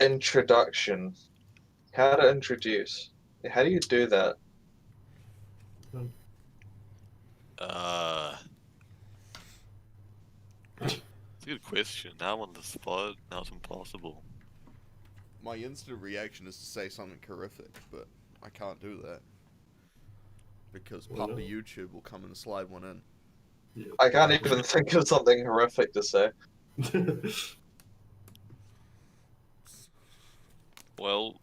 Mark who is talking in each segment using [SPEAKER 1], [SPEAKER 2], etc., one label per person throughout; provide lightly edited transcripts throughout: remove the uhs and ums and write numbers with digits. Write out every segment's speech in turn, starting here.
[SPEAKER 1] Introduction. How to introduce. How do you do that?
[SPEAKER 2] It's a good question. Now I'm on the spot. Now it's impossible.
[SPEAKER 3] My instant reaction is to say something horrific, but I can't do that. Because Papa YouTube will come and slide one in.
[SPEAKER 4] Yeah.
[SPEAKER 1] I can't even think of something horrific to say.
[SPEAKER 2] Well,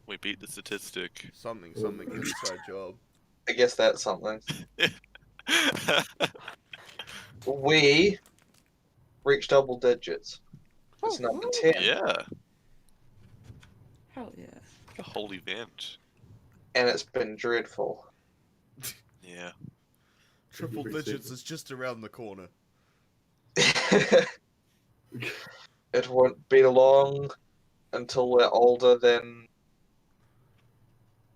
[SPEAKER 2] we beat the statistic.
[SPEAKER 3] Something, inside job.
[SPEAKER 1] I guess that's something. We reached double digits. It's number 10.
[SPEAKER 2] Yeah,
[SPEAKER 5] Hell yeah.
[SPEAKER 2] a whole event.
[SPEAKER 1] And it's been dreadful.
[SPEAKER 2] Yeah.
[SPEAKER 3] Triple digits is just around the corner.
[SPEAKER 1] It won't be long until we're older than...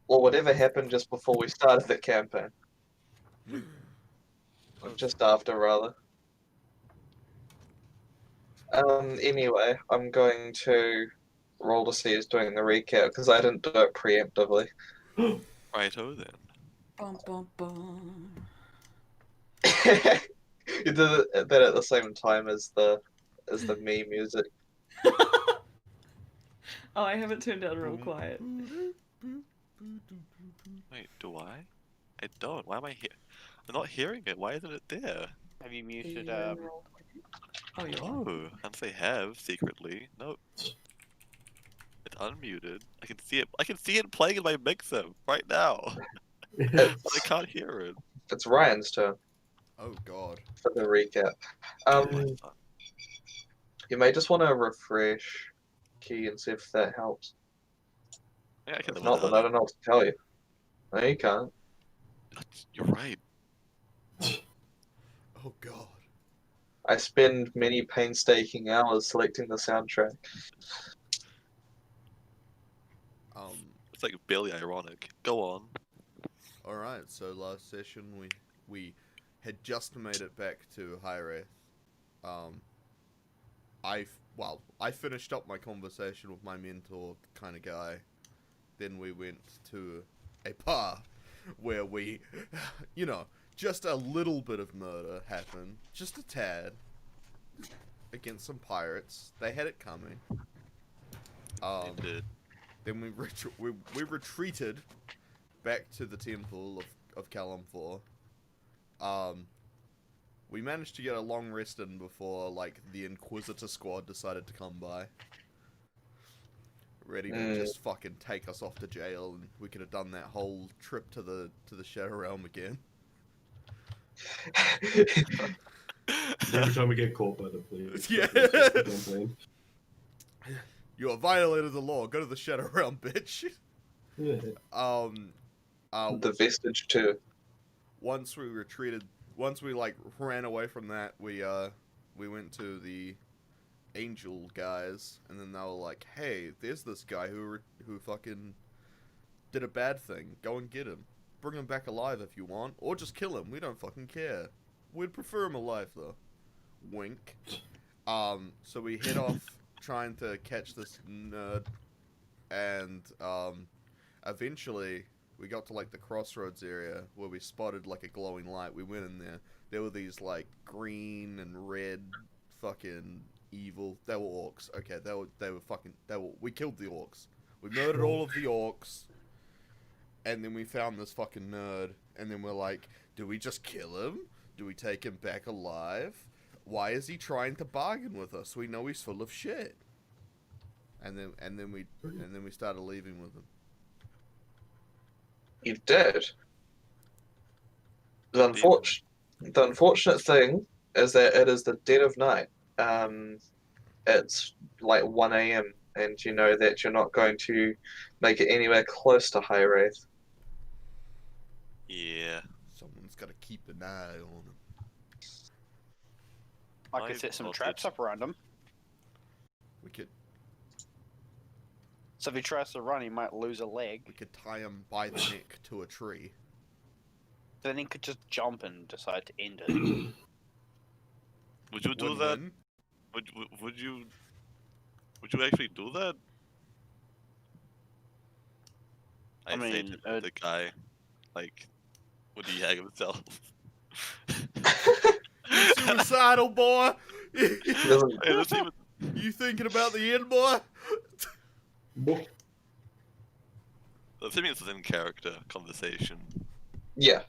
[SPEAKER 1] Well, whatever happened just before we started the campaign. Or just after, rather. Anyway, I'm going to roll to see who's doing the recap, because I didn't do it preemptively.
[SPEAKER 2] Righto then.
[SPEAKER 5] Bum, bum, bum.
[SPEAKER 1] You did that at the same time as the me music.
[SPEAKER 5] Oh, I have it turned down real quiet.
[SPEAKER 2] Wait, do I? I don't. Why am I here? I'm not hearing it. Why isn't it there?
[SPEAKER 6] Have you muted,
[SPEAKER 5] Oh, yeah.
[SPEAKER 2] Oh, unless I have secretly. No. It's unmuted. I can see it. I can see it playing in my mixer right now. But I can't hear it.
[SPEAKER 1] It's Ryan's turn
[SPEAKER 3] Oh god.
[SPEAKER 1] for the recap. You may just want to refresh key and see if that helps.
[SPEAKER 2] Yeah, I can
[SPEAKER 1] If
[SPEAKER 2] live
[SPEAKER 1] not, then I
[SPEAKER 2] without
[SPEAKER 1] don't know what to tell you. No, you can't.
[SPEAKER 2] it. You're right.
[SPEAKER 3] Oh god.
[SPEAKER 1] I spend many painstaking hours selecting the soundtrack.
[SPEAKER 2] It's like barely ironic. Go on.
[SPEAKER 3] Alright, so last session we had just made it back to High Wraith. I finished up my conversation with my mentor kind of guy. Then we went to a bar where we, you know, just a little bit of murder happened. Just a tad. Against some pirates. They had it coming.
[SPEAKER 2] It did.
[SPEAKER 3] Then we retreated back to the temple of Kalimfor. We managed to get a long rest in before, like, the Inquisitor squad decided to come by. Ready to just fucking take us off to jail, and we could have done that whole trip to the Shadow Realm again.
[SPEAKER 4] Every time we get caught by the police.
[SPEAKER 3] Yeah.
[SPEAKER 4] Campaign.
[SPEAKER 3] You have violated the law. Go to the Shadow Realm, bitch.
[SPEAKER 4] Yeah.
[SPEAKER 1] The Vestige too.
[SPEAKER 3] Once we retreated, once we like ran away from that, we went to the Angel guys, and then they were like, "Hey, there's this guy who fucking did a bad thing. Go and get him. Bring him back alive if you want, or just kill him. We don't fucking care. We'd prefer him alive though." Wink. So we head off trying to catch this nerd, and eventually we got to like the crossroads area where we spotted like a glowing light. We went in there. There were these like green and red fucking evil. They were orcs. Okay, we killed the orcs. We murdered all of the orcs. And then we found this fucking nerd, and then we're like, do we just kill him? Do we take him back alive? Why is he trying to bargain with us? We know he's full of shit. And then we started leaving with him.
[SPEAKER 1] You did. The unfortunate thing is that it is the dead of night. It's like 1 a.m. and you know that you're not going to make it anywhere close to High Wraith.
[SPEAKER 2] Yeah.
[SPEAKER 3] Someone's got to keep an eye on him.
[SPEAKER 6] I could set some
[SPEAKER 2] I've
[SPEAKER 6] traps up around him.
[SPEAKER 3] We could
[SPEAKER 6] So if he tries to run, he might lose a leg.
[SPEAKER 3] tie him by the neck to a tree.
[SPEAKER 6] Then he could just jump and decide to end it.
[SPEAKER 2] Would you do that? Would Would you actually do that?
[SPEAKER 6] I
[SPEAKER 2] say
[SPEAKER 6] mean,
[SPEAKER 2] to the guy, like, would he hang himself?
[SPEAKER 3] You suicidal boy.
[SPEAKER 1] Doesn't-
[SPEAKER 2] Hey, let's even...
[SPEAKER 3] You thinking about the end, boy?
[SPEAKER 4] Whoa.
[SPEAKER 2] Assuming it's within character conversation.
[SPEAKER 1] Yeah.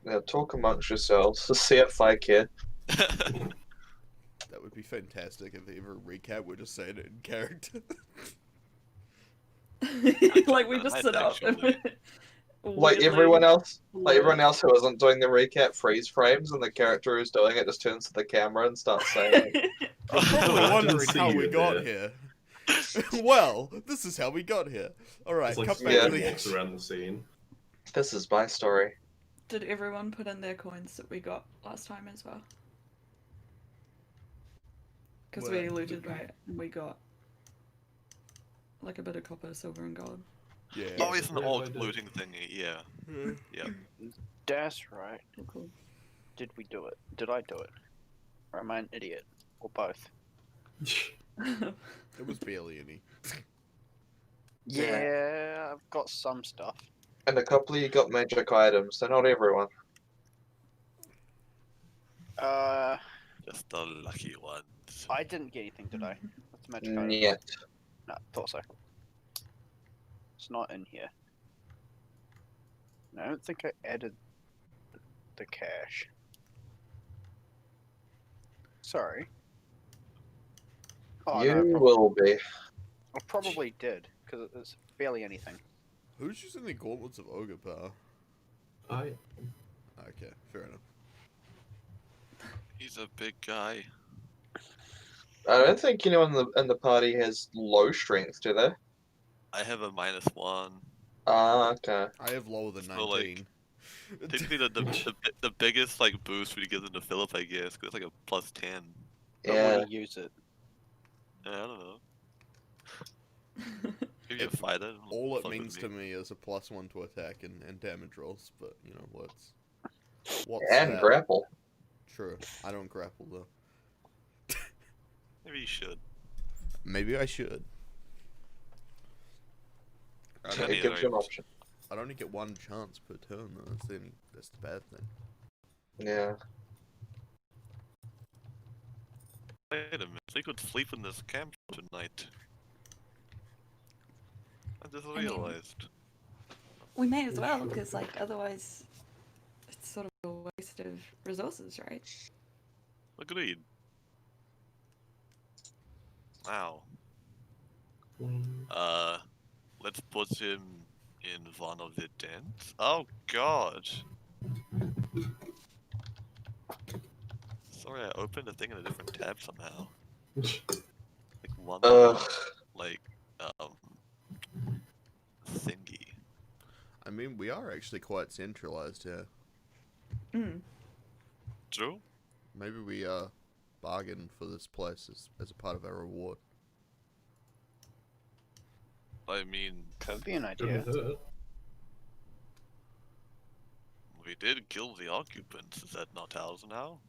[SPEAKER 1] Yeah, talk amongst yourselves. See if I care.
[SPEAKER 3] That would be fantastic if ever recap would just say it in character.
[SPEAKER 5] Like we just
[SPEAKER 2] Nice,
[SPEAKER 5] sit up.
[SPEAKER 2] actually.
[SPEAKER 1] Like everyone else, who isn't doing the recap freeze frames, and the character who's doing it just turns to the camera and starts saying it.
[SPEAKER 3] You're probably
[SPEAKER 4] I
[SPEAKER 3] wondering
[SPEAKER 4] didn't see
[SPEAKER 3] how
[SPEAKER 4] you
[SPEAKER 3] we got
[SPEAKER 4] there.
[SPEAKER 3] here. Well, this is how we got here. Alright,
[SPEAKER 4] It's like
[SPEAKER 3] cut back
[SPEAKER 1] Yeah.
[SPEAKER 3] to the
[SPEAKER 4] walks around the scene.
[SPEAKER 1] This is my story.
[SPEAKER 5] Did everyone put in their coins that we got last time as well? Because we
[SPEAKER 3] Well,
[SPEAKER 5] looted, right? And we got like a bit of copper, silver, and gold.
[SPEAKER 3] Yeah.
[SPEAKER 2] Oh, it's an
[SPEAKER 4] Yeah, I
[SPEAKER 2] orc
[SPEAKER 4] did.
[SPEAKER 2] looting thingy, yeah. Yeah.
[SPEAKER 6] That's right.
[SPEAKER 5] Oh, cool.
[SPEAKER 6] Did we do it? Did I do it? Or am I an idiot? Or both?
[SPEAKER 3] It was barely any.
[SPEAKER 6] Yeah, I've got some stuff.
[SPEAKER 1] And a couple of you got magic items, so not everyone.
[SPEAKER 2] Just the lucky ones.
[SPEAKER 6] I didn't get anything, did I? What's the magic item?
[SPEAKER 1] Yet.
[SPEAKER 6] No, thought so. It's not in here. No, I don't think I added the cache. Sorry. Oh,
[SPEAKER 1] You
[SPEAKER 6] no,
[SPEAKER 1] will be.
[SPEAKER 6] I probably did, because it's barely anything.
[SPEAKER 3] Who's using the gauntlets of ogre power?
[SPEAKER 4] I
[SPEAKER 3] Okay, fair enough.
[SPEAKER 2] He's a big guy.
[SPEAKER 1] I don't think anyone in the party has low strength, do they?
[SPEAKER 2] I have a -1.
[SPEAKER 1] Ah, okay.
[SPEAKER 3] I have lower than
[SPEAKER 2] So, like,
[SPEAKER 3] 19.
[SPEAKER 2] Typically, the biggest like boost we give them to Philip, I guess, because it's like a +10.
[SPEAKER 6] But
[SPEAKER 1] Yeah.
[SPEAKER 6] will you use it?
[SPEAKER 2] I don't know. Maybe a fighter.
[SPEAKER 3] All it
[SPEAKER 2] fuck with
[SPEAKER 3] means
[SPEAKER 2] me.
[SPEAKER 3] to me is a +1 to attack and damage rolls, but you know what's
[SPEAKER 1] And
[SPEAKER 3] that?
[SPEAKER 1] grapple.
[SPEAKER 3] True. I don't grapple though.
[SPEAKER 2] Maybe you should.
[SPEAKER 3] Maybe I should. I
[SPEAKER 2] Yeah,
[SPEAKER 3] don't,
[SPEAKER 1] It gives you an option.
[SPEAKER 3] I'd only get one chance per turn though. That's the bad thing.
[SPEAKER 1] Yeah.
[SPEAKER 2] Wait a minute. We could sleep in this camp tonight. I just
[SPEAKER 5] mean-
[SPEAKER 2] realized.
[SPEAKER 5] We may as well, because like otherwise, it's sort of a waste of resources, right?
[SPEAKER 2] Agreed. Wow. Let's put him in one of the tents. Oh God. Sorry, I opened the thing in a different tab somehow. Like one,
[SPEAKER 1] Ugh.
[SPEAKER 2] like, thingy.
[SPEAKER 3] I mean, we are actually quite centralized here.
[SPEAKER 5] Mm.
[SPEAKER 2] True?
[SPEAKER 3] Maybe we bargain for this place as a part of our reward.
[SPEAKER 2] I mean,
[SPEAKER 6] Could be an idea.
[SPEAKER 4] Couldn't hurt.
[SPEAKER 2] we did kill the occupants. Is that not ours now?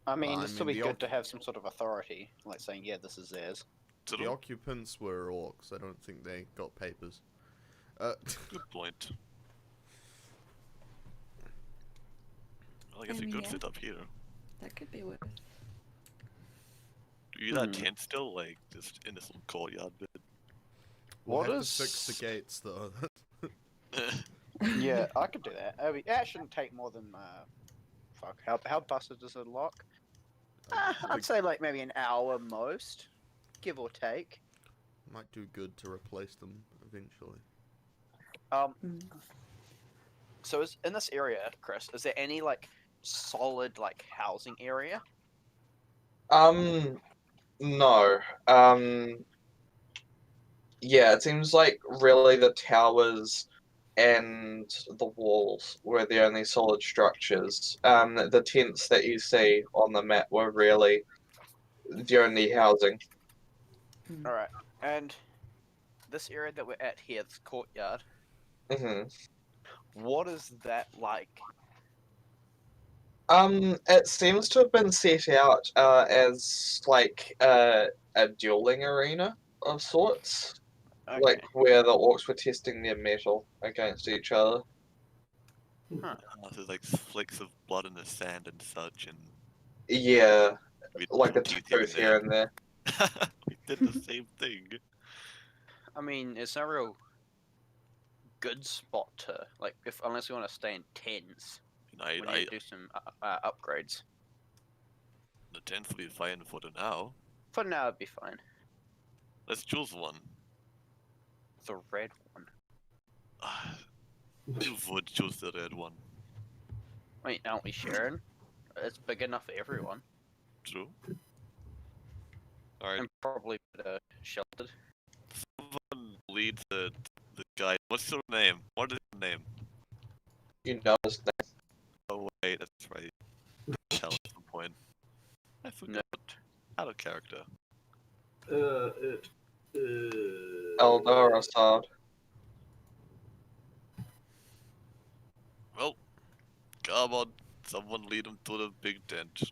[SPEAKER 6] I mean,
[SPEAKER 3] I
[SPEAKER 6] it'd still be
[SPEAKER 3] mean,
[SPEAKER 6] good to have some sort of authority, like saying, yeah, this is theirs.
[SPEAKER 3] The
[SPEAKER 2] True?
[SPEAKER 3] occupants were orcs. I don't think they got papers.
[SPEAKER 2] Good point. Well, I guess
[SPEAKER 5] I
[SPEAKER 2] we
[SPEAKER 5] mean,
[SPEAKER 2] could
[SPEAKER 5] yeah.
[SPEAKER 2] sit up here.
[SPEAKER 5] That could be worth.
[SPEAKER 2] Do you that
[SPEAKER 6] Hmm.
[SPEAKER 2] tent still, like, just in this little courtyard bit?
[SPEAKER 3] We'll
[SPEAKER 6] What
[SPEAKER 3] have
[SPEAKER 6] is-
[SPEAKER 3] to fix the gates though.
[SPEAKER 6] Yeah, I could do that. That shouldn't take more than, fuck, how busted does it lock? I'd say like maybe an hour most, give or take.
[SPEAKER 3] Might do good to replace them eventually.
[SPEAKER 5] Mm.
[SPEAKER 6] So is in this area, Chris, is there any like solid like housing area?
[SPEAKER 1] No. Yeah, it seems like really the towers and the walls were the only solid structures. The tents that you see on the map were really the only housing.
[SPEAKER 5] Mm.
[SPEAKER 6] All right, and this area that we're at here, this courtyard,
[SPEAKER 1] Hmm.
[SPEAKER 6] what is that like?
[SPEAKER 1] It seems to have been set out as like a dueling arena of sorts,
[SPEAKER 6] Okay.
[SPEAKER 1] like where the orcs were testing their metal against each other.
[SPEAKER 2] There's like flicks of blood in the sand and such, and
[SPEAKER 1] Yeah,
[SPEAKER 2] we
[SPEAKER 1] like a
[SPEAKER 2] teeth
[SPEAKER 1] tooth here and there.
[SPEAKER 2] We did the same thing.
[SPEAKER 6] I mean, it's not a real good spot to like, if unless you want to stay in tents. We need to do some upgrades.
[SPEAKER 2] The tents will be fine for the now.
[SPEAKER 6] For now, it'd be fine.
[SPEAKER 2] Let's choose one.
[SPEAKER 6] The red one.
[SPEAKER 2] You would choose the red one.
[SPEAKER 6] Wait, aren't we sharing? It's big enough for everyone.
[SPEAKER 2] True. Alright,
[SPEAKER 6] And probably sheltered.
[SPEAKER 2] someone lead the guy. What's your name? What is your name?
[SPEAKER 1] You know his name.
[SPEAKER 2] Oh wait, that's right. Tell at some point. I forgot. Out of character.
[SPEAKER 1] Eldar Assad.
[SPEAKER 2] Well, come on. Someone lead him to the big tent.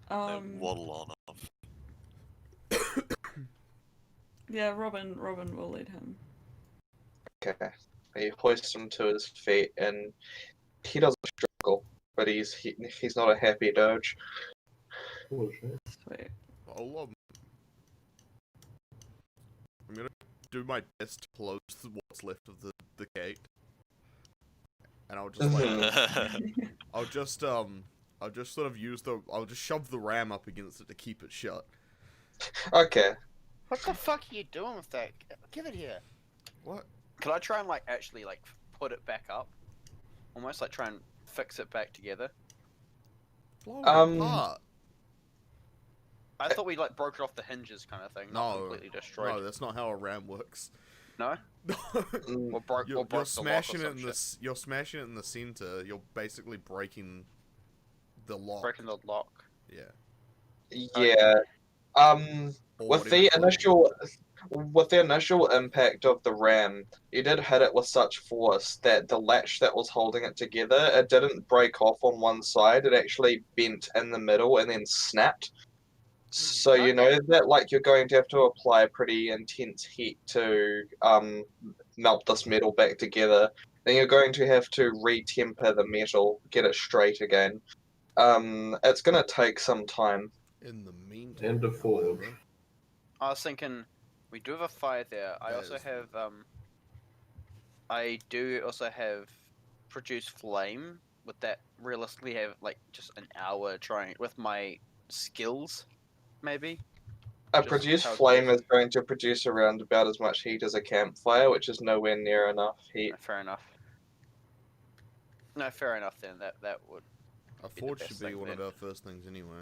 [SPEAKER 2] And waddle on off.
[SPEAKER 5] Yeah, Robin will lead him.
[SPEAKER 1] Okay. He hoists him to his feet, and he doesn't struggle, but he's not a happy doge.
[SPEAKER 4] Oh, shit.
[SPEAKER 5] Sweet.
[SPEAKER 3] I'm gonna do my best to close what's left of the gate, and I'll just like I'll just sort of I'll just shove the ram up against it to keep it shut.
[SPEAKER 1] Okay.
[SPEAKER 6] What the fuck are you doing with that? Give it here.
[SPEAKER 3] What?
[SPEAKER 6] Could I try and like actually like put it back up? Almost like try and fix it back together.
[SPEAKER 3] Blow it apart.
[SPEAKER 6] I thought we like broke it off the hinges kind of thing. Not
[SPEAKER 3] No,
[SPEAKER 6] completely destroyed.
[SPEAKER 3] no, that's not how a ram works.
[SPEAKER 6] No?
[SPEAKER 1] Mm,
[SPEAKER 6] Or broke
[SPEAKER 3] You're
[SPEAKER 6] the
[SPEAKER 3] smashing
[SPEAKER 6] lock
[SPEAKER 3] it
[SPEAKER 6] or
[SPEAKER 3] in
[SPEAKER 6] some
[SPEAKER 3] the
[SPEAKER 6] shit.
[SPEAKER 3] you're smashing it in the center. You're basically breaking the lock.
[SPEAKER 6] Breaking the lock.
[SPEAKER 3] Yeah.
[SPEAKER 1] yeah.
[SPEAKER 3] Or
[SPEAKER 1] With
[SPEAKER 3] whatever
[SPEAKER 1] the
[SPEAKER 3] it's called.
[SPEAKER 1] initial impact of the ram, you did hit it with such force that the latch that was holding it together, it didn't break off on one side. It actually bent in the middle and then snapped. So you know that like you're going to have to apply pretty intense heat to melt this metal back together. Then you're going to have to re-temper the metal, get it straight again. It's gonna take some time.
[SPEAKER 3] In the meantime.
[SPEAKER 4] And a forge.
[SPEAKER 3] however,
[SPEAKER 6] I was thinking, we do have a fire there. I also
[SPEAKER 3] There's-
[SPEAKER 6] have I do also have produce flame. Would that realistically have like just an hour trying with my skills, maybe?
[SPEAKER 1] A
[SPEAKER 6] Just
[SPEAKER 1] produced
[SPEAKER 6] how it
[SPEAKER 1] flame
[SPEAKER 6] goes.
[SPEAKER 1] is going to produce around about as much heat as a campfire, which is nowhere near enough heat.
[SPEAKER 6] Fair enough. No, fair enough then. That would.
[SPEAKER 3] a
[SPEAKER 6] be the
[SPEAKER 3] forge
[SPEAKER 6] best
[SPEAKER 3] should be
[SPEAKER 6] thing
[SPEAKER 3] one of
[SPEAKER 6] then.
[SPEAKER 3] our first things anyway.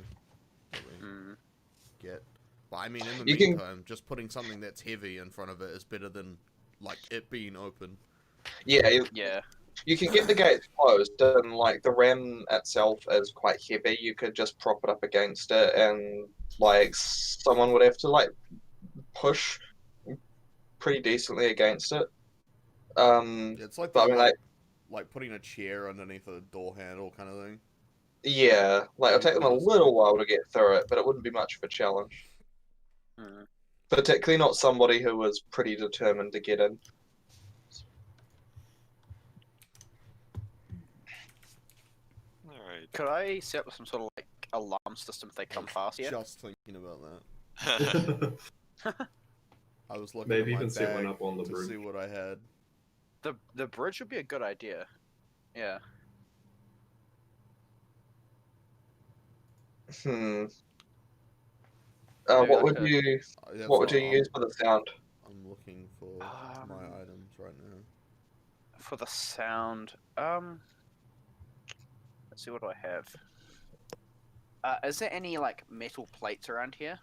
[SPEAKER 3] That we
[SPEAKER 6] Mm,
[SPEAKER 3] get. But I mean, in the
[SPEAKER 1] You can-
[SPEAKER 3] meantime, just putting something that's heavy in front of it is better than like it being open.
[SPEAKER 1] Yeah,
[SPEAKER 6] yeah.
[SPEAKER 1] you can get the gates closed, and like the ram itself is quite heavy. You could just prop it up against it, and like someone would have to like push pretty decently against it.
[SPEAKER 3] It's like
[SPEAKER 1] But I
[SPEAKER 3] the,
[SPEAKER 1] mean,
[SPEAKER 3] like putting a chair underneath a door handle kind of thing.
[SPEAKER 1] yeah, like it'll take them a little while to get through it, but it wouldn't be much of a challenge.
[SPEAKER 6] Mm.
[SPEAKER 1] Particularly not somebody who was pretty determined to get in.
[SPEAKER 2] Alright.
[SPEAKER 6] Could I set up some sort of like alarm system if they come past here?
[SPEAKER 3] Just thinking about that. I was looking
[SPEAKER 4] Maybe
[SPEAKER 3] at my
[SPEAKER 4] even set one
[SPEAKER 3] bag
[SPEAKER 4] up on the
[SPEAKER 3] to
[SPEAKER 4] bridge.
[SPEAKER 3] see what I had.
[SPEAKER 6] The bridge would be a good idea. Yeah.
[SPEAKER 1] Hmm.
[SPEAKER 6] Maybe
[SPEAKER 1] What
[SPEAKER 6] like
[SPEAKER 1] would you
[SPEAKER 3] That's
[SPEAKER 1] what would you
[SPEAKER 3] what
[SPEAKER 1] use for the sound?
[SPEAKER 3] I'm looking for my items right now.
[SPEAKER 6] For the sound, let's see, what do I have? Is there any like metal plates around here?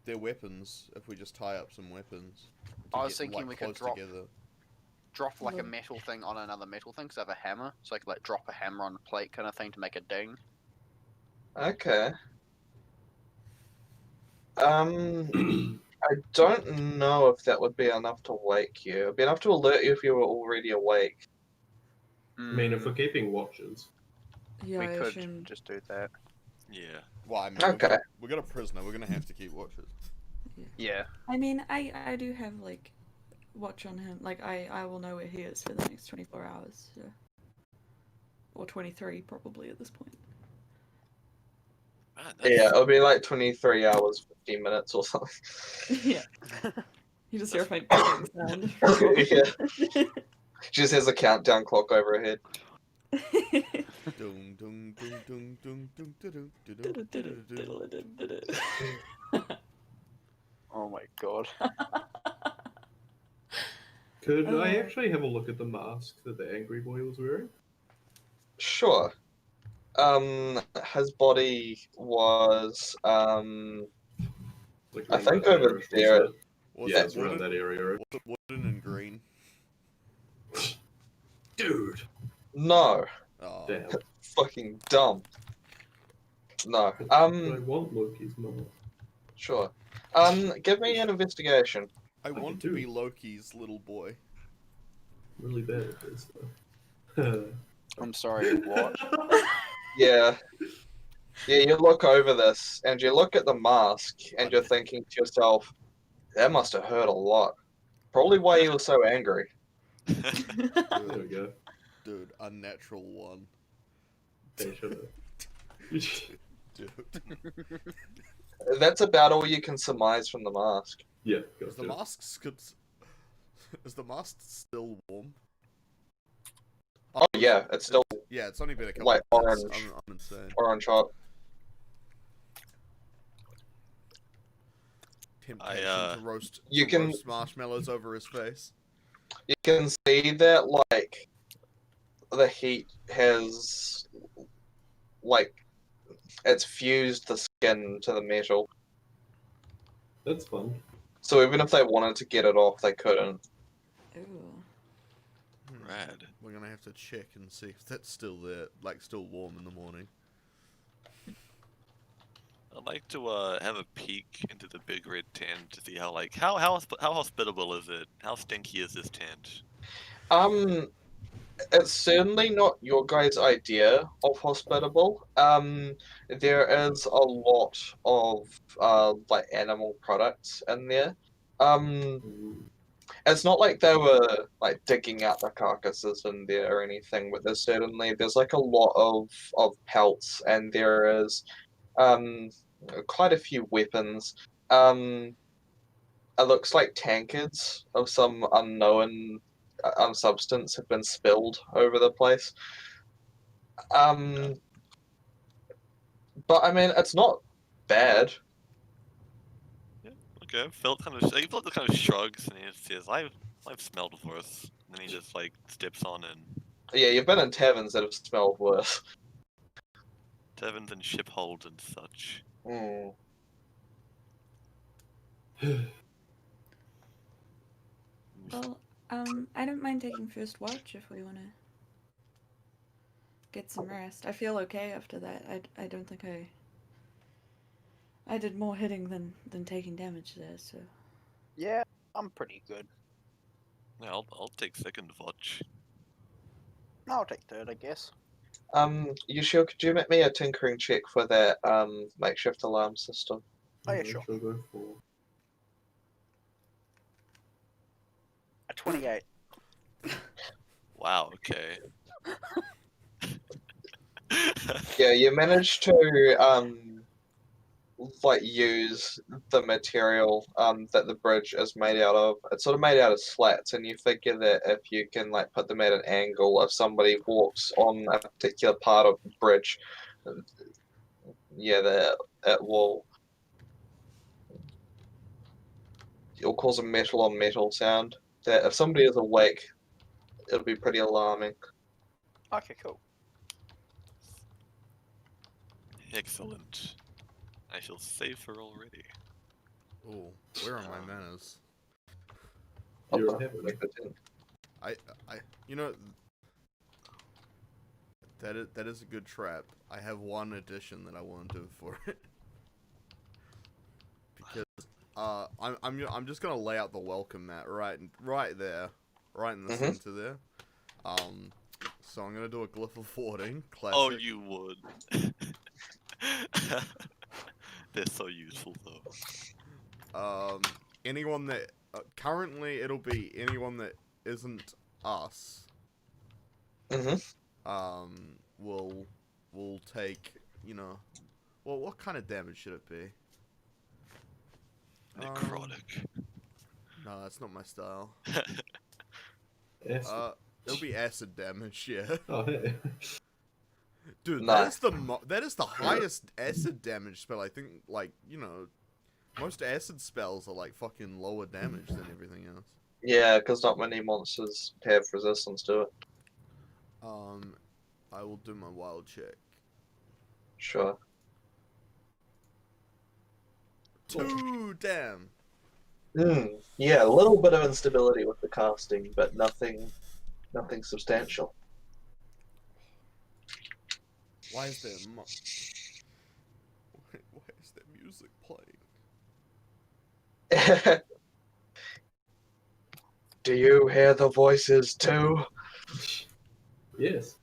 [SPEAKER 3] They're weapons. If we just tie up some weapons. to
[SPEAKER 6] I was
[SPEAKER 3] get,
[SPEAKER 6] thinking
[SPEAKER 3] like,
[SPEAKER 6] we could
[SPEAKER 3] close
[SPEAKER 6] drop
[SPEAKER 3] together.
[SPEAKER 6] like a metal thing on another metal thing, so I have a hammer, so I could like drop a hammer on a plate kind of thing to make a ding.
[SPEAKER 1] Okay. I don't know if that would be enough to wake you. It'd be enough to alert you if you were already awake.
[SPEAKER 4] I mean, if we're keeping watches,
[SPEAKER 5] Yeah,
[SPEAKER 6] we
[SPEAKER 5] I
[SPEAKER 6] could
[SPEAKER 5] assume.
[SPEAKER 6] just do that.
[SPEAKER 2] Yeah.
[SPEAKER 3] Well, I mean,
[SPEAKER 1] Okay.
[SPEAKER 3] we got a prisoner. We're gonna have to keep watches.
[SPEAKER 6] Yeah.
[SPEAKER 5] I mean, I do have like watch on him. Like I will know where he is for the next 24 hours. So. Or 23 probably at this point.
[SPEAKER 2] Man,
[SPEAKER 1] Yeah, it'll be like 23 hours, 15 minutes or something.
[SPEAKER 5] Yeah. You just hear a faint sound.
[SPEAKER 1] Yeah. She just has a countdown clock over her head.
[SPEAKER 3] Dun, dun, dun, dun, dun, dun, dun, dun, dun, dun, dun.
[SPEAKER 6] Oh my god.
[SPEAKER 4] could I actually have a look at the mask that the angry boy was wearing?
[SPEAKER 1] Sure. His body was,
[SPEAKER 4] Like
[SPEAKER 1] I
[SPEAKER 4] green
[SPEAKER 1] think
[SPEAKER 4] color,
[SPEAKER 1] over
[SPEAKER 4] wasn't
[SPEAKER 1] there.
[SPEAKER 4] it?
[SPEAKER 3] Was
[SPEAKER 1] Yeah,
[SPEAKER 3] it
[SPEAKER 4] It's around
[SPEAKER 3] wooden?
[SPEAKER 4] that area.
[SPEAKER 3] Was it wooden and green?
[SPEAKER 4] Dude!
[SPEAKER 1] No.
[SPEAKER 3] Oh,
[SPEAKER 4] Damn.
[SPEAKER 1] Fucking dumb. No.
[SPEAKER 4] But I want Loki's mask.
[SPEAKER 1] Sure. Give me an investigation.
[SPEAKER 3] I
[SPEAKER 4] can
[SPEAKER 3] want to
[SPEAKER 4] do.
[SPEAKER 3] be Loki's little boy.
[SPEAKER 4] Really bad at this, though.
[SPEAKER 6] I'm sorry, what?
[SPEAKER 1] Yeah. Yeah, you look over this and you look at the mask and you're thinking to yourself, that must have hurt a lot. Probably why you were so angry.
[SPEAKER 4] There we go.
[SPEAKER 3] Dude, unnatural one.
[SPEAKER 4] They should have.
[SPEAKER 3] Dude.
[SPEAKER 1] That's about all you can surmise from the mask.
[SPEAKER 4] Yeah,
[SPEAKER 3] Is the
[SPEAKER 4] gotcha.
[SPEAKER 3] mask is the mask still warm?
[SPEAKER 1] Oh yeah, it's still
[SPEAKER 3] Yeah, it's only been a couple
[SPEAKER 1] like
[SPEAKER 3] of minutes.
[SPEAKER 1] orange.
[SPEAKER 3] I'm insane.
[SPEAKER 1] orange hot.
[SPEAKER 3] Temptation to roast,
[SPEAKER 1] You can-
[SPEAKER 3] roast marshmallows over his face.
[SPEAKER 1] You can see that like the heat has like it's fused the skin to the metal.
[SPEAKER 4] That's fun.
[SPEAKER 1] So even if they wanted to get it off, they couldn't.
[SPEAKER 5] Ooh.
[SPEAKER 2] Rad.
[SPEAKER 3] We're gonna have to check and see if that's still there, like still warm in the morning.
[SPEAKER 2] I'd like to have a peek into the big red tent to see how how hospitable is it? How stinky is this tent?
[SPEAKER 1] It's certainly not your guys' idea of hospitable. There is a lot of like animal products in there. It's not like they were like digging out the carcasses in there or anything, but there's like a lot of pelts and there is quite a few weapons. It looks like tankards of some unknown substance have been spilled over the place. But I mean, it's not bad.
[SPEAKER 2] Okay, Philip kind of shrugs and he just says, "I've smelled worse." And then he just like steps on in
[SPEAKER 1] Yeah, you've been in taverns that have smelled worse.
[SPEAKER 2] taverns and ship holds and such.
[SPEAKER 1] Mm.
[SPEAKER 5] Well, I don't mind taking first watch if we want to get some rest. I feel okay after that. I don't think I did more hitting than taking damage there, so.
[SPEAKER 6] Yeah, I'm pretty good.
[SPEAKER 2] Yeah, I'll take second watch.
[SPEAKER 6] I'll take third, I guess.
[SPEAKER 1] Yusheil, could you make me a tinkering check for that makeshift alarm system?
[SPEAKER 6] Oh yeah, sure.
[SPEAKER 4] Shall go for...
[SPEAKER 6] A 28.
[SPEAKER 2] Wow. Okay.
[SPEAKER 1] Yeah, you managed to like use the material that the bridge is made out of. It's sort of made out of slats, and you figure that if you can like put them at an angle, if somebody walks on a particular part of the bridge, yeah, it will it'll cause a metal on metal sound. That if somebody is awake, it'll be pretty alarming.
[SPEAKER 6] Okay, cool.
[SPEAKER 2] Excellent. I feel safer already.
[SPEAKER 3] Oh, where are my manners?
[SPEAKER 4] You're
[SPEAKER 1] Oh,
[SPEAKER 4] a heaven.
[SPEAKER 1] like the tin.
[SPEAKER 3] You know, that is a good trap. I have one addition that I want to do for it. Because I'm just gonna lay out the welcome mat right there, right in the
[SPEAKER 1] Mhm.
[SPEAKER 3] center there. So I'm gonna do a glyph of warding. Classic.
[SPEAKER 2] Oh, you would. They're so useful though.
[SPEAKER 3] Anyone that currently it'll be anyone that isn't us. Will take, you know, well, what kind of damage should it be?
[SPEAKER 2] Necrotic.
[SPEAKER 3] No, that's not my style.
[SPEAKER 4] Yes.
[SPEAKER 3] It'll be acid damage, yeah.
[SPEAKER 4] Oh, hey.
[SPEAKER 3] Dude,
[SPEAKER 1] Nice.
[SPEAKER 3] that is the highest acid damage spell. I think, like, you know, most acid spells are like fucking lower damage than everything else.
[SPEAKER 1] Yeah, because not many monsters have resistance to it.
[SPEAKER 3] I will do my wild check.
[SPEAKER 1] Sure.
[SPEAKER 3] 2, damn.
[SPEAKER 1] Yeah, a little bit of instability with the casting, but nothing substantial.
[SPEAKER 3] Why is there why is there music playing?
[SPEAKER 1] Do you hear the voices too?
[SPEAKER 4] Yes.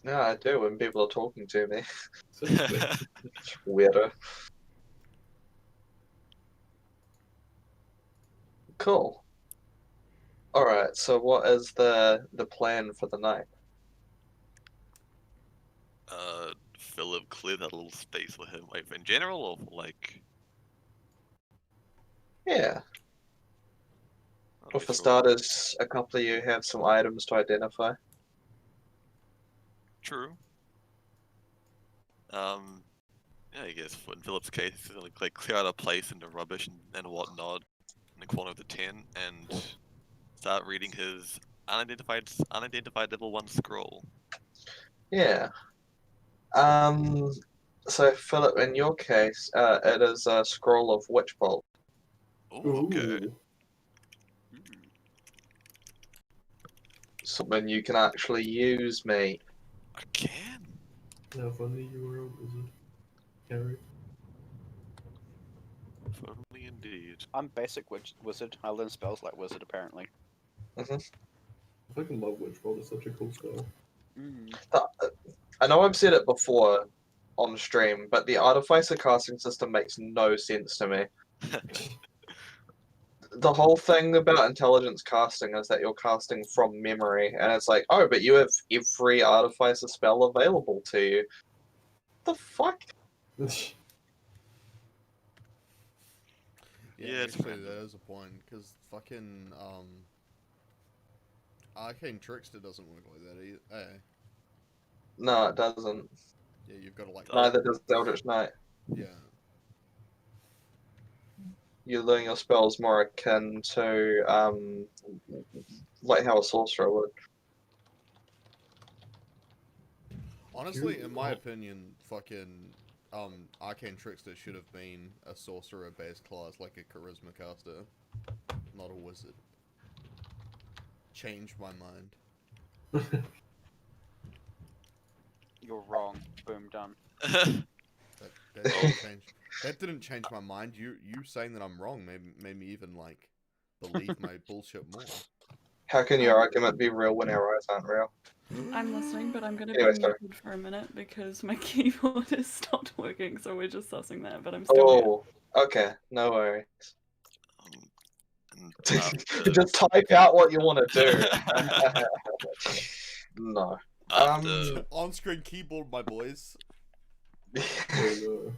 [SPEAKER 1] No, I do when people are talking to me.
[SPEAKER 4] So,
[SPEAKER 1] It's weirder. Cool. Alright, so what is the plan for the night?
[SPEAKER 2] Philip, clear that little space for him. Like, in general, or for, like...
[SPEAKER 1] Yeah.
[SPEAKER 2] I'm
[SPEAKER 1] Well, for
[SPEAKER 2] sure.
[SPEAKER 1] starters, a couple of you have some items to identify.
[SPEAKER 2] True. Yeah, I guess in Philip's case, he's gonna like clear out a place in the rubbish and whatnot in the corner of the tent and start reading his unidentified level 1 scroll.
[SPEAKER 1] Yeah. So Philip, in your case, it is a scroll of Witch Bolt.
[SPEAKER 2] Oh, okay.
[SPEAKER 4] ooh.
[SPEAKER 1] Something you can actually use, mate.
[SPEAKER 2] I can.
[SPEAKER 4] How funny you were a wizard. Harry.
[SPEAKER 2] Firmly indeed.
[SPEAKER 6] I'm basic wizard. I learn spells like wizard, apparently.
[SPEAKER 4] I fucking love Witch Bolt, it's such a cool spell.
[SPEAKER 1] I know I've said it before on stream, but the Artificer casting system makes no sense to me. The whole thing about intelligence casting is that you're casting from memory, and it's like, oh, but you have every Artificer spell available to you. The fuck?
[SPEAKER 2] Yeah, it's
[SPEAKER 3] actually,
[SPEAKER 2] random.
[SPEAKER 3] that is a point, because fucking, Arcane Trickster doesn't work like that either. Hey.
[SPEAKER 1] No, it doesn't.
[SPEAKER 3] Yeah, you've got to, like,
[SPEAKER 1] Neither does Eldritch Knight.
[SPEAKER 3] yeah.
[SPEAKER 1] You're doing your spells more akin to, like how a sorcerer would.
[SPEAKER 3] Honestly, in my opinion, fucking, Arcane Trickster should have been a sorcerer-based class, like a charisma caster, not a wizard. Changed my mind.
[SPEAKER 6] You're wrong. Boom, done.
[SPEAKER 3] That didn't change my mind. You saying that I'm wrong made me even, like, believe my bullshit more.
[SPEAKER 1] How can your argument be real when our eyes aren't real?
[SPEAKER 5] I'm listening, but I'm gonna
[SPEAKER 1] Anyway,
[SPEAKER 5] be
[SPEAKER 1] sorry.
[SPEAKER 5] muted for a minute because my keyboard has stopped working, so we're just sussing that, but I'm still here.
[SPEAKER 1] Oh, okay, no worries.
[SPEAKER 2] And after,
[SPEAKER 1] Just type out what you want to do. No.
[SPEAKER 2] after
[SPEAKER 3] On-screen keyboard, my boys.
[SPEAKER 4] Oh,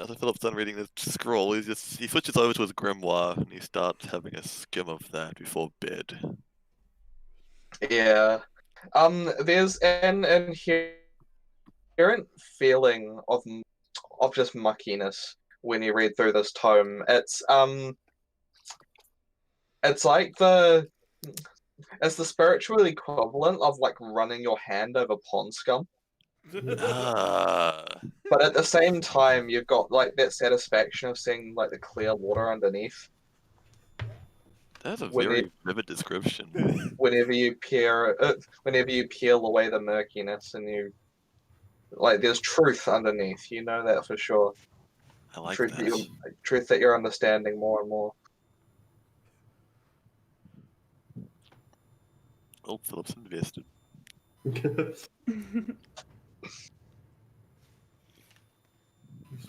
[SPEAKER 2] after Philip's done reading the scroll, he switches over to his grimoire and he starts having a skim of that before bed.
[SPEAKER 1] Yeah. There's an inherent feeling of just muckiness when you read through this tome. It's like it's the spiritual equivalent of like running your hand over pond scum.
[SPEAKER 2] Ah,
[SPEAKER 1] But at the same time, you've got like that satisfaction of seeing like the clear water underneath.
[SPEAKER 2] that's a
[SPEAKER 1] When
[SPEAKER 2] very vivid description.
[SPEAKER 1] Whenever you peel away the murkiness and you Like, there's truth underneath. You know that for sure.
[SPEAKER 2] I like
[SPEAKER 1] Truth
[SPEAKER 2] that.
[SPEAKER 1] truth that you're understanding more and more.
[SPEAKER 2] Oh, Philip's invested.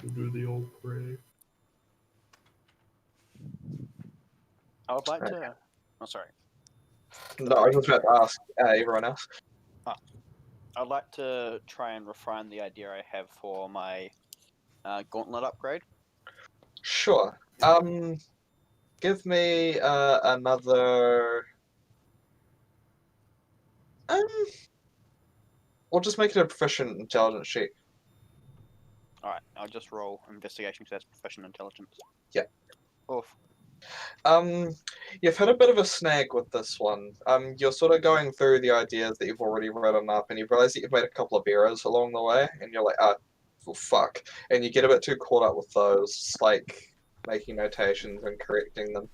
[SPEAKER 4] So do the old pray.
[SPEAKER 6] I would like to. Oh, sorry.
[SPEAKER 1] No, I was about to ask everyone else.
[SPEAKER 6] I'd like to try and refine the idea I have for my gauntlet upgrade.
[SPEAKER 1] Sure. Give me another. We'll just make it a proficient intelligence sheet.
[SPEAKER 6] Alright, I'll just roll investigation because that's proficient intelligence.
[SPEAKER 1] Yeah.
[SPEAKER 6] Oof.
[SPEAKER 1] You've had a bit of a snag with this one. You're sort of going through the ideas that you've already written up, and you realize that you've made a couple of errors along the way, and you're like, well, fuck. And you get a bit too caught up with those, like making notations and correcting them.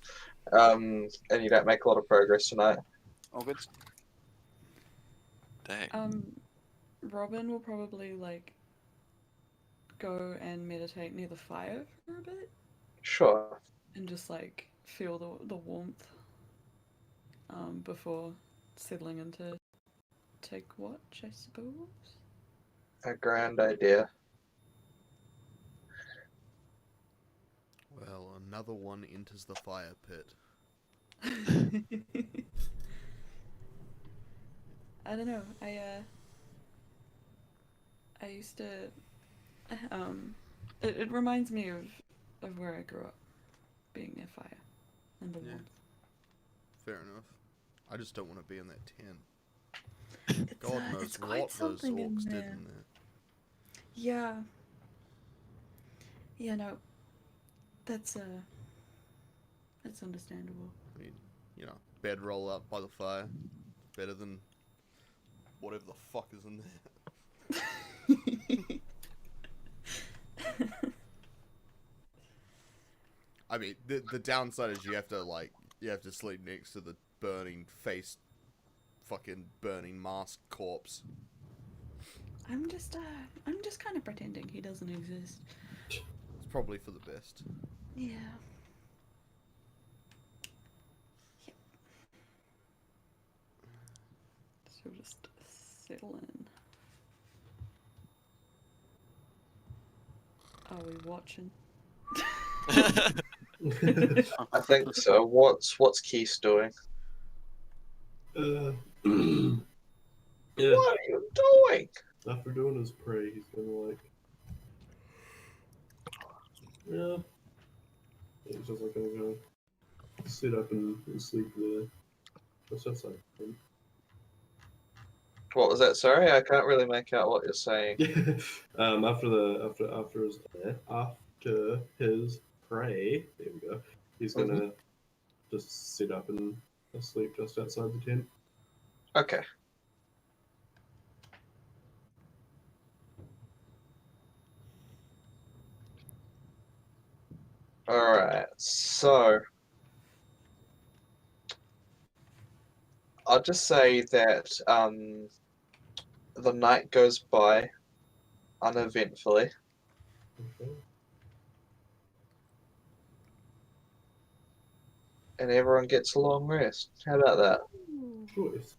[SPEAKER 1] And you don't make a lot of progress tonight.
[SPEAKER 6] All good.
[SPEAKER 2] Dang.
[SPEAKER 5] Robin will probably like go and meditate near the fire for a bit
[SPEAKER 1] Sure.
[SPEAKER 5] and just like feel the warmth before settling into take watch, I suppose.
[SPEAKER 1] A grand idea.
[SPEAKER 3] Well, another one enters the fire pit.
[SPEAKER 5] I don't know. I used to it reminds me of where I grew up, being near fire and the
[SPEAKER 3] Yeah.
[SPEAKER 5] warmth.
[SPEAKER 3] Fair enough. I just don't want to be in that tent. God knows
[SPEAKER 5] it's quite
[SPEAKER 3] what those
[SPEAKER 5] something in
[SPEAKER 3] orcs did
[SPEAKER 5] there.
[SPEAKER 3] in there.
[SPEAKER 5] Yeah. Yeah, no. That's understandable.
[SPEAKER 3] I mean, you know, bedroll up by the fire. Better than whatever the fuck is in there. I mean, the downside is you have to sleep next to the burning face, fucking burning mask corpse.
[SPEAKER 5] I'm just kind of pretending he doesn't exist.
[SPEAKER 3] It's probably for the best.
[SPEAKER 5] Yeah. Yep. So just settle in. Are we watching?
[SPEAKER 1] I think so. What's Keith doing?
[SPEAKER 4] Yeah.
[SPEAKER 1] What are you doing?
[SPEAKER 4] After doing his pray, he's gonna like. Yeah. He's just like gonna go sit up and sleep there. That's just like.
[SPEAKER 1] What was that? Sorry, I can't really make out what you're saying.
[SPEAKER 4] After his pray, there we go. He's gonna just sit up and sleep just outside the tent.
[SPEAKER 1] Okay. Alright, so I'll just say that the night goes by uneventfully.
[SPEAKER 4] Okay.
[SPEAKER 1] And everyone gets a long rest. How about that?
[SPEAKER 4] Choice.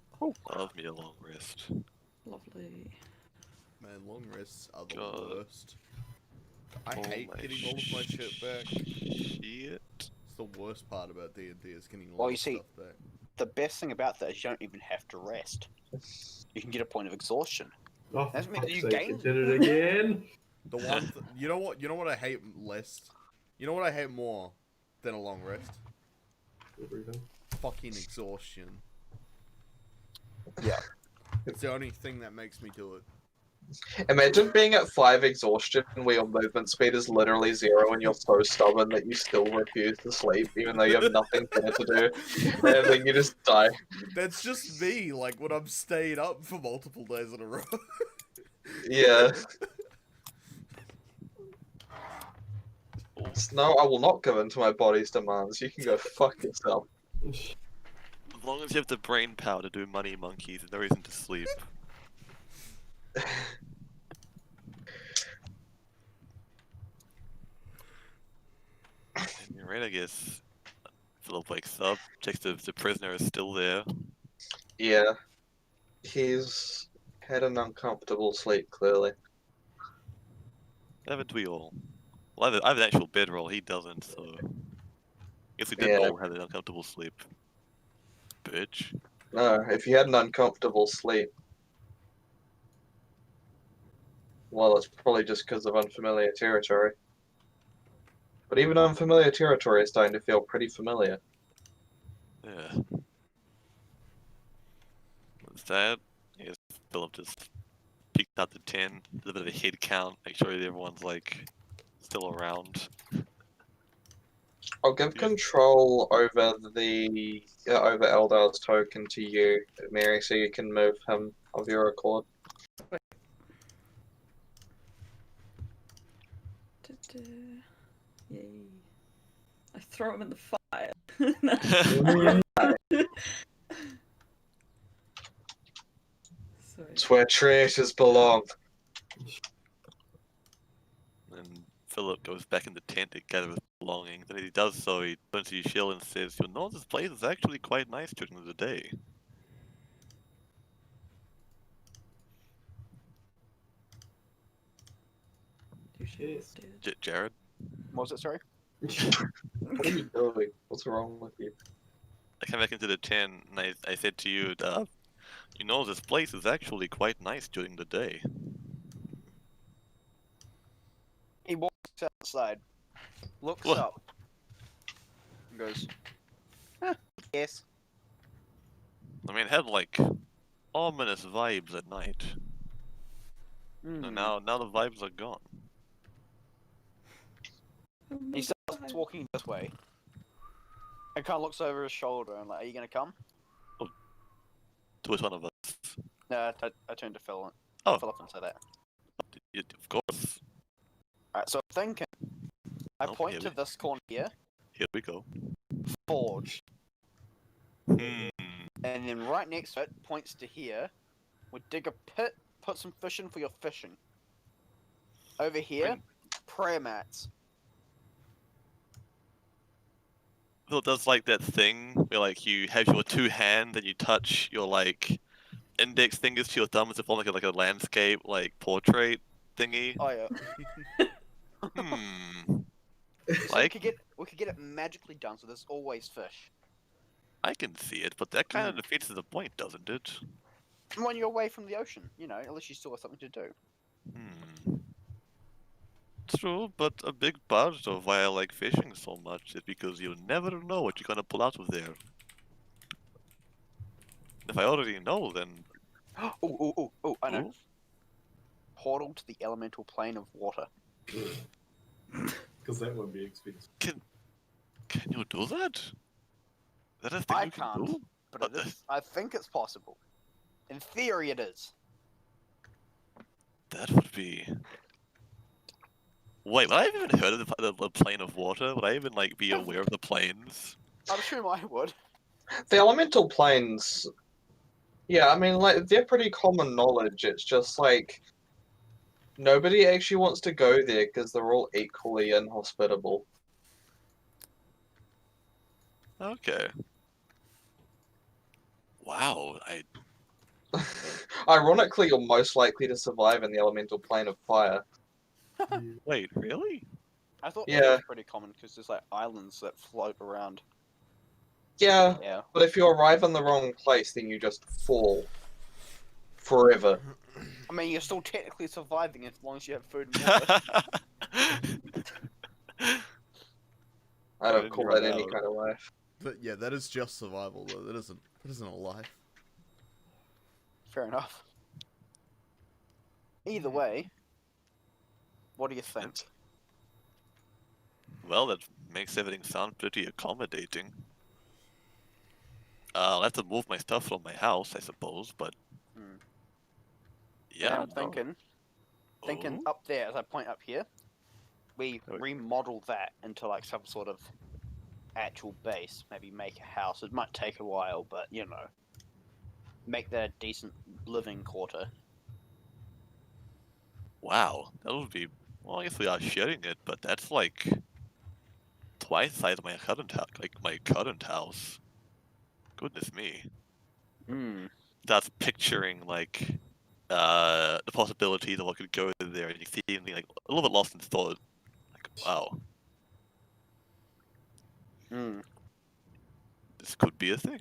[SPEAKER 2] Love me a long rest.
[SPEAKER 5] Lovely.
[SPEAKER 3] Man, long rests are the
[SPEAKER 2] God.
[SPEAKER 3] worst. I
[SPEAKER 2] Oh
[SPEAKER 3] hate
[SPEAKER 2] my
[SPEAKER 3] getting all of my shit back.
[SPEAKER 2] Shit.
[SPEAKER 3] It's the worst part about D&D is getting all
[SPEAKER 6] Well,
[SPEAKER 3] the
[SPEAKER 6] you see-
[SPEAKER 3] stuff back.
[SPEAKER 6] The best thing about that is you don't even have to rest. You can get a point of exhaustion.
[SPEAKER 4] Oh, for
[SPEAKER 6] That's meant
[SPEAKER 4] fuck's
[SPEAKER 6] you
[SPEAKER 4] sake,
[SPEAKER 6] gain-
[SPEAKER 4] it did it again.
[SPEAKER 3] The one, you know what I hate less? You know what I hate more than a long rest?
[SPEAKER 4] Everything.
[SPEAKER 3] Fucking exhaustion.
[SPEAKER 6] Yeah.
[SPEAKER 3] It's the only thing that makes me do it.
[SPEAKER 1] Imagine being at 5 exhaustion where your movement speed is literally 0 and you're so stubborn that you still refuse to sleep even though you have nothing better to do. And then you just die.
[SPEAKER 3] That's just me, like when I'm staying up for multiple days in a row.
[SPEAKER 1] Yeah. No, I will not give in to my body's demands. You can go fuck yourself.
[SPEAKER 2] As long as you have the brain power to do money monkeys, there's no reason to sleep. You're right, I guess. Philip wakes up, checks if the prisoner is still there.
[SPEAKER 1] Yeah. He's had an uncomfortable sleep, clearly.
[SPEAKER 2] Haven't we all? Well, I have an actual bedroll, he doesn't, so... Guess we didn't
[SPEAKER 1] Yeah.
[SPEAKER 2] all have an uncomfortable sleep. Bitch.
[SPEAKER 1] No, if you had an uncomfortable sleep, well, it's probably just because of unfamiliar territory. But even unfamiliar territory is starting to feel pretty familiar.
[SPEAKER 2] Yeah. What's that? I guess Philip just peeked out the 10, did a bit of a head count, make sure that everyone's, like, still around.
[SPEAKER 1] I'll give
[SPEAKER 2] Yeah.
[SPEAKER 1] control over over Eldar's token to you, Mary, so you can move him of your accord.
[SPEAKER 5] Yay. I throw him in the fire. Sorry.
[SPEAKER 1] It's where traitors belong.
[SPEAKER 2] And Philip goes back in the tent to gather his belongings, and as he does so, he turns to Yusheil and says, "You know, this place is actually quite nice during the day."
[SPEAKER 5] Yusheil's dead.
[SPEAKER 2] Jarod?
[SPEAKER 6] What was it, sorry?
[SPEAKER 1] What are you doing? What's wrong with you?
[SPEAKER 2] I came back into the tent, and I said to you, you know, this place is actually quite nice during the day.
[SPEAKER 6] He walks outside, looks
[SPEAKER 2] What?
[SPEAKER 6] up, and goes, huh, yes.
[SPEAKER 2] I mean, it had, like, ominous vibes at night.
[SPEAKER 6] Hmm.
[SPEAKER 2] And now the vibes are gone.
[SPEAKER 5] Oh my
[SPEAKER 6] He starts
[SPEAKER 5] God.
[SPEAKER 6] walking this way, and kind of looks over his shoulder and like, "Are you gonna come?"
[SPEAKER 2] To which one of us?
[SPEAKER 6] No, I turned to Philip.
[SPEAKER 2] Oh.
[SPEAKER 6] Philip and say that.
[SPEAKER 2] Of course.
[SPEAKER 6] Alright, so I'm thinking. I
[SPEAKER 2] Oh,
[SPEAKER 6] point
[SPEAKER 2] here
[SPEAKER 6] to
[SPEAKER 2] we-
[SPEAKER 6] this corner here,
[SPEAKER 2] Here we go.
[SPEAKER 6] forge,
[SPEAKER 2] Hmm.
[SPEAKER 6] and then right next to it, points to here. We dig a pit, put some fish in for your fishing. Over here, prayer mats.
[SPEAKER 2] Phil does like that thing where like you have your two hands and you touch your like index fingers to your thumb as if on like a landscape like portrait thingy.
[SPEAKER 6] Oh yeah.
[SPEAKER 2] Hmm.
[SPEAKER 6] So
[SPEAKER 2] Like
[SPEAKER 6] we could get it magically done, so there's always fish.
[SPEAKER 2] I can see it, but that kind of defeats the point, doesn't it?
[SPEAKER 6] When you're away from the ocean, you know, at least you still have something to do.
[SPEAKER 2] Hmm. True, but a big part of why I like fishing so much is because you never know what you're gonna pull out of there. If I already know, then
[SPEAKER 6] Oh, I know.
[SPEAKER 2] Ooh.
[SPEAKER 6] Portal to the elemental plane of water.
[SPEAKER 4] Because that would be expensive.
[SPEAKER 2] can you do that? Is that a thing
[SPEAKER 6] I
[SPEAKER 2] you can
[SPEAKER 6] can't,
[SPEAKER 2] do?
[SPEAKER 6] but it is. I think it's possible. In theory, it is.
[SPEAKER 2] That would be. Wait, would I have even heard of the plane of water? Would I even like be aware of the planes?
[SPEAKER 6] I'd assume I would.
[SPEAKER 1] The elemental planes, yeah, I mean, like, they're pretty common knowledge. It's just like nobody actually wants to go there because they're all equally inhospitable.
[SPEAKER 2] Okay. Wow,
[SPEAKER 1] Ironically, you're most likely to survive in the elemental plane of fire.
[SPEAKER 2] wait, really?
[SPEAKER 6] I thought
[SPEAKER 1] Yeah.
[SPEAKER 6] that was pretty common because there's like islands that float around.
[SPEAKER 1] Yeah,
[SPEAKER 6] Yeah.
[SPEAKER 1] but if you arrive in the wrong place, then you just fall forever.
[SPEAKER 6] I mean, you're still technically surviving as long as you have food and water.
[SPEAKER 1] I don't
[SPEAKER 2] Then
[SPEAKER 1] call
[SPEAKER 2] you
[SPEAKER 1] that
[SPEAKER 2] run
[SPEAKER 1] any
[SPEAKER 2] out.
[SPEAKER 1] kind of life.
[SPEAKER 3] But yeah, that is just survival though. That isn't a life.
[SPEAKER 6] Fair enough. Either way, what do you think?
[SPEAKER 2] Well, that makes everything sound pretty accommodating. I'll have to move my stuff from my house, I suppose, but
[SPEAKER 6] Hmm.
[SPEAKER 2] yeah.
[SPEAKER 6] I'm thinking
[SPEAKER 2] Oh?
[SPEAKER 6] up there, as I point up here, we
[SPEAKER 2] Okay.
[SPEAKER 6] remodel that into like some sort of actual base. Maybe make a house. It might take a while, but you know, make that a decent living quarter.
[SPEAKER 2] Wow, that would be. Well, I guess we are sharing it, but that's like twice the size of my current house. Goodness me.
[SPEAKER 6] Hmm.
[SPEAKER 2] That's picturing like the possibilities of what could go there, and you see something like a little bit lost in thought. Like, wow,
[SPEAKER 6] Hmm.
[SPEAKER 2] this could be a thing.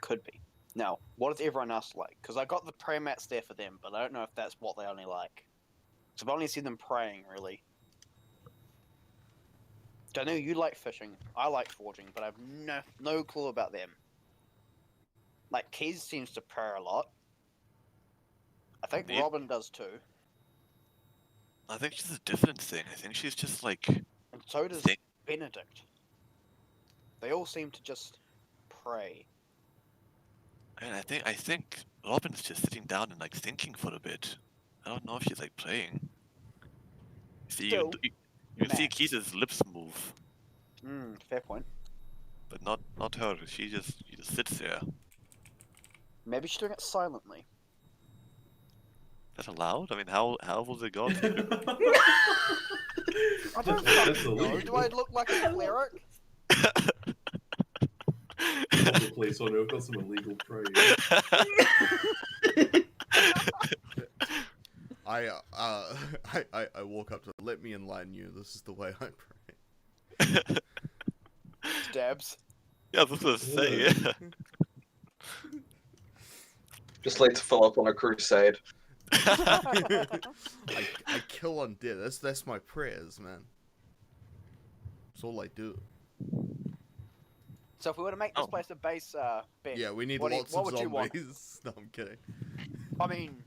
[SPEAKER 6] Could be. Now, what is everyone else like? Because I got the prayer mats there for them, but I don't know if that's what they only like. So I've only seen them praying, really. I know you like fishing. I like forging, but I have no clue about them. Like, Keys seems to pray a lot. I think
[SPEAKER 2] Neat.
[SPEAKER 6] Robin does too.
[SPEAKER 2] I think she's a different thing. I think she's just like
[SPEAKER 6] And so does
[SPEAKER 2] Think-
[SPEAKER 6] Benedict. They all seem to just pray.
[SPEAKER 2] And I think Robin's just sitting down and like thinking for a bit. I don't know if she's like playing. See,
[SPEAKER 6] Still,
[SPEAKER 2] you see
[SPEAKER 6] Max.
[SPEAKER 2] Keith's lips move,
[SPEAKER 6] Fair point.
[SPEAKER 2] but not her. She just sits there.
[SPEAKER 6] Maybe she's doing it silently.
[SPEAKER 2] Is that allowed? I mean, how was it going?
[SPEAKER 6] I don't
[SPEAKER 4] That's
[SPEAKER 6] fucking know. Do I look like a cleric?
[SPEAKER 4] Hold the place on. I've got some illegal prey.
[SPEAKER 3] I walk up to her, let me enlighten you. This is the way I pray.
[SPEAKER 6] Stabs.
[SPEAKER 2] Yeah, I was gonna say. Yeah.
[SPEAKER 1] Just leads Philip on a crusade.
[SPEAKER 3] I kill undead. That's my prayers, man. That's all I do.
[SPEAKER 6] So if we were to make this
[SPEAKER 2] Oh.
[SPEAKER 6] place a base, Ben,
[SPEAKER 3] Yeah, we need
[SPEAKER 6] what
[SPEAKER 3] lots
[SPEAKER 6] what
[SPEAKER 3] of
[SPEAKER 6] would you want?
[SPEAKER 3] zombies. No, I'm kidding.
[SPEAKER 6] I mean,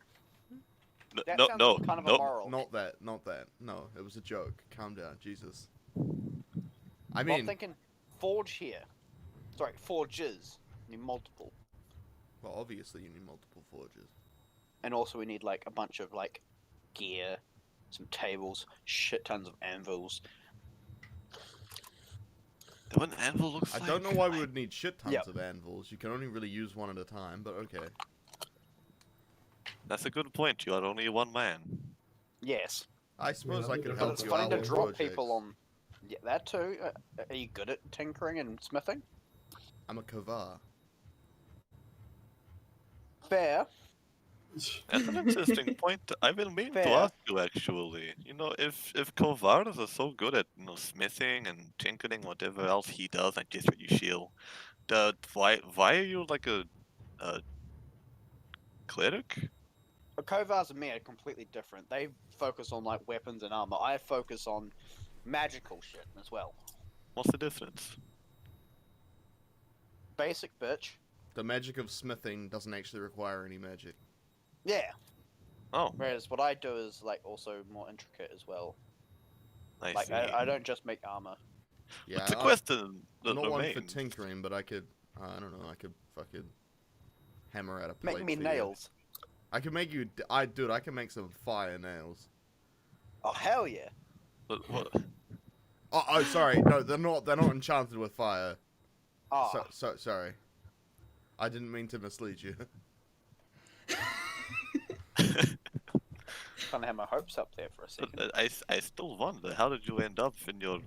[SPEAKER 6] that
[SPEAKER 2] No,
[SPEAKER 6] sounds
[SPEAKER 2] no,
[SPEAKER 6] kind of
[SPEAKER 2] no.
[SPEAKER 6] immoral.
[SPEAKER 3] Not that. No, it was a joke. Calm down, Jesus. I
[SPEAKER 6] I'm
[SPEAKER 3] mean,
[SPEAKER 6] thinking forge here. Sorry, forges. Need multiple.
[SPEAKER 3] well, obviously you need multiple forges.
[SPEAKER 6] And also we need like a bunch of like gear, some tables, shit tons of anvils.
[SPEAKER 2] What an anvil looks
[SPEAKER 3] I
[SPEAKER 2] like.
[SPEAKER 3] don't know why we would need shit tons
[SPEAKER 6] Yep.
[SPEAKER 3] of anvils. You can only really use one at a time, but okay.
[SPEAKER 2] That's a good point. You are only one man.
[SPEAKER 6] Yes.
[SPEAKER 3] I suppose
[SPEAKER 4] I
[SPEAKER 3] I
[SPEAKER 4] think
[SPEAKER 3] could
[SPEAKER 4] it's
[SPEAKER 6] But
[SPEAKER 3] help
[SPEAKER 6] it's
[SPEAKER 3] you
[SPEAKER 6] funny
[SPEAKER 3] out
[SPEAKER 6] to
[SPEAKER 3] with
[SPEAKER 6] drop
[SPEAKER 3] projects.
[SPEAKER 6] people on. Yeah, that too. Are you good at tinkering and smithing?
[SPEAKER 3] I'm a kavar.
[SPEAKER 6] Fair.
[SPEAKER 2] That's an interesting point. I've been meaning to
[SPEAKER 6] Fair.
[SPEAKER 2] ask you actually. You know, if Kovars are so good at smithing and tinkering, whatever else he does, like just what Yusheil, why are you like a cleric?
[SPEAKER 6] But Kovars and me are completely different. They focus on like weapons and armor. I focus on magical shit as well.
[SPEAKER 2] What's the difference?
[SPEAKER 6] Basic bitch.
[SPEAKER 3] The magic of smithing doesn't actually require any magic.
[SPEAKER 6] Yeah.
[SPEAKER 2] Oh,
[SPEAKER 6] Whereas what I do is like also more intricate as well.
[SPEAKER 2] I
[SPEAKER 6] Like
[SPEAKER 2] see.
[SPEAKER 6] I don't just make armor.
[SPEAKER 3] Yeah,
[SPEAKER 2] It's a question
[SPEAKER 3] I'm
[SPEAKER 2] that
[SPEAKER 3] not one for
[SPEAKER 2] remains.
[SPEAKER 3] tinkering, but I could, I don't know, I could fucking hammer out a plate
[SPEAKER 6] Make me
[SPEAKER 3] for
[SPEAKER 6] nails.
[SPEAKER 3] You. I can make you, dude, I can make some fire nails.
[SPEAKER 6] Oh hell yeah.
[SPEAKER 2] But what?
[SPEAKER 3] Oh, sorry, no, they're not enchanted with fire.
[SPEAKER 6] Ah.
[SPEAKER 3] Sorry. I didn't mean to mislead you.
[SPEAKER 6] Kind of had my hopes up there for a second.
[SPEAKER 2] But I still wonder, how did you end up in your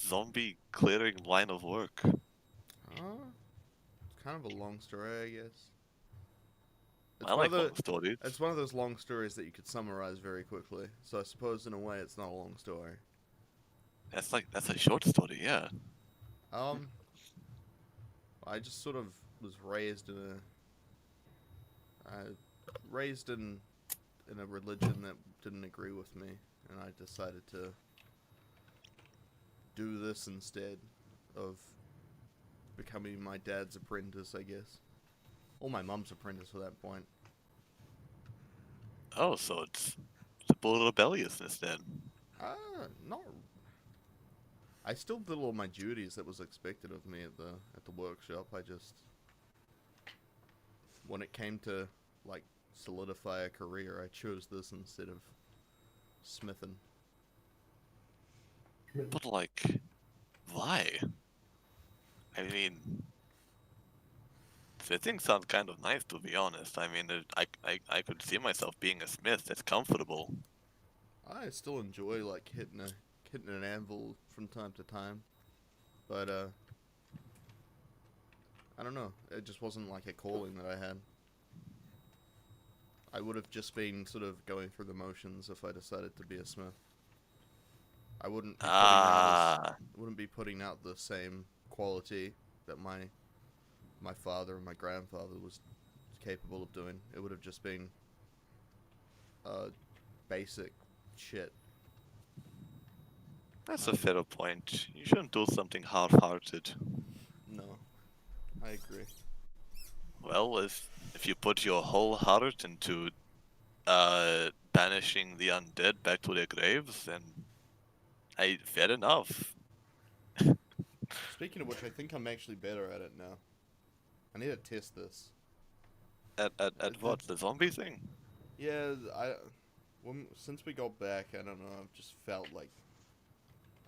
[SPEAKER 2] zombie clearing line of work?
[SPEAKER 3] It's kind of a long story, I guess. It's
[SPEAKER 2] I
[SPEAKER 3] one
[SPEAKER 2] like
[SPEAKER 3] of
[SPEAKER 2] long stories.
[SPEAKER 3] It's one of those long stories that you could summarize very quickly. So I suppose in a way it's not a long story.
[SPEAKER 2] That's a short story, yeah.
[SPEAKER 3] I just sort of was raised in a religion that didn't agree with me, and I decided to do this instead of becoming my dad's apprentice, I guess. Or my mum's apprentice at that point.
[SPEAKER 2] Oh, so it's a little rebelliousness then.
[SPEAKER 3] Not. I still did all my duties that was expected of me at the workshop. I just, when it came to like solidify a career, I chose this instead of smithing.
[SPEAKER 2] But like, why? I mean, smithing sounds kind of nice, to be honest. I mean, I could see myself being a smith. That's comfortable.
[SPEAKER 3] I still enjoy like hitting a hitting an anvil from time to time, but I don't know. It just wasn't like a calling that I had. I would have just been sort of going through the motions if I decided to be a smith. I wouldn't be wouldn't be putting out the same quality that my father and my grandfather was capable of doing. It would have just been basic shit.
[SPEAKER 2] That's a fair point. You shouldn't do something half-hearted.
[SPEAKER 3] No, I agree.
[SPEAKER 2] Well, if you put your whole heart into banishing the undead back to their graves, then fair enough.
[SPEAKER 3] Speaking of which, I think I'm actually better at it now. I need to test this.
[SPEAKER 2] At what? The zombie thing?
[SPEAKER 3] Yeah, since we got back, I don't know, I've just felt like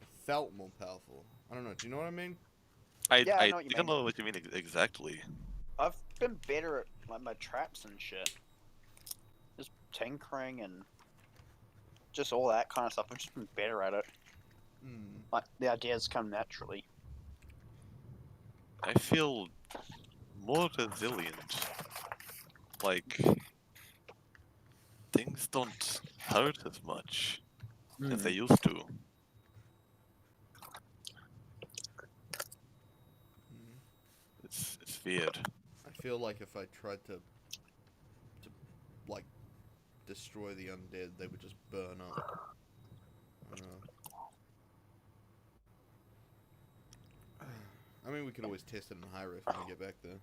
[SPEAKER 3] I felt more powerful. I don't know, do you know what I mean?
[SPEAKER 6] Yeah, I
[SPEAKER 2] I
[SPEAKER 6] know what you
[SPEAKER 2] think I
[SPEAKER 6] mean.
[SPEAKER 2] know what you mean exactly.
[SPEAKER 6] I've been better at like my traps and shit. Just tinkering and just all that kind of stuff. I've just been better at it. Like the ideas come naturally.
[SPEAKER 2] I feel more resilient. Like, things don't hurt as much as they used to. It's weird.
[SPEAKER 3] I feel like if I tried to like destroy the undead, they would just burn up. I don't know. I mean, we could always test it in high rift when we get back there,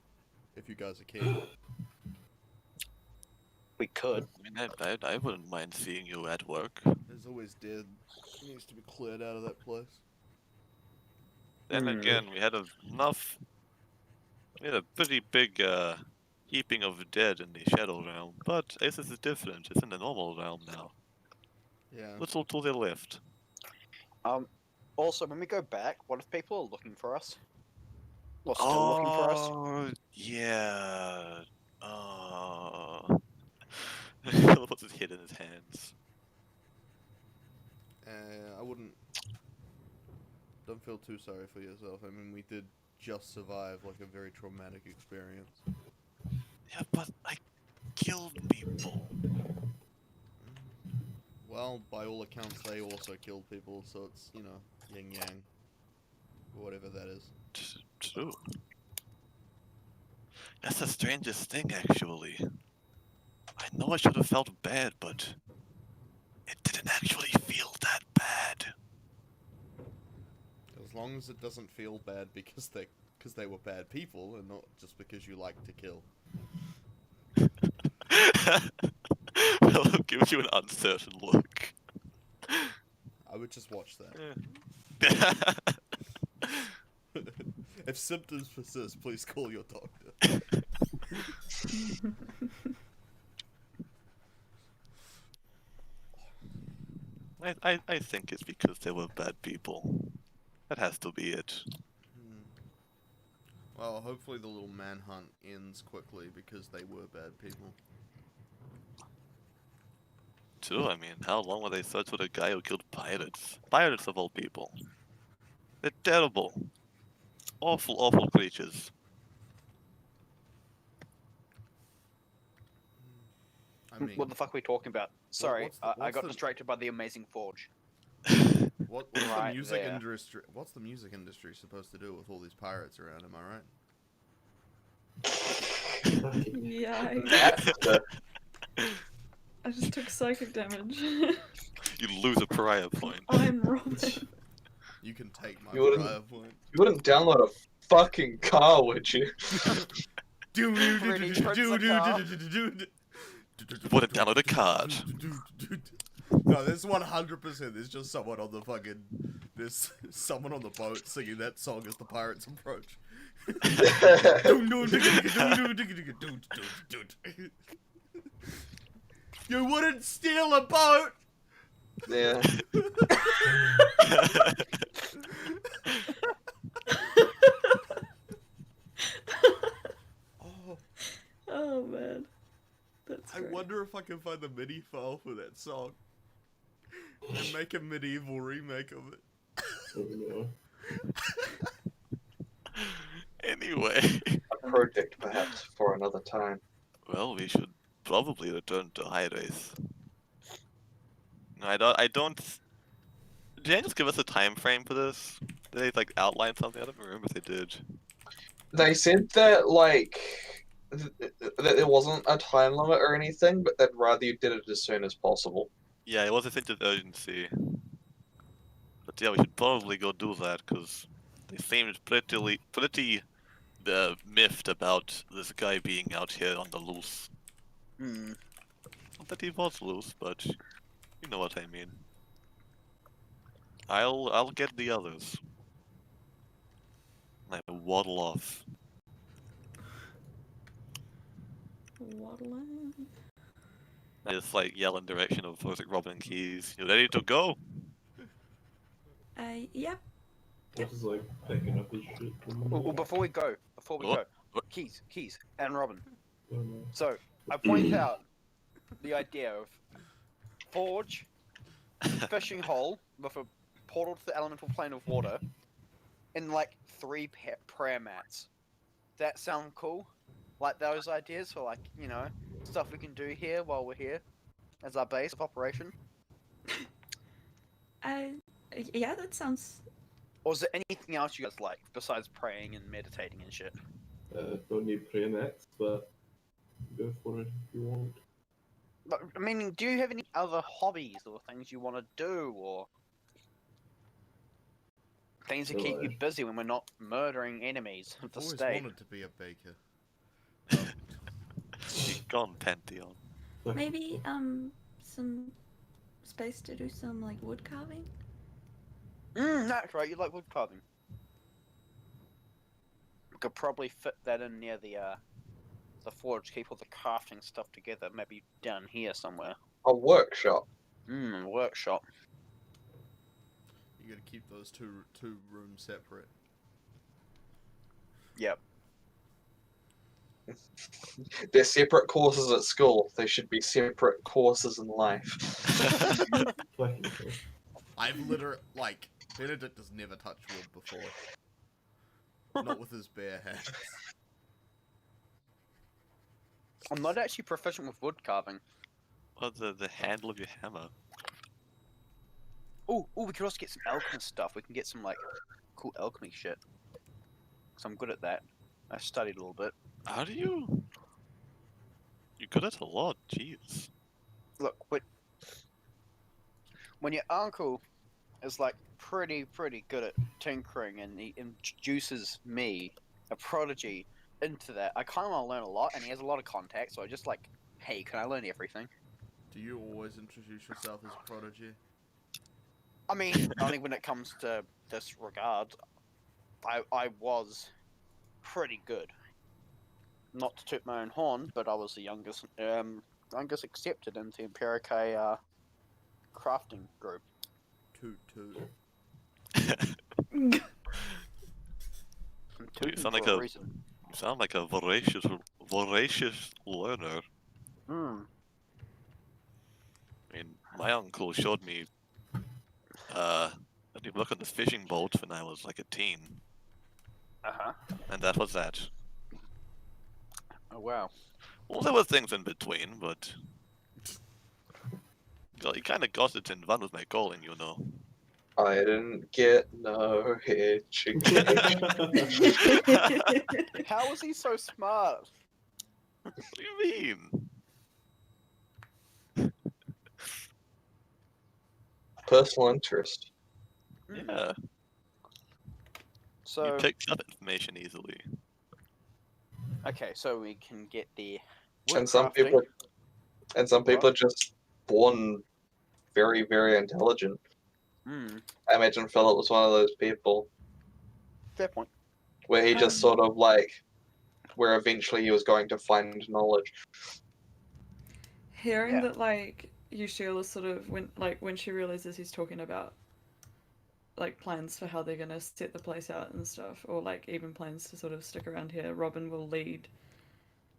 [SPEAKER 3] if you guys are keen.
[SPEAKER 6] We could.
[SPEAKER 2] I mean, I wouldn't mind seeing you at work.
[SPEAKER 3] There's always dead. It needs to be cleared out of that place.
[SPEAKER 2] Then again, we had a pretty big heaping of dead in the Shadow Realm, but this is different. It's in the normal realm now.
[SPEAKER 3] Yeah.
[SPEAKER 2] Little to the left.
[SPEAKER 6] Also, when we go back, what if people are looking for us? Or still looking for us?
[SPEAKER 2] Yeah. Puts his head in his hands.
[SPEAKER 3] I wouldn't. Don't feel too sorry for yourself. I mean, we did just survive like a very traumatic experience.
[SPEAKER 2] Yeah, but I killed people.
[SPEAKER 3] Well, by all accounts, they also killed people, so it's, you know, yin yang. Whatever that is.
[SPEAKER 2] True. That's the strangest thing, actually. I know I should have felt bad, but it didn't actually feel that bad.
[SPEAKER 3] As long as it doesn't feel bad because they were bad people, and not just because you like to kill.
[SPEAKER 2] Well, I'll give you an uncertain look.
[SPEAKER 3] I would just watch that.
[SPEAKER 2] Yeah.
[SPEAKER 3] If symptoms persist, please call your doctor.
[SPEAKER 2] I think it's because they were bad people. That has to be it.
[SPEAKER 3] Well, hopefully the little manhunt ends quickly because they were bad people.
[SPEAKER 2] True, I mean, how long will they search for the guy who killed pirates? Pirates of all people. They're terrible. Awful, awful creatures.
[SPEAKER 3] I mean,
[SPEAKER 6] What the fuck are we talking about? Sorry, I
[SPEAKER 3] what's
[SPEAKER 6] got
[SPEAKER 3] the-
[SPEAKER 6] distracted by the Amazing Forge.
[SPEAKER 3] what's
[SPEAKER 6] Right
[SPEAKER 3] the music
[SPEAKER 6] there.
[SPEAKER 3] industry? What's the music industry supposed to do with all these pirates around? Am I right?
[SPEAKER 5] Yeah, I just took psychic damage.
[SPEAKER 2] You lose a pariah point.
[SPEAKER 5] I'm Robin.
[SPEAKER 3] You can take my
[SPEAKER 1] You wouldn't-
[SPEAKER 3] prior point.
[SPEAKER 1] You wouldn't download a fucking car, would you?
[SPEAKER 6] Pretty
[SPEAKER 2] Put it down on the card.
[SPEAKER 3] No, there's 100%. There's just someone on the fucking. There's someone on the boat singing that song as the pirates approach. You wouldn't steal a boat!
[SPEAKER 1] Yeah.
[SPEAKER 3] Oh,
[SPEAKER 5] Oh man, that's
[SPEAKER 3] I
[SPEAKER 5] great.
[SPEAKER 3] wonder if I can find the MIDI file for that song. And make a medieval remake of it.
[SPEAKER 4] Oh no.
[SPEAKER 2] Anyway,
[SPEAKER 1] A project perhaps for another time.
[SPEAKER 2] well, we should probably return to High Race. No, I don't. Did they just give us a time frame for this? Did they like outline something? I don't remember if they did.
[SPEAKER 1] They said that like that there wasn't a time limit or anything, but they'd rather you did it as soon as possible.
[SPEAKER 2] Yeah, it was a sense of urgency. But yeah, we should probably go do that because they seemed pretty miffed about this guy being out here on the loose.
[SPEAKER 6] Hmm.
[SPEAKER 2] Not that he was loose, but you know what I mean. I'll get the others. I waddle off.
[SPEAKER 5] Waddling.
[SPEAKER 2] I just like yell in direction of Robin and Keys. You ready to go?
[SPEAKER 5] Yep.
[SPEAKER 4] This is like picking up his shit.
[SPEAKER 6] Well, before we go,
[SPEAKER 2] What? What?
[SPEAKER 6] Keys, and Robin.
[SPEAKER 4] Oh no.
[SPEAKER 6] So I point out the idea of forge, fishing hole with a portal to the elemental plane of water, and like 3 prayer mats. That sound cool? Like those ideas for like, you know, stuff we can do here while we're here as our base of operation?
[SPEAKER 5] Yeah, that sounds.
[SPEAKER 6] Or is there anything else you guys like besides praying and meditating and shit?
[SPEAKER 4] Don't need prayer mats, but go for it if you want.
[SPEAKER 6] But, I mean, do you have any other hobbies or things you want to do, or things that keep you busy when we're not murdering enemies of the
[SPEAKER 3] Always
[SPEAKER 6] state?
[SPEAKER 3] wanted to be a baker.
[SPEAKER 2] You've gone Pantheon.
[SPEAKER 5] Maybe some space to do some like wood carving.
[SPEAKER 6] That's right. You like wood carving. We could probably fit that in near the forge. Keep all the crafting stuff together. Maybe down here somewhere.
[SPEAKER 1] A workshop.
[SPEAKER 6] Workshop.
[SPEAKER 3] You gotta keep those two rooms separate.
[SPEAKER 6] Yep.
[SPEAKER 1] They're separate courses at school. They should be separate courses in life.
[SPEAKER 4] Fucking hell.
[SPEAKER 3] I've literally, like, Benedict has never touched wood before. Not with his bare hands.
[SPEAKER 6] I'm not actually proficient with wood carving.
[SPEAKER 2] Or the handle of your hammer.
[SPEAKER 6] Oh, we could also get some alchemist stuff. We can get some like cool alchemy shit. Cause I'm good at that. I studied a little bit.
[SPEAKER 2] How do you? You're good at a lot. Jeez.
[SPEAKER 6] Look, when your uncle is like pretty good at tinkering, and he introduces me, a prodigy, into that, I kind of want to learn a lot, and he has a lot of contacts, so I just like, hey, can I learn everything?
[SPEAKER 3] Do you always introduce yourself as a prodigy?
[SPEAKER 6] I mean, only when it comes to this regard, I was pretty good. Not to toot my own horn, but I was the youngest accepted into the Empiricae crafting group.
[SPEAKER 3] Toot.
[SPEAKER 6] I'm
[SPEAKER 2] You
[SPEAKER 6] tooting
[SPEAKER 2] sound
[SPEAKER 6] for
[SPEAKER 2] like
[SPEAKER 6] a
[SPEAKER 2] a
[SPEAKER 6] reason.
[SPEAKER 2] You sound like a voracious learner.
[SPEAKER 6] Hmm.
[SPEAKER 2] I mean, my uncle showed me let me look at the fishing boat when I was like a teen,
[SPEAKER 6] Uh-huh.
[SPEAKER 2] and that was that.
[SPEAKER 6] Oh, wow.
[SPEAKER 2] Well, there were things in between, but he kind of got it in one with my calling, you know.
[SPEAKER 1] I didn't get no hitching.
[SPEAKER 6] How was he so smart?
[SPEAKER 2] What do you mean?
[SPEAKER 1] Personal interest.
[SPEAKER 2] Yeah,
[SPEAKER 6] So,
[SPEAKER 2] you picked up information easily.
[SPEAKER 6] okay, so we can get the
[SPEAKER 1] And some
[SPEAKER 6] woodcrafting.
[SPEAKER 1] people are just born very, very intelligent.
[SPEAKER 6] Hmm.
[SPEAKER 1] I imagine Philip was one of those people
[SPEAKER 6] Fair point.
[SPEAKER 1] where he just sort of like, where eventually he was going to find knowledge.
[SPEAKER 5] Hearing
[SPEAKER 6] Yeah.
[SPEAKER 5] that like Yusheil is sort of when she realizes he's talking about like plans for how they're gonna set the place out and stuff, or like even plans to sort of stick around here, Robin will lead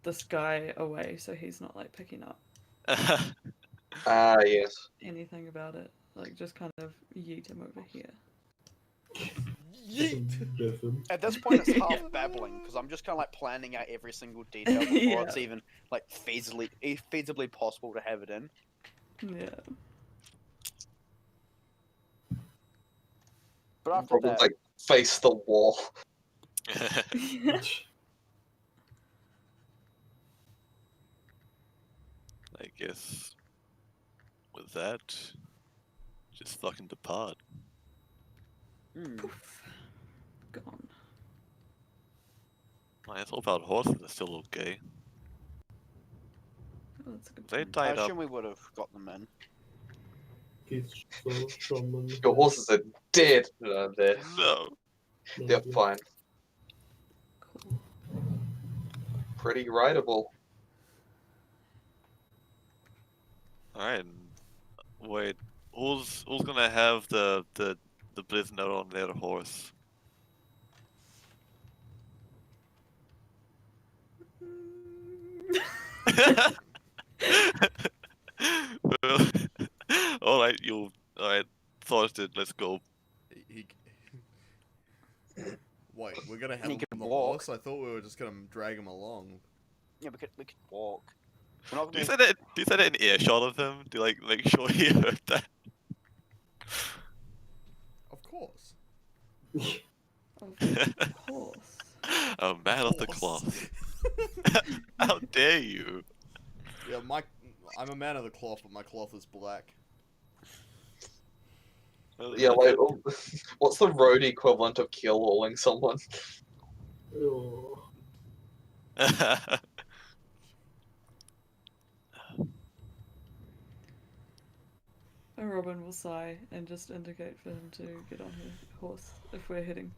[SPEAKER 5] this guy away so he's not like picking up
[SPEAKER 1] Ah, yes.
[SPEAKER 5] anything about it. like just kind of yeet him over here.
[SPEAKER 3] Yeet!
[SPEAKER 6] At this point, it's half
[SPEAKER 5] Yeah.
[SPEAKER 6] babbling because I'm just kind of like planning out every single detail before it's
[SPEAKER 5] Yeah.
[SPEAKER 6] even like feasibly possible to have it in.
[SPEAKER 5] Yeah.
[SPEAKER 6] But after
[SPEAKER 1] Robin's
[SPEAKER 6] that,
[SPEAKER 1] like face the wall.
[SPEAKER 2] I guess with that, just fucking depart.
[SPEAKER 5] Poof. Gone.
[SPEAKER 2] I thought about horses are still okay.
[SPEAKER 5] Oh, that's a good
[SPEAKER 2] They
[SPEAKER 5] point.
[SPEAKER 6] I
[SPEAKER 2] died up.
[SPEAKER 6] assume we would have got them in.
[SPEAKER 4] Kisz'Vak, shaman.
[SPEAKER 1] Your horses are dead. No, they're
[SPEAKER 2] No.
[SPEAKER 1] fine.
[SPEAKER 5] Cool.
[SPEAKER 1] Pretty rideable.
[SPEAKER 2] Alright. Wait. Who's gonna have the blizz note on their horse? Well, alright, alright, sorted, let's go.
[SPEAKER 3] He... Wait, we're gonna have
[SPEAKER 6] He
[SPEAKER 3] him
[SPEAKER 6] can
[SPEAKER 3] on the
[SPEAKER 6] walk.
[SPEAKER 3] horse? I thought we were just gonna drag him along.
[SPEAKER 6] Yeah, we could walk. We're not
[SPEAKER 2] Do you
[SPEAKER 6] gonna.
[SPEAKER 2] say that in earshot of him? Do you like make sure he heard that?
[SPEAKER 3] Of course.
[SPEAKER 5] Of course.
[SPEAKER 2] A man of the
[SPEAKER 3] Horse.
[SPEAKER 2] cloth. How dare you?
[SPEAKER 3] Yeah, I'm a man of the cloth, but my cloth is black.
[SPEAKER 2] Well,
[SPEAKER 1] Yeah, like, what's the road equivalent of kill-alling someone?
[SPEAKER 4] Oh.
[SPEAKER 5] And Robin will sigh and just indicate for him to get on her horse if we're heading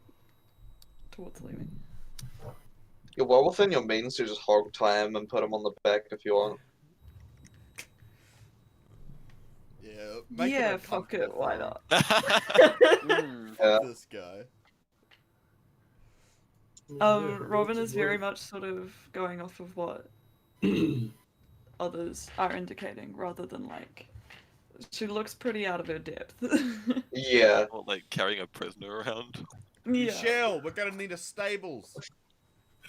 [SPEAKER 5] towards leaving.
[SPEAKER 1] You're well within your means to just hog tie him and put him on the back if you want.
[SPEAKER 3] Yeah, make
[SPEAKER 5] Yeah,
[SPEAKER 3] it
[SPEAKER 5] fuck
[SPEAKER 3] uncomfortable
[SPEAKER 5] it, why
[SPEAKER 3] for him.
[SPEAKER 5] not?
[SPEAKER 1] Yeah.
[SPEAKER 3] This guy.
[SPEAKER 5] Robin is very much sort of going off of what others are indicating rather than like. She looks pretty out of her depth.
[SPEAKER 1] Yeah.
[SPEAKER 2] Or like carrying a prisoner around.
[SPEAKER 5] Yeah.
[SPEAKER 3] Yusheil, we're gonna need a stables.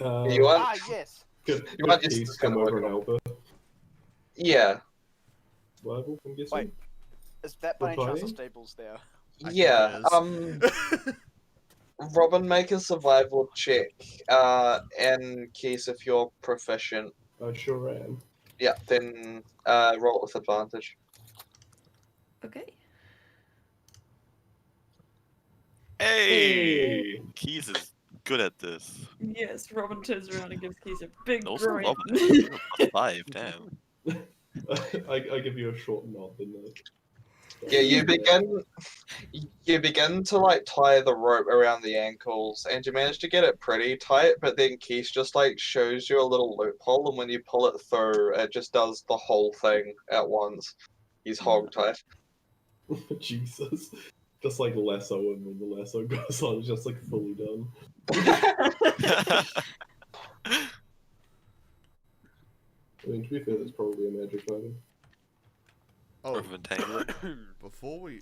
[SPEAKER 1] You want?
[SPEAKER 6] Ah, yes.
[SPEAKER 1] You want
[SPEAKER 4] Could
[SPEAKER 1] just
[SPEAKER 4] Keith
[SPEAKER 1] kind
[SPEAKER 4] come
[SPEAKER 1] of
[SPEAKER 4] over and
[SPEAKER 1] look
[SPEAKER 4] help her?
[SPEAKER 1] Yeah.
[SPEAKER 4] Survival, I'm guessing?
[SPEAKER 6] Wait. Is that by any chance the
[SPEAKER 4] Replying?
[SPEAKER 6] stables there?
[SPEAKER 3] I
[SPEAKER 1] Yeah.
[SPEAKER 3] guess.
[SPEAKER 1] Robin, make a survival check. And Keys, if you're proficient.
[SPEAKER 4] I sure am.
[SPEAKER 1] Yeah, then roll it with advantage.
[SPEAKER 5] Okay.
[SPEAKER 2] Hey! Keys is good at this.
[SPEAKER 5] Yes, Robin turns around and gives Keys a big
[SPEAKER 2] Also,
[SPEAKER 5] grin.
[SPEAKER 2] Robin, +5, damn.
[SPEAKER 4] I give you a short nod, didn't I?
[SPEAKER 1] Yeah, you begin to like tie the rope around the ankles, and you manage to get it pretty tight. But then Keith just like shows you a little loophole, and when you pull it through, it just does the whole thing at once. He's hogtied.
[SPEAKER 4] Jesus. Just like lasso him when the lasso goes on, it's just like fully done. I mean, to be fair, that's probably a magic item.
[SPEAKER 3] Oh,
[SPEAKER 2] Rope of entanglement.
[SPEAKER 3] before we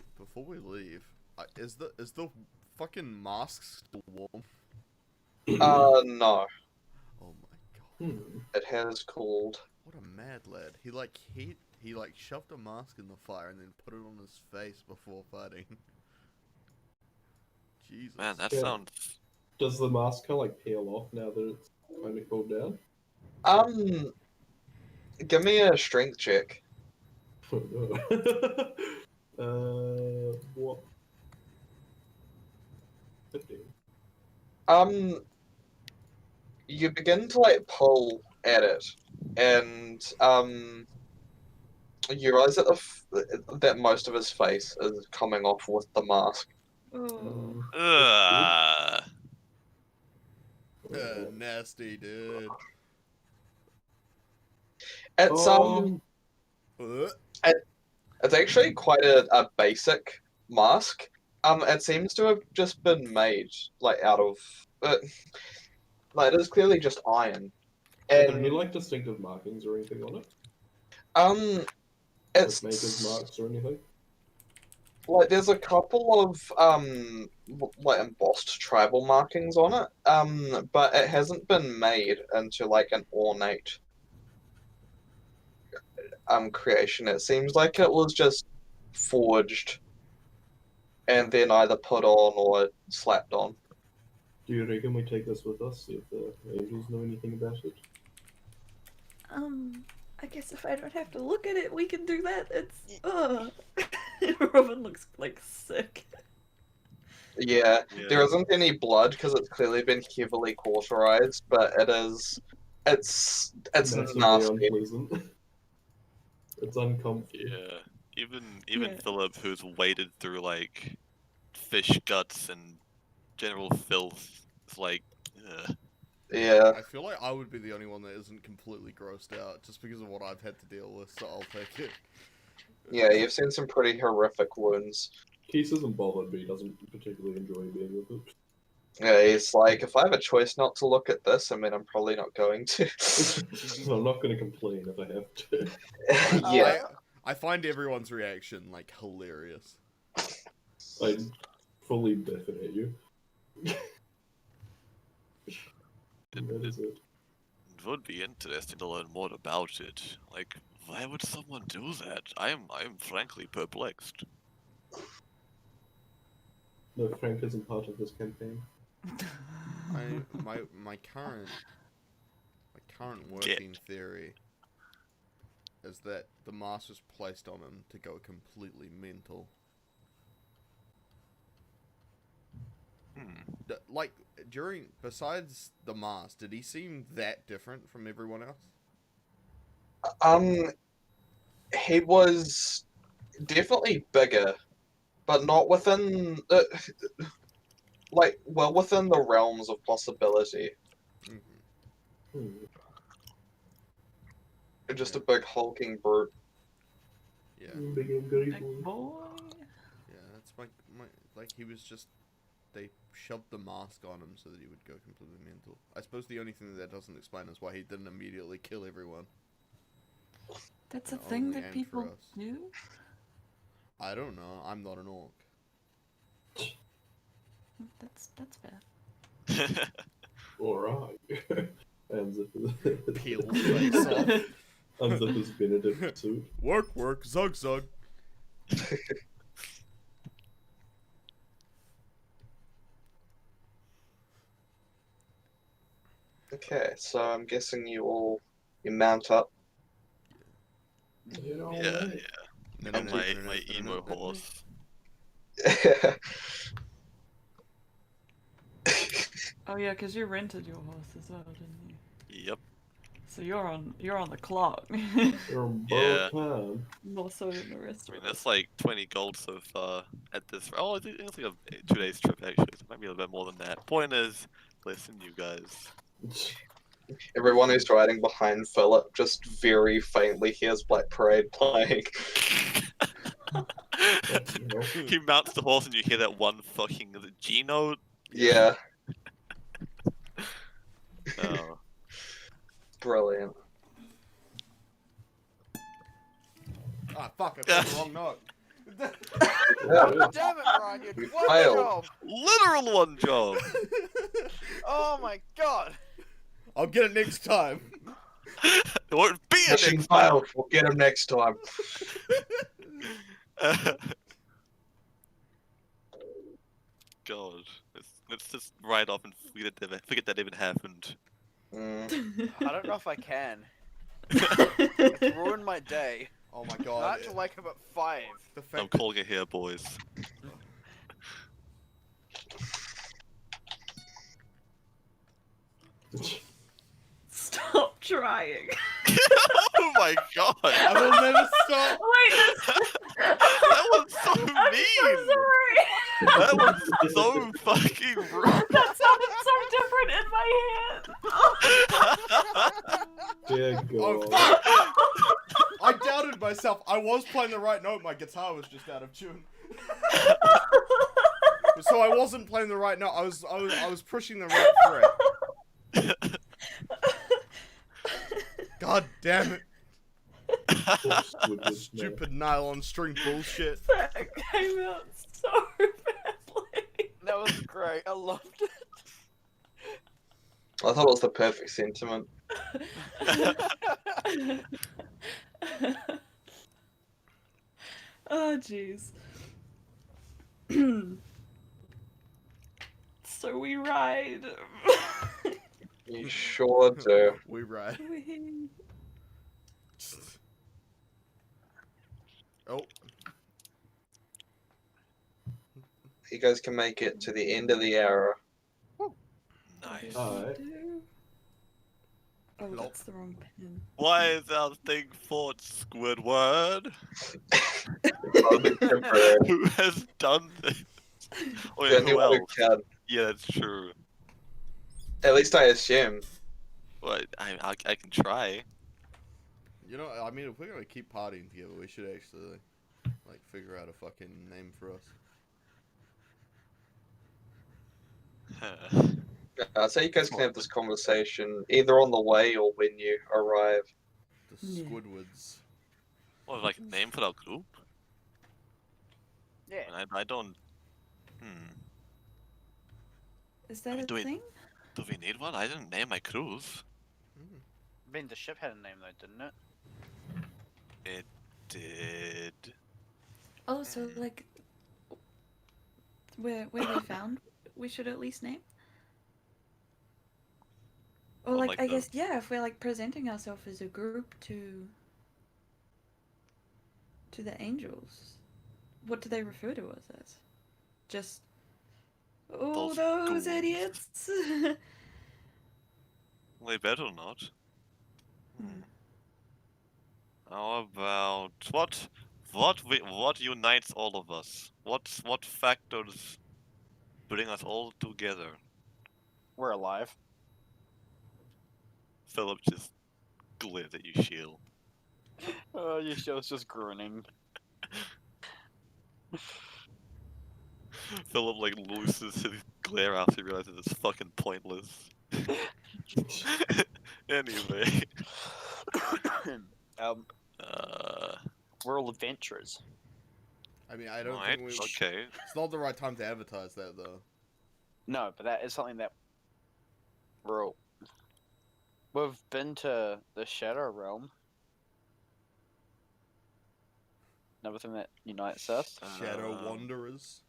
[SPEAKER 3] leave, is the fucking mask still warm?
[SPEAKER 1] No,
[SPEAKER 3] Oh my god,
[SPEAKER 1] it has cooled.
[SPEAKER 3] what a mad lad! He shoved a mask in the fire and then put it on his face before fighting. Jesus.
[SPEAKER 2] Man, that
[SPEAKER 4] Yeah.
[SPEAKER 2] sounds.
[SPEAKER 4] Does the mask kind of like peel off now that it's kind of cooled down?
[SPEAKER 1] Give me a strength check.
[SPEAKER 4] What? 15.
[SPEAKER 1] You begin to like pull at it, and you realize that that most of his face is coming off with the mask.
[SPEAKER 5] Oh.
[SPEAKER 3] Nasty dude.
[SPEAKER 1] It's it's actually quite a basic mask. It seems to have just been made like out of like it is clearly just iron.
[SPEAKER 4] Are there
[SPEAKER 1] And
[SPEAKER 4] any like distinctive markings or anything on it?
[SPEAKER 1] it's
[SPEAKER 4] Like maker's marks or anything?
[SPEAKER 1] Like, there's a couple of like embossed tribal markings on it, but it hasn't been made into like an ornate creation. It seems like it was just forged and then either put on or slapped on.
[SPEAKER 4] Do you reckon we take this with us, see if the angels know anything about it?
[SPEAKER 5] I guess if I don't have to look at it, we can do that. It's Robin looks like sick.
[SPEAKER 1] Yeah,
[SPEAKER 2] Yeah.
[SPEAKER 1] there isn't any blood because it's clearly been heavily cauterized, but it's
[SPEAKER 4] Massively
[SPEAKER 1] nasty.
[SPEAKER 4] unpleasant. It's uncomfy.
[SPEAKER 2] Yeah. Even
[SPEAKER 5] Yeah.
[SPEAKER 2] Philip, who's waded through like fish guts and general filth, is like, ugh.
[SPEAKER 1] Yeah,
[SPEAKER 3] I feel like I would be the only one that isn't completely grossed out just because of what I've had to deal with, so I'll take it.
[SPEAKER 1] yeah, you've seen some pretty horrific wounds.
[SPEAKER 4] Keith isn't bothered, but he doesn't particularly enjoy being with it.
[SPEAKER 1] Yeah, he's like, if I have a choice not to look at this, I mean, I'm probably not going to.
[SPEAKER 4] I'm not going to complain if I have to.
[SPEAKER 1] Yeah,
[SPEAKER 3] I find everyone's reaction like hilarious.
[SPEAKER 4] I fully biff it at you. That is it.
[SPEAKER 2] It would be interesting to learn more about it. Like, why would someone do that? I am frankly perplexed.
[SPEAKER 4] No, Frank isn't part of this campaign.
[SPEAKER 3] My current working theory is that the mask was placed on him to go completely mental. Like, besides the mask, did he seem that different from everyone else?
[SPEAKER 1] he was definitely bigger, but not within, within the realms of possibility.
[SPEAKER 3] Mm-hmm.
[SPEAKER 1] Just a big hulking brute.
[SPEAKER 3] Yeah.
[SPEAKER 4] Big and great
[SPEAKER 5] Big
[SPEAKER 4] boy.
[SPEAKER 5] boy.
[SPEAKER 3] Yeah, that's my like he was just, they shoved the mask on him so that he would go completely mental. I suppose the only thing that doesn't explain is why he didn't immediately kill everyone.
[SPEAKER 5] That's a
[SPEAKER 3] Only
[SPEAKER 5] thing that
[SPEAKER 3] aimed for
[SPEAKER 5] people
[SPEAKER 3] us.
[SPEAKER 5] do.
[SPEAKER 3] I don't know. I'm not an orc.
[SPEAKER 5] That's fair.
[SPEAKER 4] Alright. Unzip
[SPEAKER 3] Peel face off.
[SPEAKER 4] Unzip his Benedict suit.
[SPEAKER 3] Work, zug.
[SPEAKER 1] Okay, so I'm guessing you mount up.
[SPEAKER 4] You know,
[SPEAKER 2] Yeah.
[SPEAKER 3] No,
[SPEAKER 2] And my emo horse.
[SPEAKER 5] Oh yeah, because you rented your horse as well, didn't you?
[SPEAKER 2] Yep.
[SPEAKER 5] So you're on the clock.
[SPEAKER 4] You're on
[SPEAKER 2] Yeah.
[SPEAKER 4] borrowed time.
[SPEAKER 5] More so than the rest
[SPEAKER 2] I mean,
[SPEAKER 5] of us.
[SPEAKER 2] that's like 20 gold so far at this. Oh, I think it's like a 2 days trip actually. So it might be a little bit more than that. Point is, listen, you guys.
[SPEAKER 1] Everyone who's riding behind Philip just very faintly hears Black Parade playing.
[SPEAKER 2] He mounts the horse and you hear that one fucking G note.
[SPEAKER 1] Yeah,
[SPEAKER 2] Oh.
[SPEAKER 1] brilliant.
[SPEAKER 3] Ah, fuck! I put the wrong note.
[SPEAKER 1] Yeah.
[SPEAKER 6] Damn it, Ryan, you
[SPEAKER 1] You
[SPEAKER 6] one
[SPEAKER 1] failed.
[SPEAKER 6] job.
[SPEAKER 2] Literal one job.
[SPEAKER 6] Oh my god.
[SPEAKER 3] I'll get it next time.
[SPEAKER 2] It won't be a
[SPEAKER 1] Mission
[SPEAKER 2] next
[SPEAKER 1] failed. We'll get him next time.
[SPEAKER 2] God, let's just ride off and forget that even happened.
[SPEAKER 1] Mm.
[SPEAKER 6] I don't know if I can. It's ruined my day.
[SPEAKER 3] Oh my
[SPEAKER 6] I
[SPEAKER 3] god.
[SPEAKER 6] had to wake up at 5.
[SPEAKER 3] The
[SPEAKER 2] I'm
[SPEAKER 3] fact
[SPEAKER 2] calling it here, boys.
[SPEAKER 5] Stop trying.
[SPEAKER 2] Oh my god!
[SPEAKER 3] I will never stop.
[SPEAKER 5] Wait,
[SPEAKER 2] That was so
[SPEAKER 5] I'm
[SPEAKER 2] mean!
[SPEAKER 5] so sorry.
[SPEAKER 2] That was so fucking rude!
[SPEAKER 5] That sounded so different in my head.
[SPEAKER 4] Dear
[SPEAKER 3] Oh
[SPEAKER 4] God.
[SPEAKER 3] fuck! I doubted myself. I was playing the right note. My guitar was just out of tune. So I wasn't playing the right note. I was pushing the right fret. God damn it!
[SPEAKER 4] Of course, with this
[SPEAKER 3] Stupid nylon string bullshit.
[SPEAKER 5] Sorry, That came out so badly.
[SPEAKER 6] That was great. I loved it.
[SPEAKER 1] I thought it was the perfect sentiment.
[SPEAKER 5] Oh, jeez. So we ride.
[SPEAKER 1] You sure do.
[SPEAKER 3] We ride. Oh,
[SPEAKER 1] You guys can make it to the end of the era.
[SPEAKER 2] Nice.
[SPEAKER 4] Alright.
[SPEAKER 5] Oh,
[SPEAKER 3] Nope.
[SPEAKER 5] that's the wrong pen.
[SPEAKER 2] Why is our thing fought Squidward? Who has done this? Oh yeah, who
[SPEAKER 1] Anyone who
[SPEAKER 2] else?
[SPEAKER 1] can.
[SPEAKER 2] Yeah, that's true.
[SPEAKER 1] At least I assume.
[SPEAKER 2] Well, I can try.
[SPEAKER 3] you know, I mean, if we're gonna keep partying together, we should actually, like, figure out a fucking name for us.
[SPEAKER 1] So you guys can have this conversation either on the way or when you arrive.
[SPEAKER 3] The
[SPEAKER 5] Yeah.
[SPEAKER 3] Squidwards.
[SPEAKER 2] What, like a name for our group?
[SPEAKER 6] Yeah.
[SPEAKER 2] I don't.
[SPEAKER 5] Is that a
[SPEAKER 2] Do it.
[SPEAKER 5] thing?
[SPEAKER 2] Do we need one? I didn't name my cruise.
[SPEAKER 3] Mm.
[SPEAKER 6] I mean, the ship had a name though, didn't it?
[SPEAKER 2] It did.
[SPEAKER 5] Oh, so like, where they found, we should at least name. Or
[SPEAKER 2] Or
[SPEAKER 5] like,
[SPEAKER 2] like
[SPEAKER 5] I
[SPEAKER 2] the-
[SPEAKER 5] guess, yeah, if we're like presenting ourselves as a group to the angels, what do they refer to us as? Just, oh,
[SPEAKER 2] Those
[SPEAKER 5] those
[SPEAKER 2] ghouls.
[SPEAKER 5] idiots.
[SPEAKER 2] They better not.
[SPEAKER 5] Hmm.
[SPEAKER 2] How about what unites all of us? What factors bring us all together?
[SPEAKER 6] We're alive.
[SPEAKER 2] Philip just glared at Yusheil.
[SPEAKER 6] Oh, Yusheil's just grinning.
[SPEAKER 2] Philip like loses his glare after he realizes it's fucking pointless. Anyway,
[SPEAKER 6] We're all adventurers.
[SPEAKER 3] I mean, I don't
[SPEAKER 2] right,
[SPEAKER 3] think we.
[SPEAKER 2] okay.
[SPEAKER 3] It's not the right time to advertise that, though.
[SPEAKER 6] No, but that is something that we've been to the Shadow Realm. Another thing that unites us.
[SPEAKER 3] Shadow Wanderers.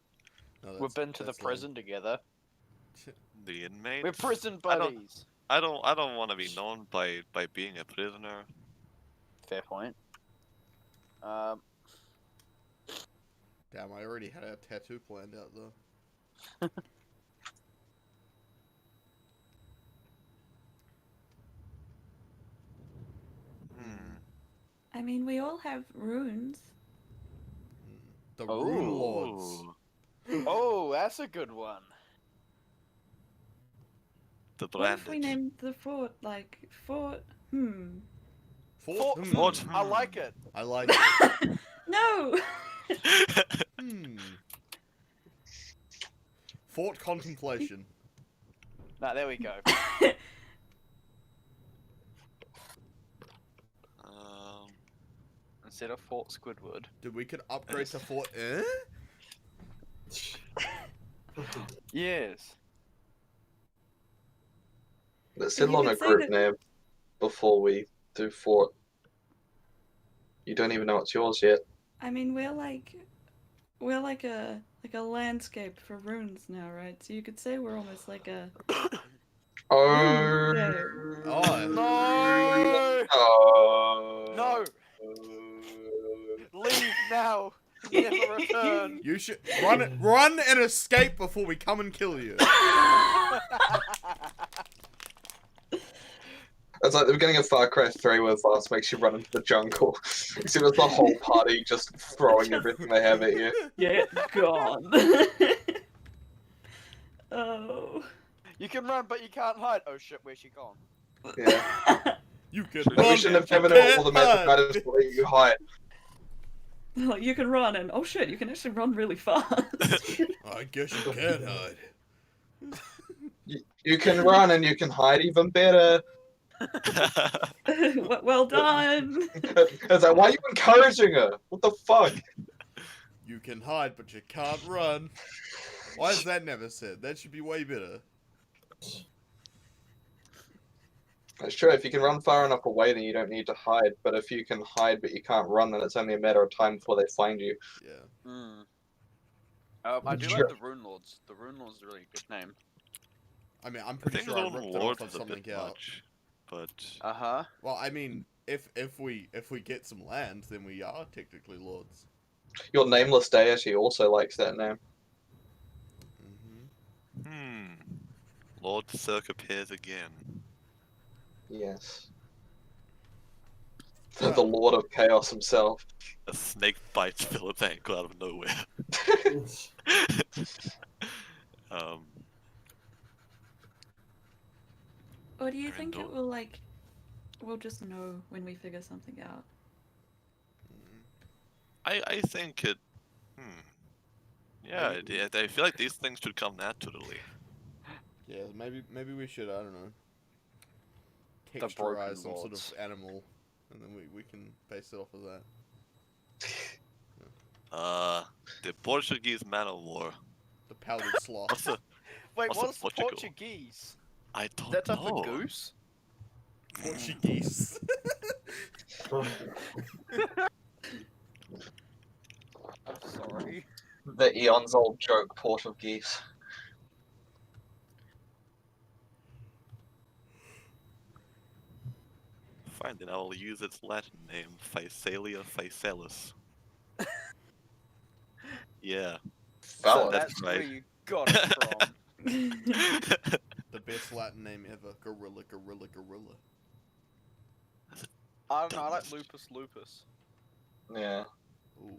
[SPEAKER 3] No,
[SPEAKER 6] We've been to the
[SPEAKER 3] that's
[SPEAKER 6] prison together.
[SPEAKER 2] The inmates.
[SPEAKER 6] We're prison
[SPEAKER 2] I don't-
[SPEAKER 6] buddies.
[SPEAKER 2] I don't want to be known by being a prisoner.
[SPEAKER 6] Fair point.
[SPEAKER 3] Damn, I already had a tattoo planned out, though.
[SPEAKER 5] I mean, we all have runes.
[SPEAKER 3] The Rune Lords.
[SPEAKER 2] Ooh,
[SPEAKER 6] Oh, that's a good one.
[SPEAKER 2] the
[SPEAKER 5] What if we
[SPEAKER 2] branded.
[SPEAKER 5] named the fort like Fort?
[SPEAKER 6] Fort,
[SPEAKER 3] Fort.
[SPEAKER 6] I like it.
[SPEAKER 3] I like it.
[SPEAKER 5] No.
[SPEAKER 3] Fort Contemplation.
[SPEAKER 6] Nah, there we go. Instead of Fort Squidward.
[SPEAKER 3] Dude, we could upgrade to Fort.
[SPEAKER 6] Yes.
[SPEAKER 1] Let's
[SPEAKER 5] You
[SPEAKER 1] settle on
[SPEAKER 5] could
[SPEAKER 1] a
[SPEAKER 5] say
[SPEAKER 1] group
[SPEAKER 5] that-
[SPEAKER 1] name before we do fort. You don't even know it's yours yet.
[SPEAKER 5] I mean, we're like a landscape for runes now, right? So you could say we're almost like a.
[SPEAKER 1] Oh.
[SPEAKER 3] Oh.
[SPEAKER 6] No!
[SPEAKER 1] Oh.
[SPEAKER 6] No! Leave now! Never return!
[SPEAKER 3] You should run and escape before we come and kill you.
[SPEAKER 1] It's like the beginning of Far Cry 3 where Vast makes you run into the jungle. Except it's the whole party just throwing everything they have at you.
[SPEAKER 5] Get gone. Oh.
[SPEAKER 6] You can run, but you can't hide. Oh shit, where's she gone?
[SPEAKER 1] Yeah.
[SPEAKER 3] You can
[SPEAKER 1] Maybe we
[SPEAKER 3] run.
[SPEAKER 1] shouldn't have
[SPEAKER 3] but
[SPEAKER 1] given
[SPEAKER 3] you
[SPEAKER 1] it all the
[SPEAKER 3] can't
[SPEAKER 1] magic
[SPEAKER 3] hide.
[SPEAKER 1] items to let you hide.
[SPEAKER 5] Like, you can run, and oh shit, you can actually run really fast.
[SPEAKER 3] I guess you can hide.
[SPEAKER 1] You can run and you can hide even better.
[SPEAKER 5] Well done.
[SPEAKER 1] It's like, why are you encouraging her? What the fuck?
[SPEAKER 3] You can hide, but you can't run. Why is that never said? That should be way better.
[SPEAKER 1] It's true, if you can run far enough away, then you don't need to hide. But if you can hide but you can't run, then it's only a matter of time before they find you.
[SPEAKER 3] Yeah.
[SPEAKER 6] Mm. I do
[SPEAKER 1] Sure.
[SPEAKER 6] like the Rune Lords. The Rune Lords is a really good name.
[SPEAKER 3] I mean, I'm
[SPEAKER 2] I
[SPEAKER 3] pretty
[SPEAKER 2] think
[SPEAKER 3] sure I
[SPEAKER 2] Lord
[SPEAKER 3] ripped it off
[SPEAKER 2] Lords
[SPEAKER 3] of
[SPEAKER 2] is a
[SPEAKER 3] something
[SPEAKER 2] bit
[SPEAKER 3] out.
[SPEAKER 2] much, but
[SPEAKER 6] Uh-huh.
[SPEAKER 3] Well, I mean, if we get some land, then we are technically lords.
[SPEAKER 1] Your nameless deity also likes that name.
[SPEAKER 2] Lord Cirque appears again.
[SPEAKER 1] Yes. The Lord of Chaos himself.
[SPEAKER 2] A snake bites Philip's ankle out of nowhere.
[SPEAKER 5] Or do you think it
[SPEAKER 2] Randall?
[SPEAKER 5] will, like, we'll just know when we figure something out?
[SPEAKER 2] I think it. Yeah, I feel like these things should come naturally.
[SPEAKER 3] Yeah, maybe we should, I don't know,
[SPEAKER 6] The broken
[SPEAKER 3] texturize some sort of
[SPEAKER 6] lords.
[SPEAKER 3] animal, and then we can base it off of that.
[SPEAKER 2] The Portuguese man of war.
[SPEAKER 3] The Paladin sloth.
[SPEAKER 2] What's the?
[SPEAKER 6] Wait,
[SPEAKER 2] What's
[SPEAKER 6] what's
[SPEAKER 2] the
[SPEAKER 6] the
[SPEAKER 2] Portugal?
[SPEAKER 6] Portuguese?
[SPEAKER 2] I
[SPEAKER 6] Is
[SPEAKER 2] don't
[SPEAKER 6] that type
[SPEAKER 2] know.
[SPEAKER 6] of goose?
[SPEAKER 3] Portuguese.
[SPEAKER 6] Sorry.
[SPEAKER 1] The eons old joke, Port of Geese.
[SPEAKER 2] Fine, then I will use its Latin name, Physalia Physalis. Yeah.
[SPEAKER 1] Valid.
[SPEAKER 6] That's
[SPEAKER 2] right.
[SPEAKER 6] where you got it from.
[SPEAKER 3] The best Latin name ever. Gorilla, gorilla, gorilla.
[SPEAKER 6] I don't know, I like Lupus Lupus.
[SPEAKER 1] Yeah.
[SPEAKER 3] Ooh.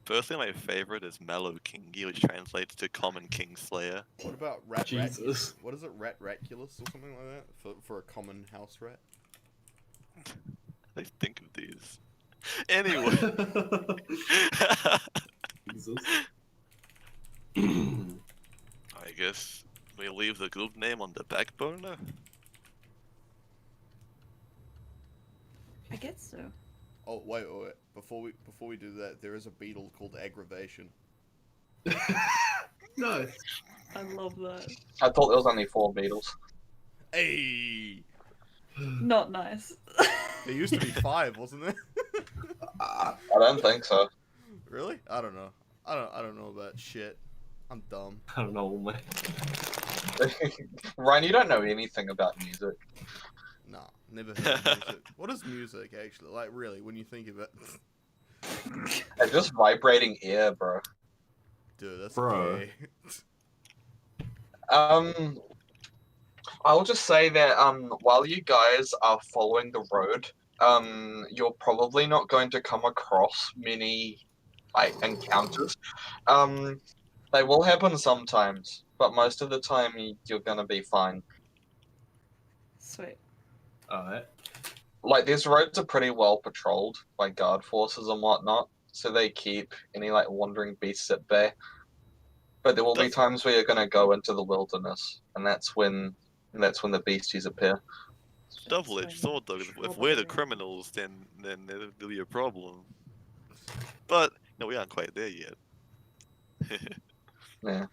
[SPEAKER 2] Personally, my favorite is Mellow Kingy, which translates to Common Kingslayer.
[SPEAKER 3] What about rat
[SPEAKER 4] Jesus.
[SPEAKER 3] What is it? Rat-raculus or something like that? For a common house rat?
[SPEAKER 2] I think of these. Anyway.
[SPEAKER 4] Jesus.
[SPEAKER 2] I guess we leave the group name on the back burner?
[SPEAKER 5] I guess so.
[SPEAKER 3] Oh wait. Before we do that, there is a beetle called Aggravation.
[SPEAKER 4] Nice.
[SPEAKER 5] I love that.
[SPEAKER 1] I thought there was only 4 beetles.
[SPEAKER 3] Hey,
[SPEAKER 5] Not nice.
[SPEAKER 3] there used to be 5, wasn't there?
[SPEAKER 1] I don't think so.
[SPEAKER 3] Really? I don't know. I don't know about shit. I'm dumb.
[SPEAKER 4] I don't know, man.
[SPEAKER 1] Ryan, you don't know anything about music.
[SPEAKER 3] Nah, never heard of music. What is music actually? Like really, when you think of it.
[SPEAKER 1] It's just vibrating air, bro.
[SPEAKER 3] Dude, that's
[SPEAKER 4] Bro.
[SPEAKER 3] gay.
[SPEAKER 1] I'll just say that while you guys are following the road, you're probably not going to come across many like encounters. They will happen sometimes, but most of the time you're gonna be fine.
[SPEAKER 5] Sweet.
[SPEAKER 4] Alright.
[SPEAKER 1] Like these roads are pretty well patrolled by guard forces and whatnot, so they keep any like wandering beasts at bay. But there will be times where you're gonna go into the wilderness, and that's when the beasties appear.
[SPEAKER 2] Double-edged
[SPEAKER 5] That's
[SPEAKER 2] sword, though. If we're the
[SPEAKER 5] troubling.
[SPEAKER 2] criminals, then there'll be a problem. But no, we aren't quite there yet.
[SPEAKER 1] Yeah.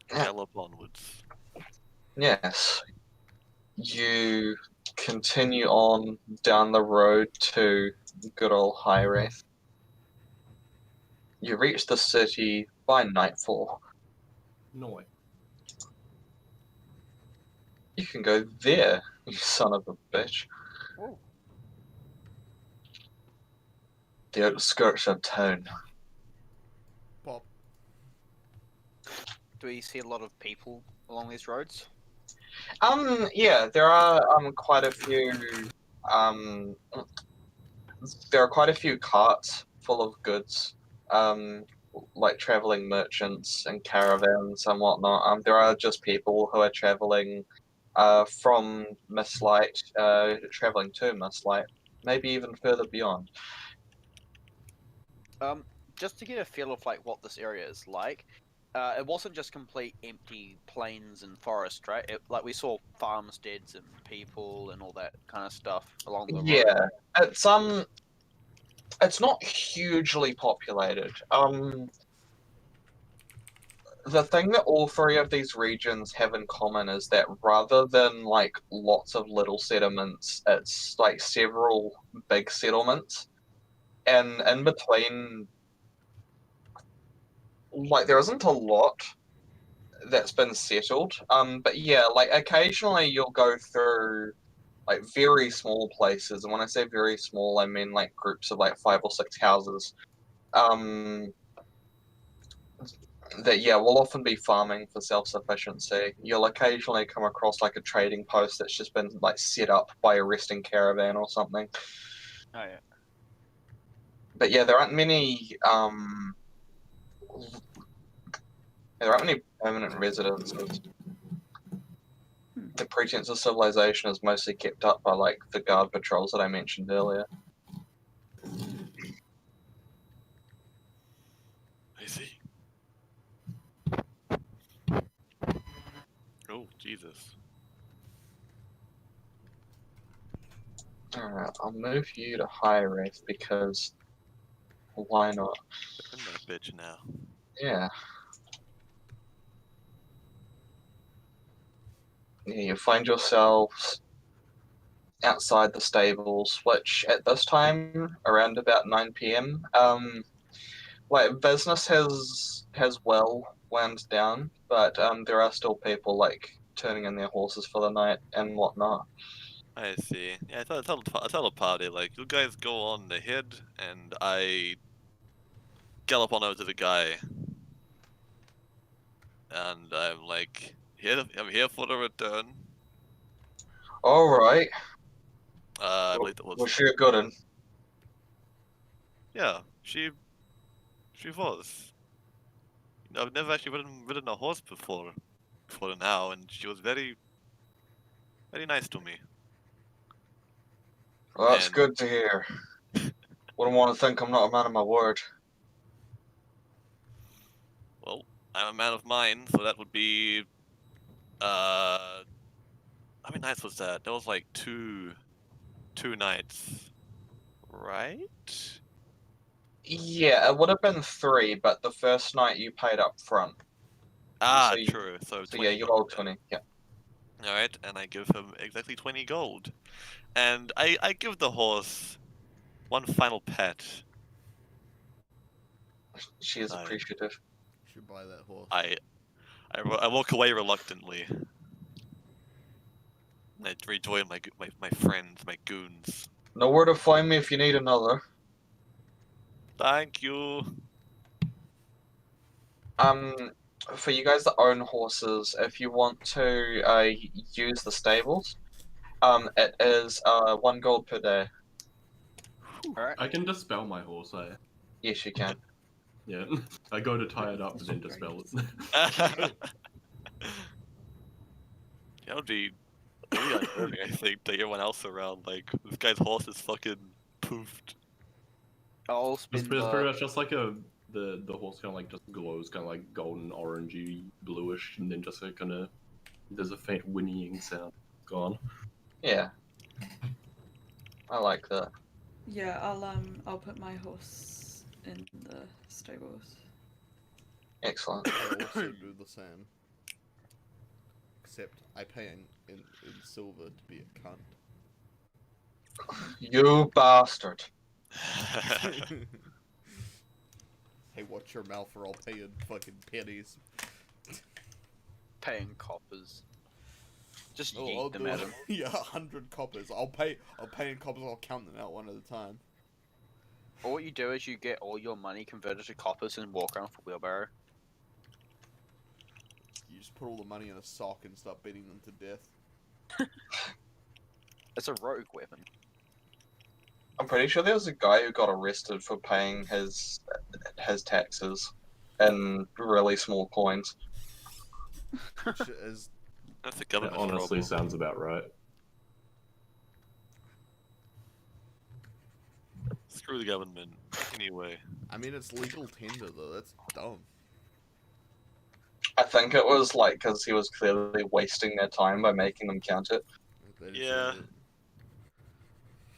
[SPEAKER 2] Gallop onwards.
[SPEAKER 1] Yes. You continue on down the road to good old High Wraith. You reach the city by nightfall.
[SPEAKER 4] No way.
[SPEAKER 1] You can go there, you son of a bitch.
[SPEAKER 6] Whoa.
[SPEAKER 1] The outskirts of town.
[SPEAKER 3] Pop.
[SPEAKER 6] Do we see a lot of people along these roads?
[SPEAKER 1] Yeah, there are quite a few carts full of goods, like traveling merchants and caravans and whatnot. There are just people who are traveling from Mistlight, traveling to Mistlight, maybe even further beyond.
[SPEAKER 6] Just to get a feel of like what this area is like, it wasn't just complete empty plains and forest, right? Like we saw farmsteads and people and all that kind of stuff along the road.
[SPEAKER 1] Yeah, it's not hugely populated. The thing that all three of these regions have in common is that rather than like lots of little settlements, it's like several big settlements, and in between, like there isn't a lot that's been settled. But yeah, like occasionally you'll go through like very small places, and when I say very small, I mean like groups of like 5 or 6 houses. Um, that yeah will often be farming for self-sufficiency. You'll occasionally come across like a trading post that's just been like set up by a resting caravan or something.
[SPEAKER 6] Oh yeah.
[SPEAKER 1] But yeah, there aren't many permanent residences. The pretense of civilization is mostly kept up by like the guard patrols that I mentioned earlier.
[SPEAKER 2] I see. Oh, Jesus.
[SPEAKER 1] Alright, I'll move you to high res because why not?
[SPEAKER 2] I'm that bitch now.
[SPEAKER 1] Yeah. Yeah, you find yourselves outside the stables, which at this time, around about 9 p.m., like business has well wound down, but there are still people like turning in their horses for the night and whatnot.
[SPEAKER 2] I see. Yeah, I tell the party, like, you guys go on ahead, and I gallop on over to the guy. And I'm like, I'm here for the return.
[SPEAKER 1] All right,
[SPEAKER 2] I believe that was...
[SPEAKER 1] was she a good one?
[SPEAKER 2] Yeah, she was. You know, I've never actually ridden a horse before now, and she was very nice to me.
[SPEAKER 1] Well, that's
[SPEAKER 2] And-
[SPEAKER 1] good to hear. Wouldn't want to think I'm not a man of my word.
[SPEAKER 2] Well, I'm a man of mine, so that would be, how many nights was that? That was like two nights, right?
[SPEAKER 1] Yeah, it would have been 3, but the first night you paid up front.
[SPEAKER 2] Ah,
[SPEAKER 1] So you-
[SPEAKER 2] true. So
[SPEAKER 1] So
[SPEAKER 2] 20
[SPEAKER 1] yeah, you
[SPEAKER 2] gold
[SPEAKER 1] rolled
[SPEAKER 2] then.
[SPEAKER 1] 20. Yeah.
[SPEAKER 2] Alright, and I give him exactly 20 gold. And I give the horse one final pet.
[SPEAKER 1] She is
[SPEAKER 2] I-
[SPEAKER 1] appreciative.
[SPEAKER 3] Should buy that horse.
[SPEAKER 2] I walk away reluctantly. I rejoin my friends, my goons.
[SPEAKER 1] Know where to find me if you need another.
[SPEAKER 2] Thank you.
[SPEAKER 1] For you guys that own horses, if you want to use the stables, it is 1 gold per day.
[SPEAKER 6] Alright.
[SPEAKER 4] I can dispel my horse,
[SPEAKER 1] Yes, you can.
[SPEAKER 4] Yeah. I go to tie it up and then dispel it.
[SPEAKER 2] That would be really unnerving, I think, to everyone else around. Like, this guy's horse is fucking poofed.
[SPEAKER 6] I'll
[SPEAKER 4] It's
[SPEAKER 6] spend
[SPEAKER 4] pretty much just like the horse kind of like just glows kind of like golden, orangey, bluish, and then just kind of there's a faint whinnying sound. Gone.
[SPEAKER 1] Yeah. I like that.
[SPEAKER 5] Yeah, I'll put my horse in the stables.
[SPEAKER 1] Excellent.
[SPEAKER 3] I also do the same. Except I pay in silver to be a cunt.
[SPEAKER 1] You bastard.
[SPEAKER 3] Hey, watch your mouth or I'll pay in fucking pennies.
[SPEAKER 6] paying coppers. Just
[SPEAKER 3] Oh,
[SPEAKER 6] yeet
[SPEAKER 3] I'll
[SPEAKER 6] them
[SPEAKER 3] do
[SPEAKER 6] at
[SPEAKER 3] it.
[SPEAKER 6] him.
[SPEAKER 3] Yeah, 100 coppers. I'll pay in coppers, I'll count them out one at a time.
[SPEAKER 6] Or what you do is you get all your money converted to coppers and walk around with a wheelbarrow.
[SPEAKER 3] You just put all the money in a sock and start beating them to death.
[SPEAKER 6] It's a rogue weapon.
[SPEAKER 1] I'm pretty sure there was a guy who got arrested for paying his taxes in really small coins.
[SPEAKER 3] Which is
[SPEAKER 2] That's the
[SPEAKER 4] That
[SPEAKER 2] government
[SPEAKER 4] honestly
[SPEAKER 2] problem.
[SPEAKER 4] sounds about right.
[SPEAKER 2] Screw the government. Anyway.
[SPEAKER 3] I mean, it's legal tender though. That's dumb.
[SPEAKER 1] think it was like because he was clearly wasting their time by making them count it.
[SPEAKER 3] They just
[SPEAKER 2] Yeah.
[SPEAKER 3] did it.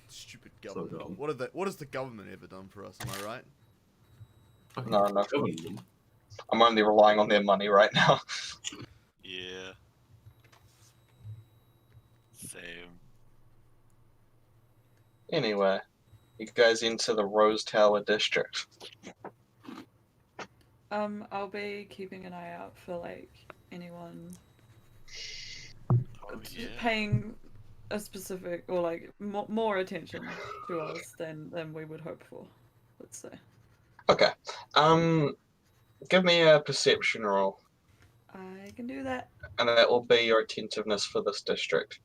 [SPEAKER 3] Stupid
[SPEAKER 4] So
[SPEAKER 3] government.
[SPEAKER 4] dumb.
[SPEAKER 3] What has the government ever done for us? Am I right?
[SPEAKER 4] Fucking
[SPEAKER 1] No, no.
[SPEAKER 4] government.
[SPEAKER 1] I'm only relying on their money right now.
[SPEAKER 2] Yeah. Same.
[SPEAKER 1] Anyway, you guys into the Rose Tower district.
[SPEAKER 5] I'll be keeping an eye out for like anyone
[SPEAKER 2] Oh yeah.
[SPEAKER 5] paying a specific or like more attention to us than we would hope for. Let's say.
[SPEAKER 1] Okay. Give me a perception roll,
[SPEAKER 5] I can do that.
[SPEAKER 1] and that will be your attentiveness for this district.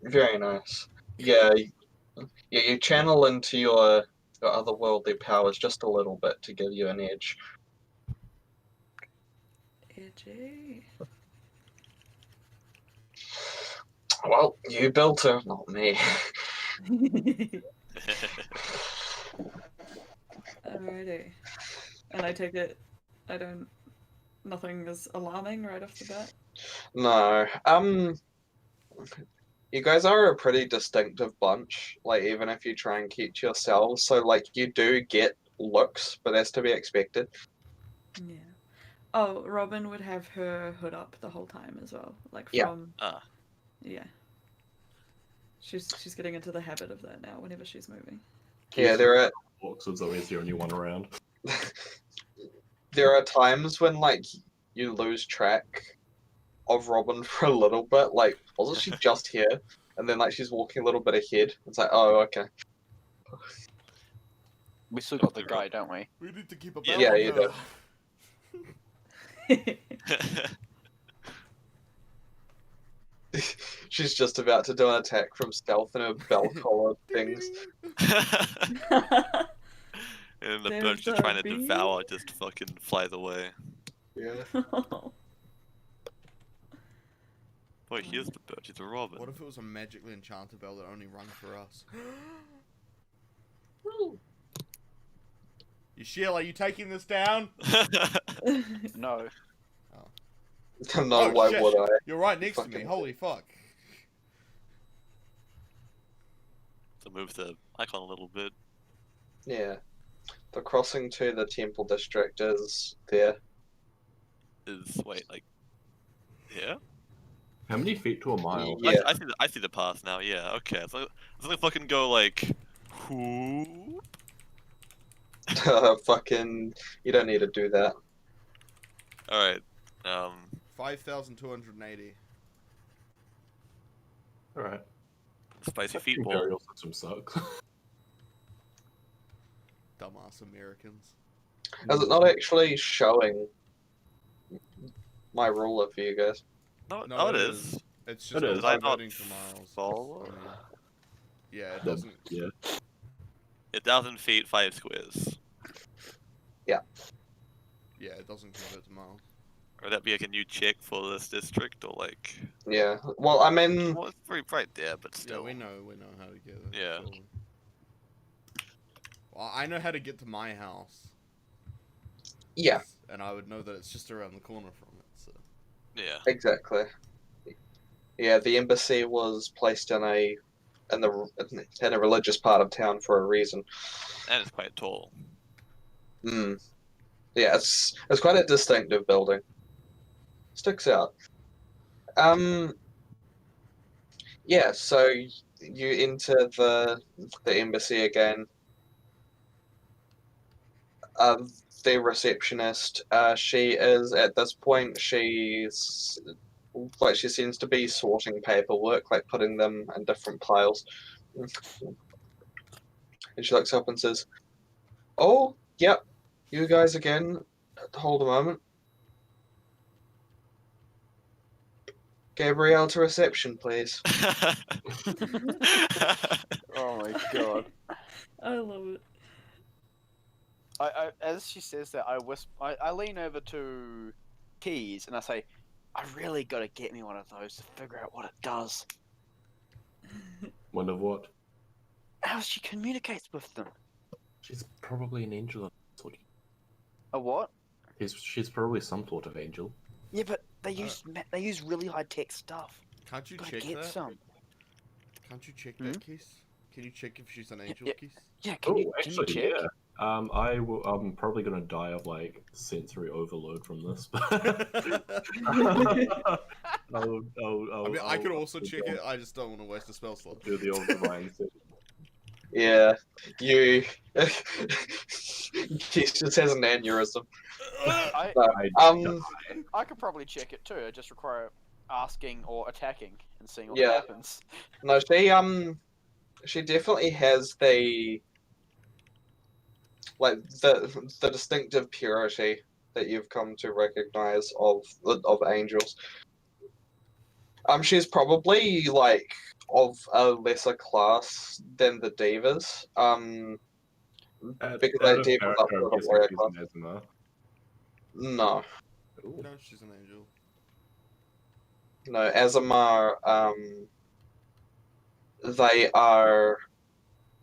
[SPEAKER 1] Very nice. Yeah, you channel into your otherworldly powers just a little bit to give you an edge.
[SPEAKER 5] Edgy.
[SPEAKER 1] Well, you built her, not me.
[SPEAKER 5] Alrighty. And I take it nothing is alarming right off the bat?
[SPEAKER 1] No. You guys are a pretty distinctive bunch, like even if you try and keep to yourselves, so like you do get looks, but that's to be expected.
[SPEAKER 5] Yeah. Oh, Robin would have her hood up the whole time as well. Like
[SPEAKER 1] Yeah.
[SPEAKER 5] from yeah. She's getting into the habit of that now whenever she's moving.
[SPEAKER 1] Yeah, there are
[SPEAKER 4] Because always the only one around.
[SPEAKER 1] there are times when like you lose track of Robin for a little bit, like wasn't she just here? And then like she's walking a little bit ahead. It's like, oh okay.
[SPEAKER 6] We still got the guy, don't we?
[SPEAKER 3] We need to keep a
[SPEAKER 2] Yeah,
[SPEAKER 3] bell on
[SPEAKER 1] you
[SPEAKER 3] her.
[SPEAKER 1] She's just about to do an attack from stealth and her bell collar things.
[SPEAKER 2] And the
[SPEAKER 5] There's
[SPEAKER 2] bird she's
[SPEAKER 5] a
[SPEAKER 2] trying to
[SPEAKER 5] bee.
[SPEAKER 2] devour just fucking flies away.
[SPEAKER 1] Yeah.
[SPEAKER 2] Wait, here's the bird. She's a robin.
[SPEAKER 3] What if it was a magically enchanted bell that only rung for us? Yusheil, are you taking this down?
[SPEAKER 6] No.
[SPEAKER 1] No,
[SPEAKER 3] Oh,
[SPEAKER 1] why
[SPEAKER 3] shit.
[SPEAKER 1] would I?
[SPEAKER 3] You're right next to me.
[SPEAKER 1] Fucking-
[SPEAKER 3] Holy fuck.
[SPEAKER 2] So move the icon a little bit.
[SPEAKER 1] Yeah. The crossing to the temple district is there.
[SPEAKER 2] Wait, like yeah?
[SPEAKER 4] How many feet to a mile?
[SPEAKER 1] Yeah.
[SPEAKER 2] I see the path now. Yeah, okay. So it's like fucking go like, whoop.
[SPEAKER 1] Fucking, you don't need to do that.
[SPEAKER 2] All right.
[SPEAKER 3] 5,280.
[SPEAKER 4] Alright.
[SPEAKER 2] Spicy feet ball.
[SPEAKER 4] Imperial system sucks.
[SPEAKER 3] Dumbass Americans.
[SPEAKER 1] Is it not actually showing my ruler for you guys?
[SPEAKER 2] No,
[SPEAKER 3] No,
[SPEAKER 2] no,
[SPEAKER 3] it
[SPEAKER 2] it is.
[SPEAKER 3] It's just
[SPEAKER 4] It is.
[SPEAKER 2] I not
[SPEAKER 3] converting to miles.
[SPEAKER 2] follow?
[SPEAKER 3] I mean, yeah, it doesn't.
[SPEAKER 4] Yeah.
[SPEAKER 2] 1,000 feet, 5 squares.
[SPEAKER 3] Yeah, it doesn't convert to miles.
[SPEAKER 2] Would that be like a new check for this district, or like?
[SPEAKER 1] Yeah. Well, I mean,
[SPEAKER 2] Well, it's very right there, but
[SPEAKER 3] Yeah,
[SPEAKER 2] still.
[SPEAKER 3] we know how to get it.
[SPEAKER 2] Yeah.
[SPEAKER 3] surely. Well, I know how to get to my house.
[SPEAKER 1] yeah,
[SPEAKER 3] And I would know that it's just around the corner from it. So.
[SPEAKER 2] Yeah.
[SPEAKER 1] exactly. Yeah, the embassy was placed in a religious part of town for a reason.
[SPEAKER 2] And it's quite tall.
[SPEAKER 1] Yeah, it's quite a distinctive building. Sticks out. Yeah, so you enter the embassy again. The receptionist, she is at this point, she seems to be sorting paperwork, like putting them in different piles. And she looks up and says, "Oh, yep, you guys again. Hold a moment. Gabrielle to reception, please."
[SPEAKER 6] Oh my god.
[SPEAKER 5] I love it.
[SPEAKER 6] I as she says that, I lean over to Keys and I say, I really gotta get me one of those to figure out what it does.
[SPEAKER 4] One of what?
[SPEAKER 6] How she communicates with them.
[SPEAKER 4] She's probably an angel of some sort.
[SPEAKER 6] A what?
[SPEAKER 4] She's probably some sort of angel.
[SPEAKER 6] Yeah, but they use really high tech stuff.
[SPEAKER 3] Can't you
[SPEAKER 6] Gotta
[SPEAKER 3] check
[SPEAKER 6] get
[SPEAKER 3] that?
[SPEAKER 6] some.
[SPEAKER 3] Can't you check
[SPEAKER 6] Hmm?
[SPEAKER 3] that, Keith? Can you check if she's an angel,
[SPEAKER 6] yeah.
[SPEAKER 3] Keith?
[SPEAKER 6] Yeah,
[SPEAKER 4] Oh,
[SPEAKER 6] can you
[SPEAKER 4] actually,
[SPEAKER 6] check?
[SPEAKER 4] yeah. I'm probably gonna die of like sensory overload from this.
[SPEAKER 3] I could also check it. I just don't want to waste a spell slot.
[SPEAKER 4] Do the old divine thing.
[SPEAKER 1] Yeah, you. Keith just has an aneurysm.
[SPEAKER 6] I
[SPEAKER 1] No,
[SPEAKER 6] I could probably check it too. I just require asking or attacking and seeing what
[SPEAKER 1] Yeah.
[SPEAKER 6] happens.
[SPEAKER 1] no, she definitely has the the distinctive purity that you've come to recognize of angels. She's probably like of a lesser class than the divas. Because they deal with up to the warrior class. No,
[SPEAKER 3] No, she's an angel.
[SPEAKER 1] no, Azamar. They are.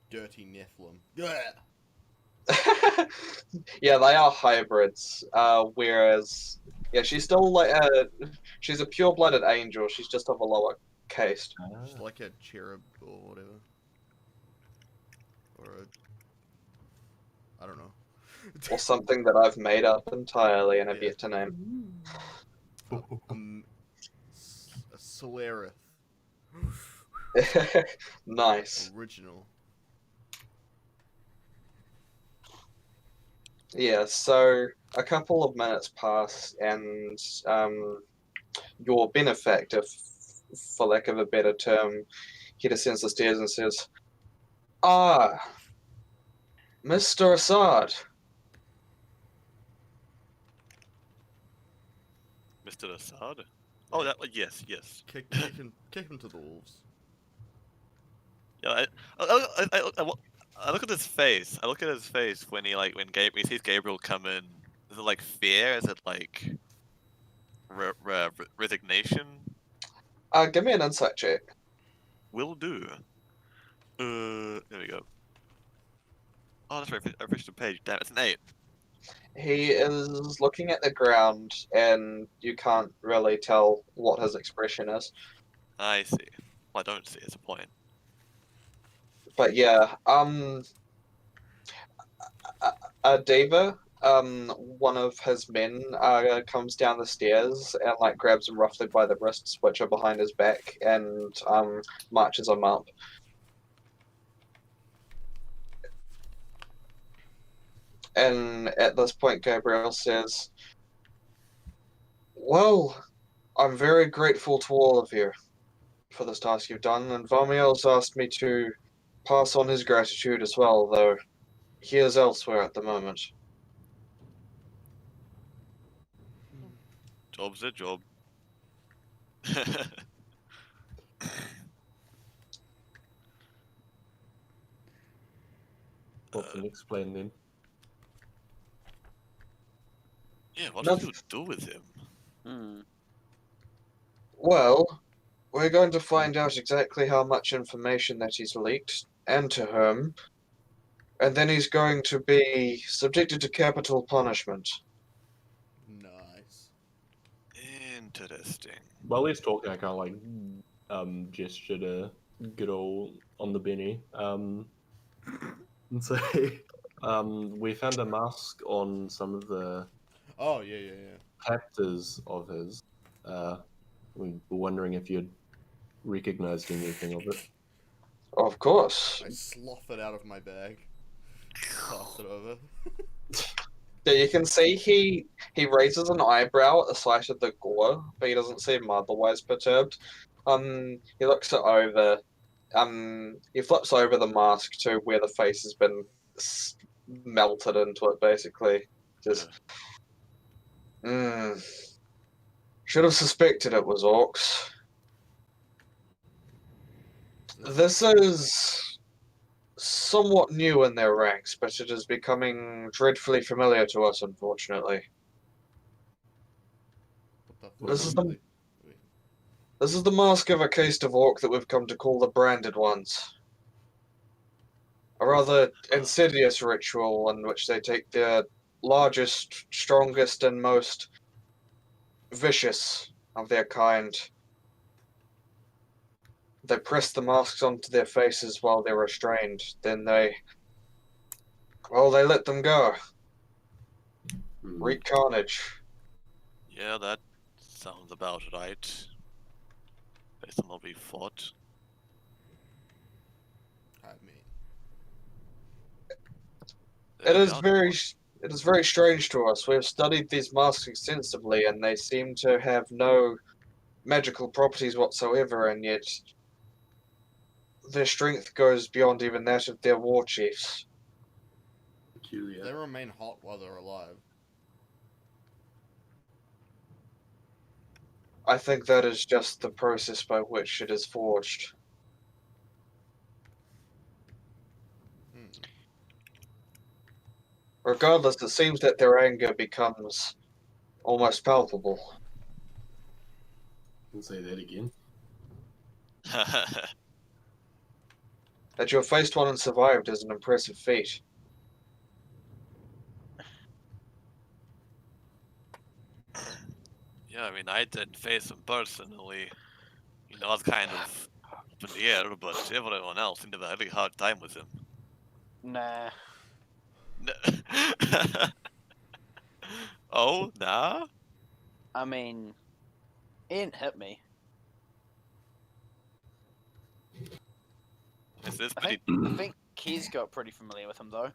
[SPEAKER 3] Dirty Nephilim. Yeah.
[SPEAKER 1] Yeah, they are hybrids. Whereas, yeah, she's still like she's a pure-blooded angel. She's just of a lower caste.
[SPEAKER 3] She's like a cherub or whatever. Or I don't know.
[SPEAKER 1] Or something that I've made up entirely and have
[SPEAKER 3] Yeah.
[SPEAKER 1] yet to name.
[SPEAKER 3] A Solarith.
[SPEAKER 1] Nice.
[SPEAKER 3] Original.
[SPEAKER 1] Yeah, so a couple of minutes pass, and your benefactor, for lack of a better term, he descends the stairs and says, "Ah, Mr. Assad."
[SPEAKER 2] Mr. Assad? Oh, that yes.
[SPEAKER 3] Kick him to the wolves.
[SPEAKER 2] Yeah, I look at his face. I look at his face when he he sees Gabriel come in. Is it like fear? Is it like resignation?
[SPEAKER 1] Give me an insight check.
[SPEAKER 2] Will do. There we go. Oh, that's right. I refreshed the page. Damn, it's an 8.
[SPEAKER 1] He is looking at the ground, and you can't really tell what his expression is.
[SPEAKER 2] I see. Well, I don't see. It's a point.
[SPEAKER 1] But yeah, Diva, one of his men, comes down the stairs and like grabs him roughly by the wrists, which are behind his back, and marches him up. And at this point, Gabriel says, "Well, I'm very grateful to all of you for this task you've done, and Vamiel's asked me to pass on his gratitude as well, though he is elsewhere at the moment."
[SPEAKER 2] Job's a job.
[SPEAKER 4] What can you explain then?
[SPEAKER 2] Yeah, what did you do with him?
[SPEAKER 6] Hmm.
[SPEAKER 1] Well, we're going to find out exactly how much information that he's leaked, and to whom, and then he's going to be subjected to capital punishment.
[SPEAKER 3] Nice.
[SPEAKER 2] Interesting.
[SPEAKER 4] While he's talking, I kind of like gesture to get all on the Benny. And say, we found a mask on some of the
[SPEAKER 3] Oh yeah.
[SPEAKER 4] captors of his. We were wondering if you'd recognized anything of it.
[SPEAKER 1] Of course.
[SPEAKER 3] I slough it out of my bag. Pass it over.
[SPEAKER 1] Yeah, you can see he raises an eyebrow at the sight of the gore, but he doesn't seem otherwise perturbed. He looks it over. He flips over the mask to where the face has been melted into it, basically. Just, should have suspected it was orcs. This is somewhat new in their ranks, but it is becoming dreadfully familiar to us, unfortunately.
[SPEAKER 3] What
[SPEAKER 1] This is
[SPEAKER 3] the
[SPEAKER 1] the- This is the mask of a caste of orc that we've come to call the Branded Ones. A rather insidious ritual in which they take their largest, strongest, and most vicious of their kind. They press the masks onto their faces while they're restrained. Then they let them go. Wreak carnage.
[SPEAKER 2] Yeah, that sounds about right. Based on what we fought.
[SPEAKER 3] I mean,
[SPEAKER 1] It is very strange to us. We have studied these masks extensively, and they seem to have no magical properties whatsoever, and yet their strength goes beyond even that of their war chiefs.
[SPEAKER 4] Peculiar.
[SPEAKER 3] they remain hot while they're alive.
[SPEAKER 1] I think that is just the process by which it is forged.
[SPEAKER 3] Hmm.
[SPEAKER 1] Regardless, it seems that their anger becomes almost palpable.
[SPEAKER 4] Can say that again.
[SPEAKER 1] That you have faced one and survived is an impressive feat.
[SPEAKER 2] Yeah, I mean, I didn't face him personally. You know, I was kind of up in the air, but everyone else seemed to have a really hard time with him.
[SPEAKER 6] Nah.
[SPEAKER 2] Oh, nah?
[SPEAKER 6] I mean, he didn't hit me.
[SPEAKER 2] This is
[SPEAKER 6] I
[SPEAKER 2] pretty...
[SPEAKER 6] think Key's got pretty familiar with him though.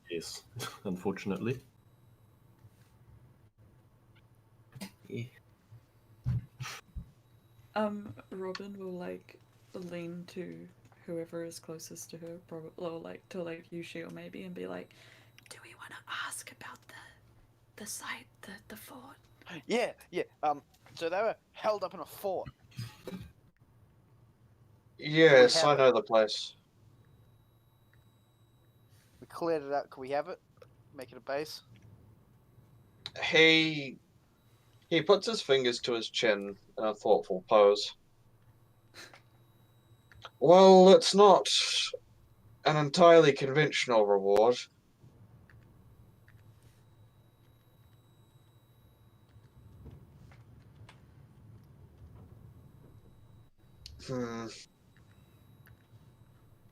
[SPEAKER 4] Yes, unfortunately. Yeah.
[SPEAKER 5] Robin will like lean to whoever is closest to her, probably, or like to like Yusheil maybe, and be like, "Do we want to ask about the site, the fort?"
[SPEAKER 6] Yeah. So they were held up in a fort.
[SPEAKER 1] Yes,
[SPEAKER 6] have
[SPEAKER 1] I
[SPEAKER 6] it.
[SPEAKER 1] know the place.
[SPEAKER 6] We cleared it out. Can we have it? Make it a base?
[SPEAKER 1] He puts his fingers to his chin in a thoughtful pose. Well, it's not an entirely conventional reward.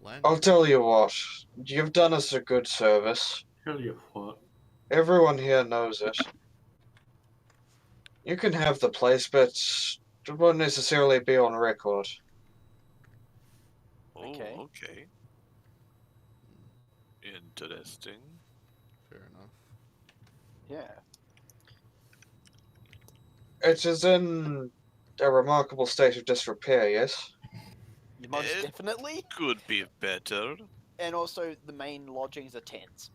[SPEAKER 3] Land
[SPEAKER 1] I'll tell you what, you've done us a good service.
[SPEAKER 4] Tell you what.
[SPEAKER 1] Everyone here knows it. You can have the place, but it won't necessarily be on record.
[SPEAKER 2] Oh,
[SPEAKER 6] Okay.
[SPEAKER 2] okay. Interesting.
[SPEAKER 3] Fair enough.
[SPEAKER 6] Yeah.
[SPEAKER 1] It is in a remarkable state of disrepair, yes?
[SPEAKER 6] Most
[SPEAKER 2] It-
[SPEAKER 6] definitely.
[SPEAKER 2] Could be better.
[SPEAKER 6] And also, the main lodgings are tents.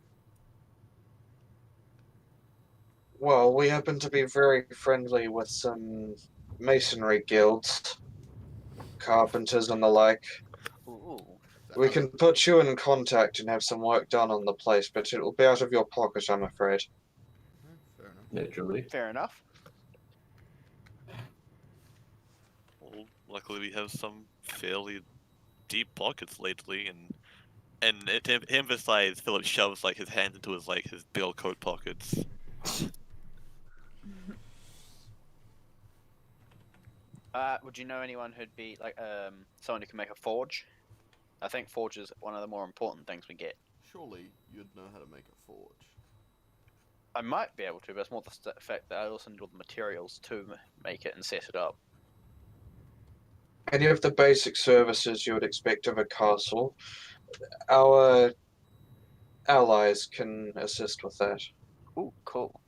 [SPEAKER 1] Well, we happen to be very friendly with some masonry guilds, carpenters and the like.
[SPEAKER 6] Ooh.
[SPEAKER 1] We can put you in contact and have some work done on the place, but it will be out of your pocket, I'm afraid.
[SPEAKER 3] Fair enough.
[SPEAKER 4] Naturally.
[SPEAKER 6] Fair enough.
[SPEAKER 2] Well, luckily we have some fairly deep pockets lately, and to emphasize, Philip shoves like his hands into his bill coat pockets.
[SPEAKER 6] Would you know anyone who'd be like someone who can make a forge? I think forge is one of the more important things we get.
[SPEAKER 3] Surely you'd know how to make a forge.
[SPEAKER 6] I might be able to, but it's more the fact that I also need all the materials to make it and set it up.
[SPEAKER 1] Any of the basic services you would expect of a castle, our allies can assist with that.
[SPEAKER 6] Ooh, cool.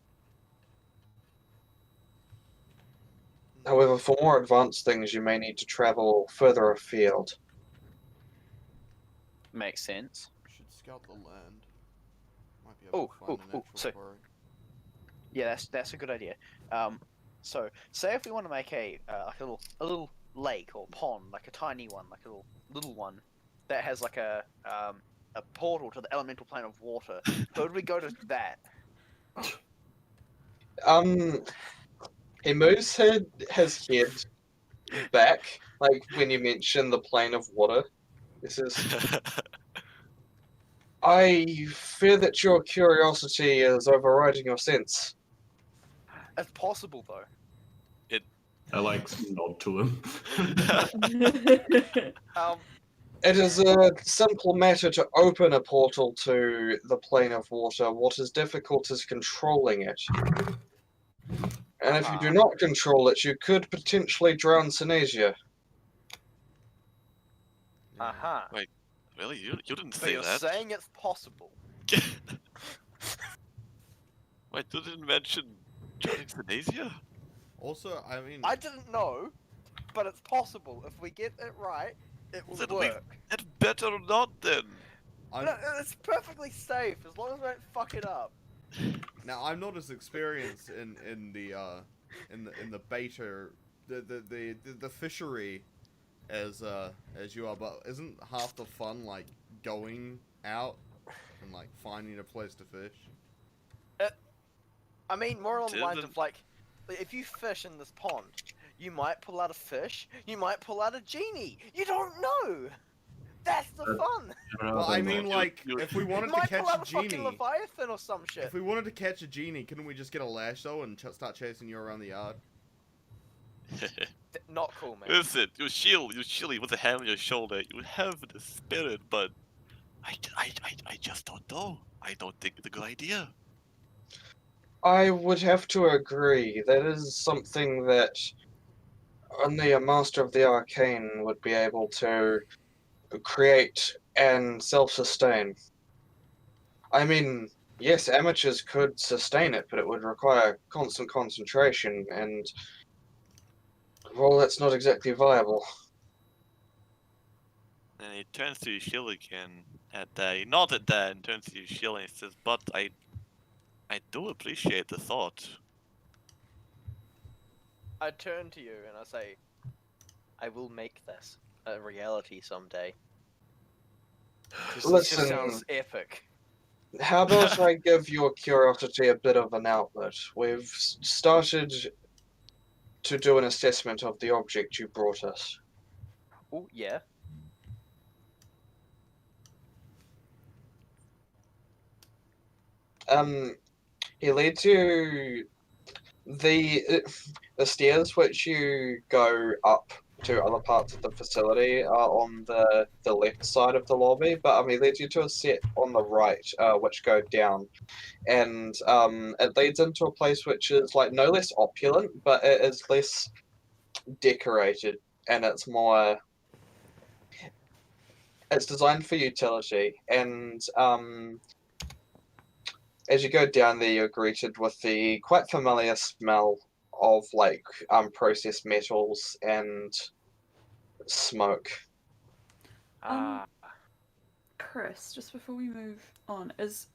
[SPEAKER 1] However, for more advanced things, you may need to travel further afield.
[SPEAKER 6] Makes sense.
[SPEAKER 3] We should scout the land. Might be able
[SPEAKER 6] Ooh,
[SPEAKER 3] to find
[SPEAKER 6] ooh,
[SPEAKER 3] an
[SPEAKER 6] ooh,
[SPEAKER 3] actual
[SPEAKER 6] so-
[SPEAKER 3] quarry.
[SPEAKER 6] Yeah, that's a good idea. So say if we want to make like a little lake or pond, like a tiny one, like a little one that has like a portal to the elemental plane of water. Who would we go to that?
[SPEAKER 1] He moves his head back, like when you mention the plane of water. This is I fear that your curiosity is overriding your sense.
[SPEAKER 7] It's possible though.
[SPEAKER 4] I like nod to him.
[SPEAKER 1] It is a simple matter to open a portal to the plane of water. What is difficult is controlling it. And if you do not control it, you could potentially drown Synesia.
[SPEAKER 2] Wait, really? You didn't
[SPEAKER 7] So
[SPEAKER 2] say
[SPEAKER 7] you're
[SPEAKER 2] that.
[SPEAKER 7] saying it's possible.
[SPEAKER 2] Wait, you didn't mention joining Synesia?
[SPEAKER 3] Also, I mean,
[SPEAKER 7] I didn't know, but it's possible. If we get it right, it will
[SPEAKER 2] Then
[SPEAKER 7] work.
[SPEAKER 2] It's better not then.
[SPEAKER 7] No, it's perfectly safe as long as we don't fuck it up.
[SPEAKER 3] now I'm not as experienced in the beta, the fishery as you are, but isn't half the fun like going out and like finding a place to fish?
[SPEAKER 7] I mean, more on the lines
[SPEAKER 2] Didn't-
[SPEAKER 7] of like, if you fish in this pond, you might pull out a fish, you might pull out a genie. You don't know. That's the fun.
[SPEAKER 3] Well, I mean,
[SPEAKER 2] you-
[SPEAKER 3] like,
[SPEAKER 2] you-
[SPEAKER 3] if we
[SPEAKER 7] You
[SPEAKER 3] wanted to
[SPEAKER 7] might
[SPEAKER 3] catch
[SPEAKER 7] pull
[SPEAKER 3] a
[SPEAKER 7] out a fucking
[SPEAKER 3] genie,
[SPEAKER 7] leviathan or some shit.
[SPEAKER 3] if we wanted to catch a genie, couldn't we just get a lasso and start chasing you around the yard?
[SPEAKER 7] Not cool, man.
[SPEAKER 2] Listen, Yusheil with a hand on your shoulder. You have the spirit, but I just don't know. I don't think it's a good idea.
[SPEAKER 1] I would have to agree. That is something that only a master of the arcane would be able to create and self-sustain. I mean, yes, amateurs could sustain it, but it would require constant concentration, and well, that's not exactly viable.
[SPEAKER 2] And he turns to Yusheil again at that. He nods at that and turns to Yusheil and he says, "But I do appreciate the thought."
[SPEAKER 7] I turn to you and I say, I will make this a reality someday. This just
[SPEAKER 1] Listen,
[SPEAKER 7] sounds epic.
[SPEAKER 1] how about I give your curiosity a bit of an outlet? We've started to do an assessment of the object you brought us.
[SPEAKER 7] Oh, yeah.
[SPEAKER 1] He leads you the stairs which you go up to other parts of the facility are on the left side of the lobby, but he leads you to a set on the right, which go down, and it leads into a place which is like no less opulent, but it is less decorated, and it's more. It's designed for utility, and as you go down there, you're greeted with the quite familiar smell of like processed metals and smoke.
[SPEAKER 5] Chris, just before we move on, has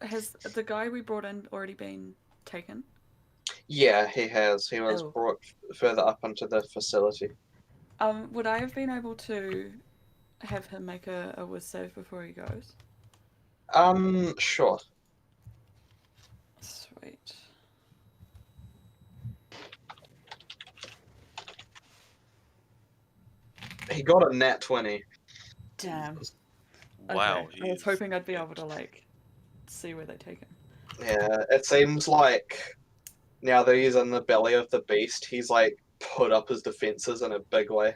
[SPEAKER 5] the guy we brought in already been taken?
[SPEAKER 1] Yeah, he has. He was
[SPEAKER 5] Oh.
[SPEAKER 1] brought further up into the facility.
[SPEAKER 5] Would I have been able to have him make a whiz save before he goes?
[SPEAKER 1] Sure.
[SPEAKER 5] Sweet.
[SPEAKER 1] He got a nat 20.
[SPEAKER 5] Damn.
[SPEAKER 2] Wow.
[SPEAKER 5] Okay. I was hoping I'd be able to like see where they take him.
[SPEAKER 1] Yeah, it seems like now that he's in the belly of the beast, he's like put up his defenses in a big way.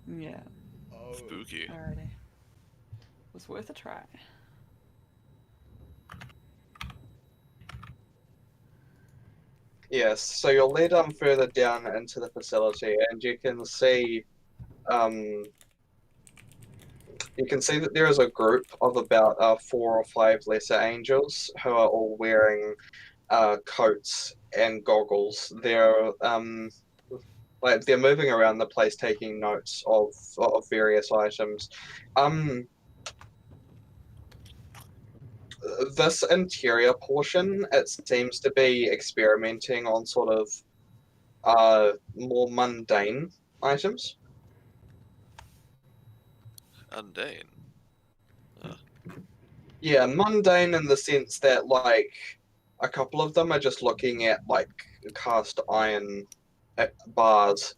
[SPEAKER 5] Yeah.
[SPEAKER 3] Oh.
[SPEAKER 2] Spooky.
[SPEAKER 5] Alrighty. Was worth a try.
[SPEAKER 1] Yes, so you're led further down into the facility, and you can see that there is a group of about 4 or 5 lesser angels who are all wearing coats and goggles. They're they're moving around the place, taking notes of various items. This interior portion, it seems to be experimenting on sort of more mundane items.
[SPEAKER 2] Mundane.
[SPEAKER 1] Yeah, mundane in the sense that like a couple of them are just looking at like cast iron bars,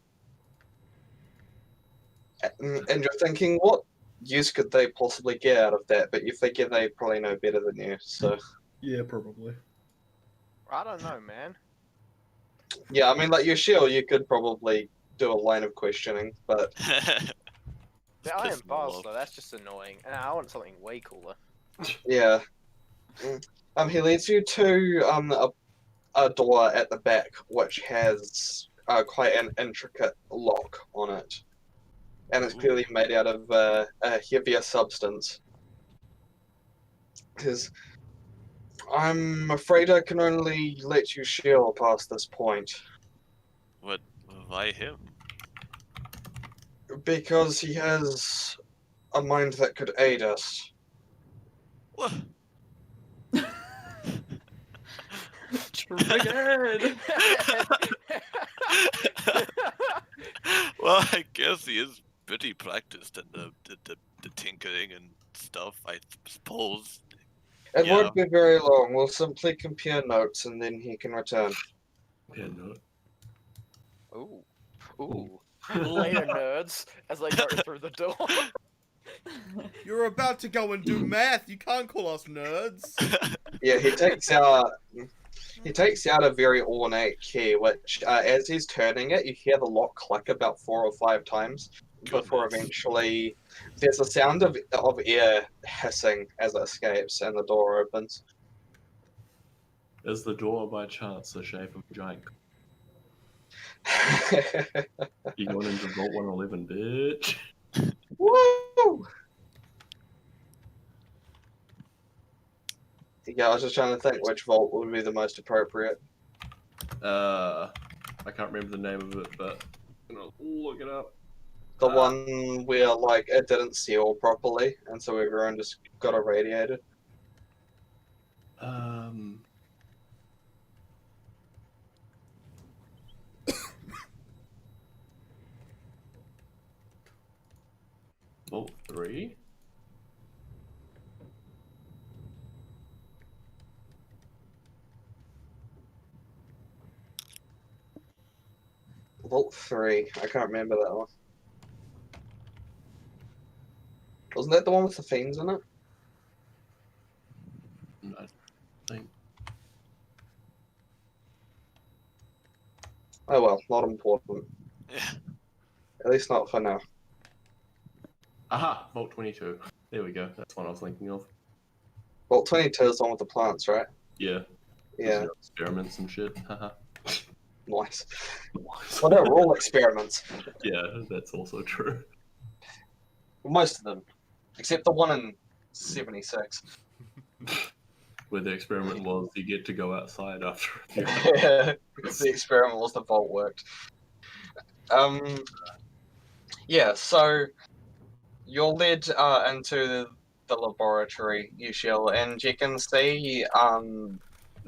[SPEAKER 1] and you're thinking, what use could they possibly get out of that? But you figure they probably know better than you, so.
[SPEAKER 4] Yeah, probably.
[SPEAKER 7] I don't know, man.
[SPEAKER 1] Yeah, I mean, like Yusheil, you could probably do a line of questioning, but
[SPEAKER 7] The iron
[SPEAKER 2] piss them all
[SPEAKER 7] bars
[SPEAKER 2] off.
[SPEAKER 7] though, that's just annoying. And I want something way cooler.
[SPEAKER 1] yeah. He leads you to a door at the back, which has quite an intricate lock on it, and it's clearly made out of a heavier substance. Because I'm afraid I can only let you shield past this point,
[SPEAKER 2] What? Why him?
[SPEAKER 1] because he has a mind that could aid us.
[SPEAKER 2] What?
[SPEAKER 5] Triggered.
[SPEAKER 2] Well, I guess he is pretty practiced in the tinkering and stuff, I suppose.
[SPEAKER 1] It
[SPEAKER 2] Yeah.
[SPEAKER 1] won't be very long. We'll simply compare notes and then he can return.
[SPEAKER 4] Yeah, no.
[SPEAKER 7] Ooh. Ooh. Later, nerds, as I go through the door.
[SPEAKER 3] You're about to go and do math. You can't call us nerds.
[SPEAKER 1] Yeah, he takes out a very ornate key, which as he's turning it, you hear the lock click about 4 or 5 times before
[SPEAKER 2] Goodness.
[SPEAKER 1] eventually there's a sound of air hissing as it escapes and the door opens.
[SPEAKER 4] Is the door by chance the shape of a giant? You going into Vault 111, bitch?
[SPEAKER 1] Woo! Yeah, I was just trying to think which vault would be the most appropriate.
[SPEAKER 4] I can't remember the name of it, but I'm gonna look it up.
[SPEAKER 1] The one where like it didn't seal properly, and so everyone just got irradiated.
[SPEAKER 4] Vault 3?
[SPEAKER 1] Vault 3. I can't remember that one. Wasn't that the one with the fiends in it?
[SPEAKER 4] I think.
[SPEAKER 1] Oh well, not important.
[SPEAKER 2] Yeah.
[SPEAKER 1] At least not for now.
[SPEAKER 4] Aha! Vault 22. There we go. That's what I was thinking of.
[SPEAKER 1] Vault 22 is the one with the plants, right?
[SPEAKER 4] Yeah.
[SPEAKER 1] Yeah,
[SPEAKER 4] Experiments and shit. Haha.
[SPEAKER 1] nice. Well, they're all experiments.
[SPEAKER 4] Yeah, that's also true.
[SPEAKER 1] Well, most of them. Except the one in 76.
[SPEAKER 4] Where the experiment was, you get to go outside after a few
[SPEAKER 1] The experiment was the vault worked. Yeah, so you're led into the laboratory, Yusheil, and you can see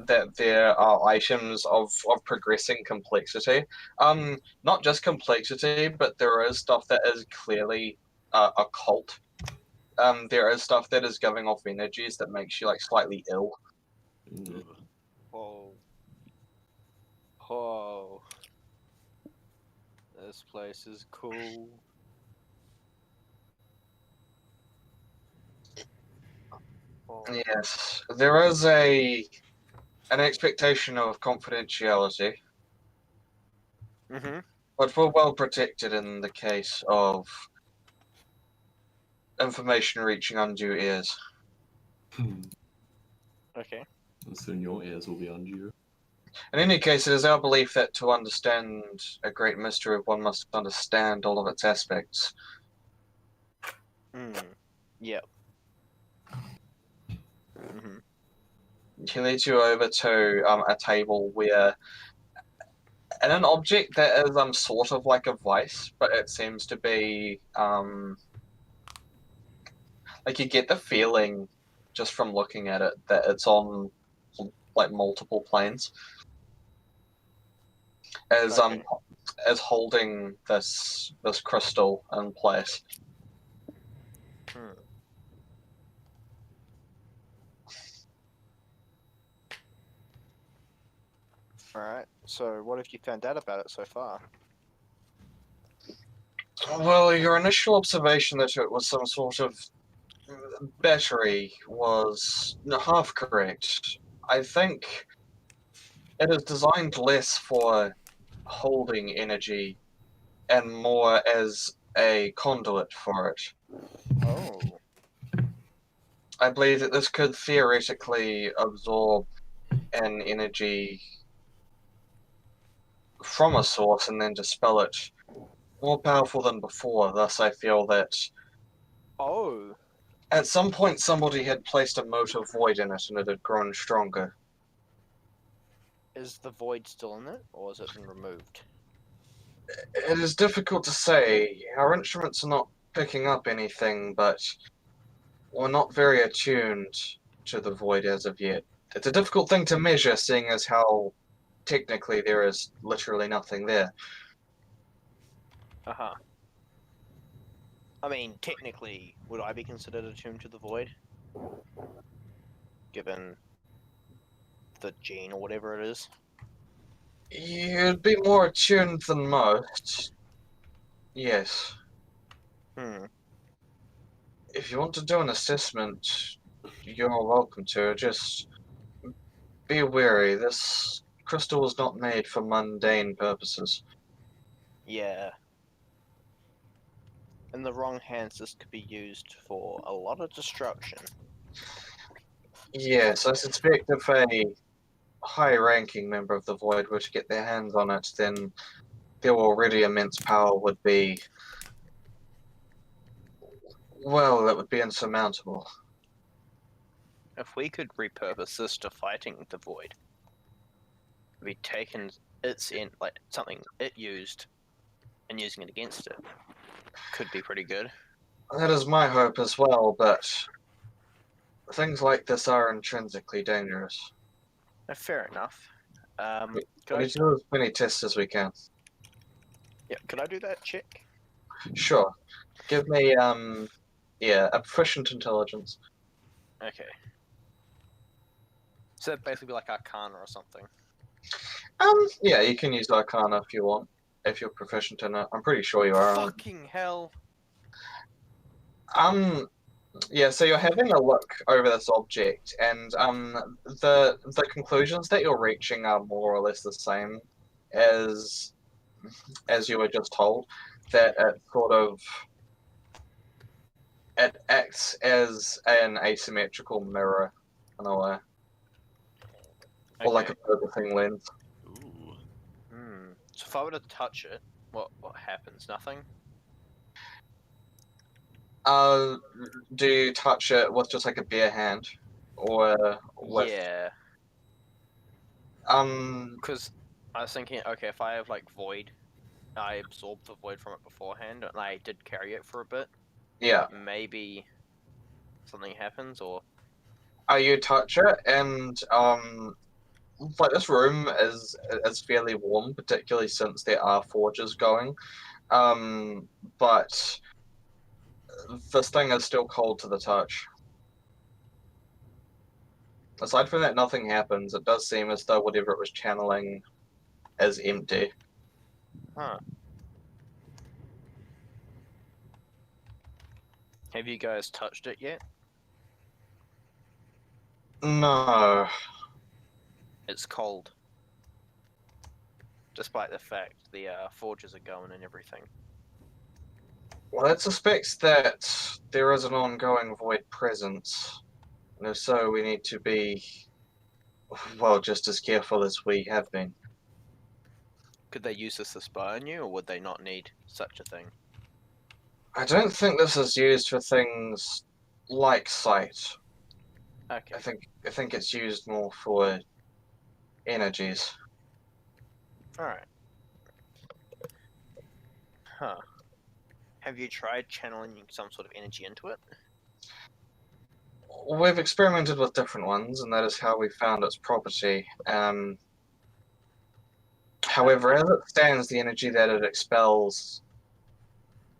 [SPEAKER 1] that there are items of progressing complexity. Not just complexity, but there is stuff that is clearly occult. There is stuff that is giving off energies that makes you like slightly ill.
[SPEAKER 4] Mm.
[SPEAKER 7] Whoa. Whoa. This place is cool. Whoa.
[SPEAKER 1] Yes, there is an expectation of confidentiality,
[SPEAKER 7] Mm-hmm.
[SPEAKER 1] but we're well protected in the case of information reaching undue ears.
[SPEAKER 7] Okay.
[SPEAKER 4] And soon your ears will be on you.
[SPEAKER 1] In any case, it is our belief that to understand a great mystery, one must understand all of its aspects.
[SPEAKER 7] Yep. Mm-hmm.
[SPEAKER 1] He leads you over to a table where, and an object that is sort of like a vice, but it seems to be like you get the feeling just from looking at it that it's on like multiple planes. As
[SPEAKER 7] Okay.
[SPEAKER 1] as holding this crystal in place.
[SPEAKER 7] Alright, so what have you found out about it so far?
[SPEAKER 1] Well, your initial observation that it was some sort of battery was half correct. I think it is designed less for holding energy and more as a conduit for it.
[SPEAKER 7] Oh.
[SPEAKER 1] I believe that this could theoretically absorb an energy from a source and then dispel it. More powerful than before, thus I feel that
[SPEAKER 7] Oh.
[SPEAKER 1] at some point somebody had placed a motive void in it and it had grown stronger.
[SPEAKER 7] Is the void still in it, or has it been removed?
[SPEAKER 1] It is difficult to say. Our instruments are not picking up anything, but we're not very attuned to the void as of yet. It's a difficult thing to measure, seeing as how technically there is literally nothing there.
[SPEAKER 7] Uh-huh. I mean, technically, would I be considered attuned to the void? Given the gene or whatever it is?
[SPEAKER 1] You'd be more attuned than most. Yes.
[SPEAKER 7] Hmm.
[SPEAKER 1] If you want to do an assessment, you're welcome to. Just be wary. This crystal was not made for mundane purposes.
[SPEAKER 7] Yeah. In the wrong hands, this could be used for a lot of destruction.
[SPEAKER 1] Yes, I suspect if a high-ranking member of the Void were to get their hands on it, then their already immense power would be, well, it would be insurmountable.
[SPEAKER 7] If we could repurpose this to fighting the void, we'd taken its in like something it used and using it against it could be pretty good.
[SPEAKER 1] That is my hope as well, but things like this are intrinsically dangerous.
[SPEAKER 7] Fair enough.
[SPEAKER 1] We
[SPEAKER 7] Could I,
[SPEAKER 1] need to do as many tests as we can.
[SPEAKER 7] yeah, could I do that check?
[SPEAKER 1] Sure. Give me, yeah, a proficient intelligence.
[SPEAKER 7] Okay. So that'd basically be like Arcana or something.
[SPEAKER 1] Yeah, you can use Arcana if you want, if you're proficient in it. I'm pretty sure you are.
[SPEAKER 7] Fucking hell!
[SPEAKER 1] Yeah, so you're having a look over this object, and the conclusions that you're reaching are more or less the same as you were just told. That it acts as an asymmetrical mirror in a way, or like a
[SPEAKER 7] Okay.
[SPEAKER 1] focusing lens.
[SPEAKER 2] Ooh.
[SPEAKER 7] Hmm. So if I were to touch it, what happens? Nothing.
[SPEAKER 1] Do you touch it with just like a bare hand, or with
[SPEAKER 7] Yeah.
[SPEAKER 1] um?
[SPEAKER 7] Because I was thinking, okay, if I have like void, I absorbed the void from it beforehand, and I did carry it for a bit.
[SPEAKER 1] Yeah.
[SPEAKER 7] Maybe something happens, or
[SPEAKER 1] You touch it, and like this room is fairly warm, particularly since there are forges going. But this thing is still cold to the touch. Aside from that, nothing happens. It does seem as though whatever it was channeling is empty.
[SPEAKER 7] huh? Have you guys touched it yet?
[SPEAKER 1] No.
[SPEAKER 7] It's cold. Despite the fact the forges are going and everything.
[SPEAKER 1] Well, it suspects that there is an ongoing void presence. And if so, we need to be, well, just as careful as we have been.
[SPEAKER 7] Could they use this to spy on you, or would they not need such a thing?
[SPEAKER 1] I don't think this is used for things like sight.
[SPEAKER 7] Okay.
[SPEAKER 1] I think it's used more for energies.
[SPEAKER 7] Alright. Huh. Have you tried channeling some sort of energy into it?
[SPEAKER 1] We've experimented with different ones, and that is how we found its property. However, as it stands, the energy that it expels,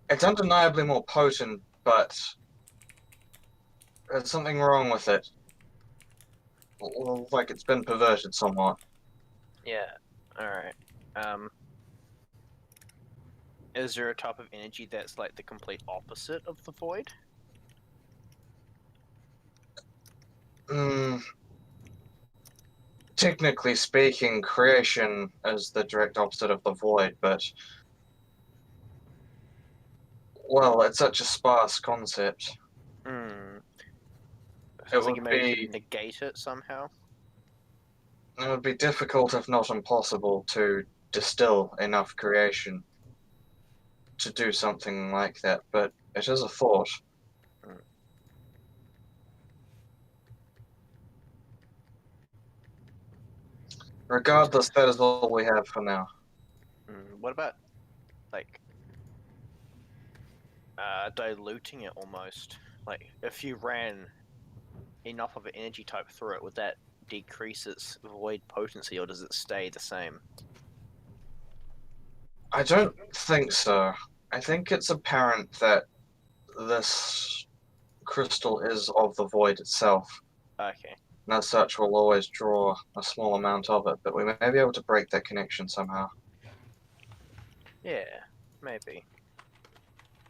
[SPEAKER 1] it's undeniably more potent, but there's something wrong with it. Like it's been perverted somewhat.
[SPEAKER 7] Yeah. Alright. Is there a type of energy that's like the complete opposite of the void?
[SPEAKER 1] Technically speaking, creation is the direct opposite of the void, but well, it's such a sparse concept.
[SPEAKER 7] Hmm.
[SPEAKER 1] It
[SPEAKER 7] Sounds like
[SPEAKER 1] would
[SPEAKER 7] you maybe
[SPEAKER 1] be
[SPEAKER 7] could negate it somehow.
[SPEAKER 1] it would be difficult, if not impossible, to distill enough creation to do something like that. But it is a thought.
[SPEAKER 7] Mm.
[SPEAKER 1] Regardless, that is all we have for now.
[SPEAKER 7] What about like diluting it almost? Like if you ran enough of an energy type through it, would that decrease its void potency, or does it stay the same?
[SPEAKER 1] I don't think so. I think it's apparent that this crystal is of the void itself,
[SPEAKER 7] Okay.
[SPEAKER 1] and as such will always draw a small amount of it, but we may be able to break that connection somehow,
[SPEAKER 7] Yeah, maybe.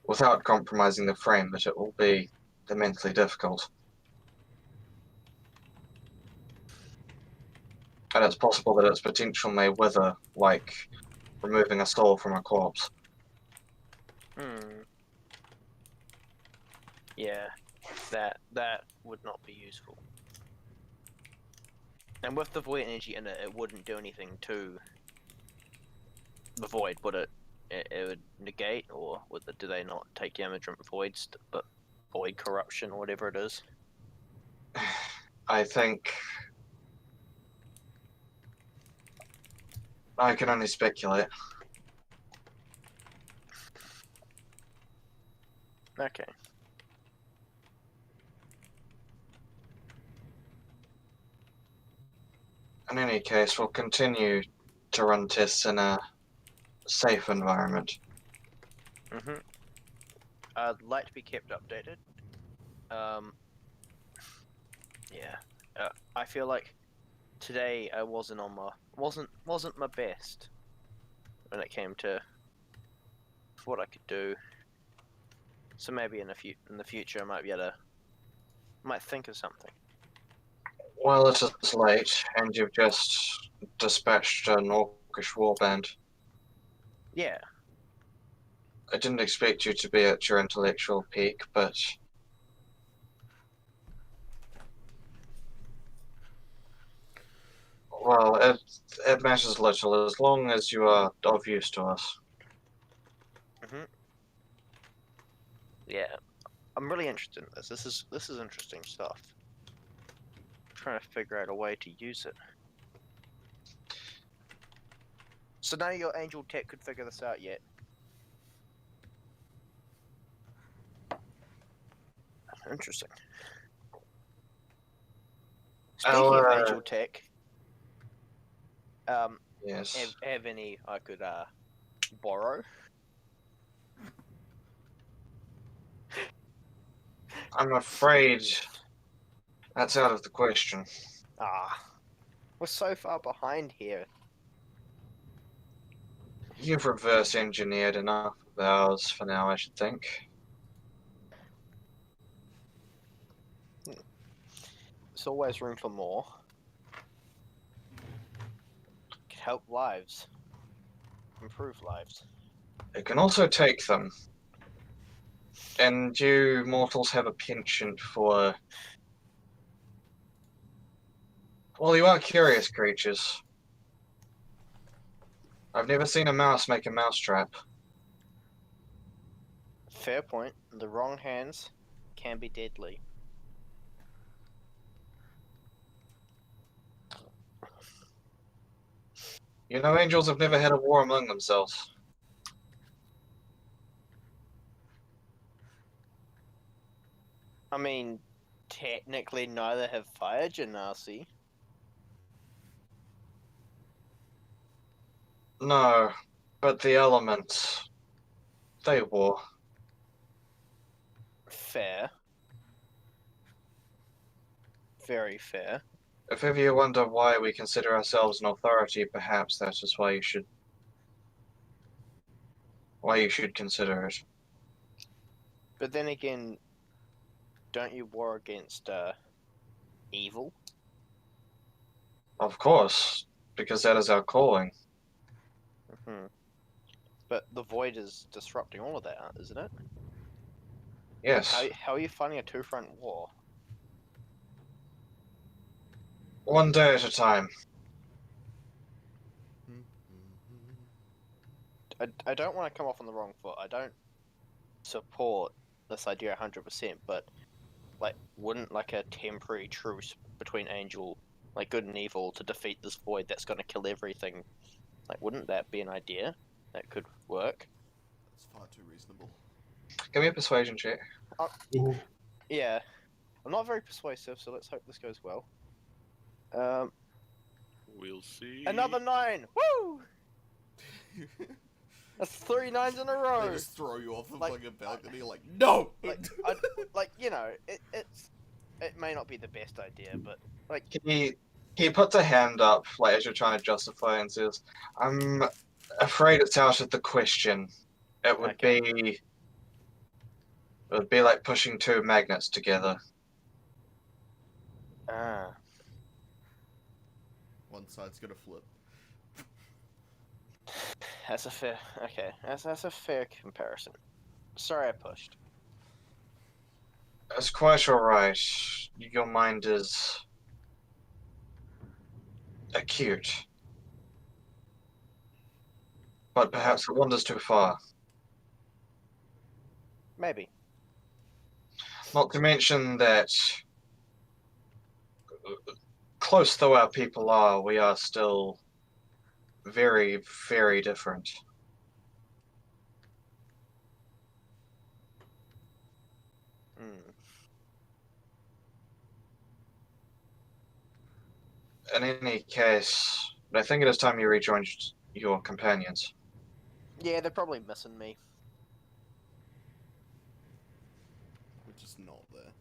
[SPEAKER 1] without compromising the frame, but it will be immensely difficult. And it's possible that its potential may wither, like removing a soul from a corpse.
[SPEAKER 7] Yeah, that would not be useful. And with the void energy in it, it wouldn't do anything to the void, would it? It would negate, or do they not take damage from voids, but void corruption or whatever it is?
[SPEAKER 1] I think I can only speculate.
[SPEAKER 7] Okay.
[SPEAKER 1] In any case, we'll continue to run tests in a safe environment.
[SPEAKER 7] I'd like to be kept updated. Yeah. I feel like today I wasn't my best when it came to what I could do. So maybe in the future I might think of something.
[SPEAKER 1] Well, it is late, and you've just dispatched an orcish warband.
[SPEAKER 7] Yeah.
[SPEAKER 1] I didn't expect you to be at your intellectual peak, but well, it matters little as long as you are of use to us.
[SPEAKER 7] Yeah. I'm really interested in this. This is interesting stuff. I'm trying to figure out a way to use it. So none of your angel tech could figure this out yet. Interesting. Speaking of angel tech,
[SPEAKER 1] yes.
[SPEAKER 7] have any I could borrow?
[SPEAKER 1] I'm afraid that's out of the question.
[SPEAKER 7] We're so far behind here.
[SPEAKER 1] You've reverse engineered enough of ours for now, I should think.
[SPEAKER 7] There's always room for more. Could help lives. Improve lives.
[SPEAKER 1] It can also take them. And you mortals have a penchant for... Well, you are curious creatures. I've never seen a mouse make a mousetrap.
[SPEAKER 7] Fair point. The wrong hands can be deadly.
[SPEAKER 1] You know, angels have never had a war among themselves.
[SPEAKER 7] I mean, technically neither have fire Genasi.
[SPEAKER 1] No, but the elements, they war.
[SPEAKER 7] Fair. Very fair.
[SPEAKER 1] If ever you wonder why we consider ourselves an authority, perhaps that is why you should why you should consider it.
[SPEAKER 7] But then again, don't you war against evil?
[SPEAKER 1] Of course, because that is our calling.
[SPEAKER 7] Hmm. But the void is disrupting all of that, isn't it?
[SPEAKER 1] Yes.
[SPEAKER 7] How are you fighting a two-front war?
[SPEAKER 1] One day at a time.
[SPEAKER 7] I don't want to come off on the wrong foot. I don't support this idea 100%, but like, wouldn't like a temporary truce between angel, like good and evil, to defeat this void that's going to kill everything, like, wouldn't that be an idea that could work?
[SPEAKER 3] That's far too reasonable.
[SPEAKER 1] Give me a persuasion check.
[SPEAKER 7] Yeah, I'm not very persuasive, so let's hope this goes well.
[SPEAKER 2] We'll see.
[SPEAKER 7] Another 9! Woo! That's 3 9s in a row.
[SPEAKER 3] They just throw you off the
[SPEAKER 7] Like,
[SPEAKER 3] fucking balcony, like, no!
[SPEAKER 7] Like you know, it may not be the best idea, but like
[SPEAKER 1] He puts a hand up, like as you're trying to justify, and says, "I'm afraid it's out of the question. It would be like pushing two magnets together."
[SPEAKER 3] One side's gonna flip.
[SPEAKER 7] That's a fair. Okay, that's a fair comparison. Sorry, I pushed.
[SPEAKER 1] It's quite alright. Your mind is acute. But perhaps it wanders too far.
[SPEAKER 7] Maybe.
[SPEAKER 1] Not to mention that, close though our people are, we are still very, very different. In any case, I think it is time you rejoined your companions.
[SPEAKER 7] Yeah, they're probably missing me.
[SPEAKER 3] We're just not there.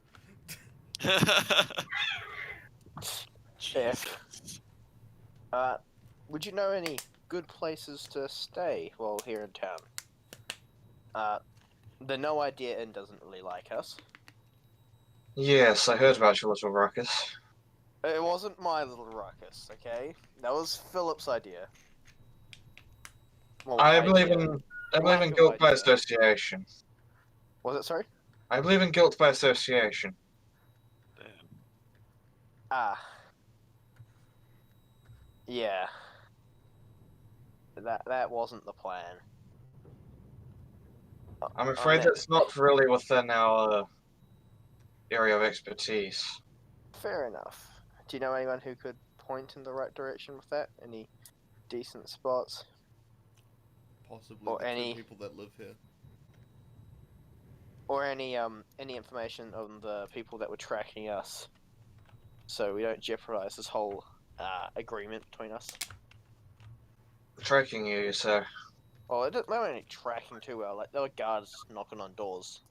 [SPEAKER 7] Jesus. Would you know any good places to stay while here in town? The No Idea Inn doesn't really like us.
[SPEAKER 1] Yes, I heard about your little ruckus.
[SPEAKER 7] It wasn't my little ruckus, okay? That was Philip's idea. Well,
[SPEAKER 1] I believe
[SPEAKER 7] idea.
[SPEAKER 1] in guilt by
[SPEAKER 7] idea.
[SPEAKER 1] association.
[SPEAKER 7] Was it, sorry?
[SPEAKER 1] I believe in guilt by association.
[SPEAKER 2] Damn.
[SPEAKER 7] Ah. Yeah. That wasn't the plan.
[SPEAKER 1] I'm afraid that's not really within our area of expertise.
[SPEAKER 7] Fair enough. Do you know anyone who could point in the right direction with that? Any decent spots?
[SPEAKER 3] Possibly
[SPEAKER 7] Or
[SPEAKER 3] the
[SPEAKER 7] any-
[SPEAKER 3] two people that live here.
[SPEAKER 7] Or any information on the people that were tracking us, so we don't jeopardize this whole agreement between us?
[SPEAKER 1] Tracking you, sir.
[SPEAKER 7] Well, they weren't tracking too well. Like, there were guards knocking on doors.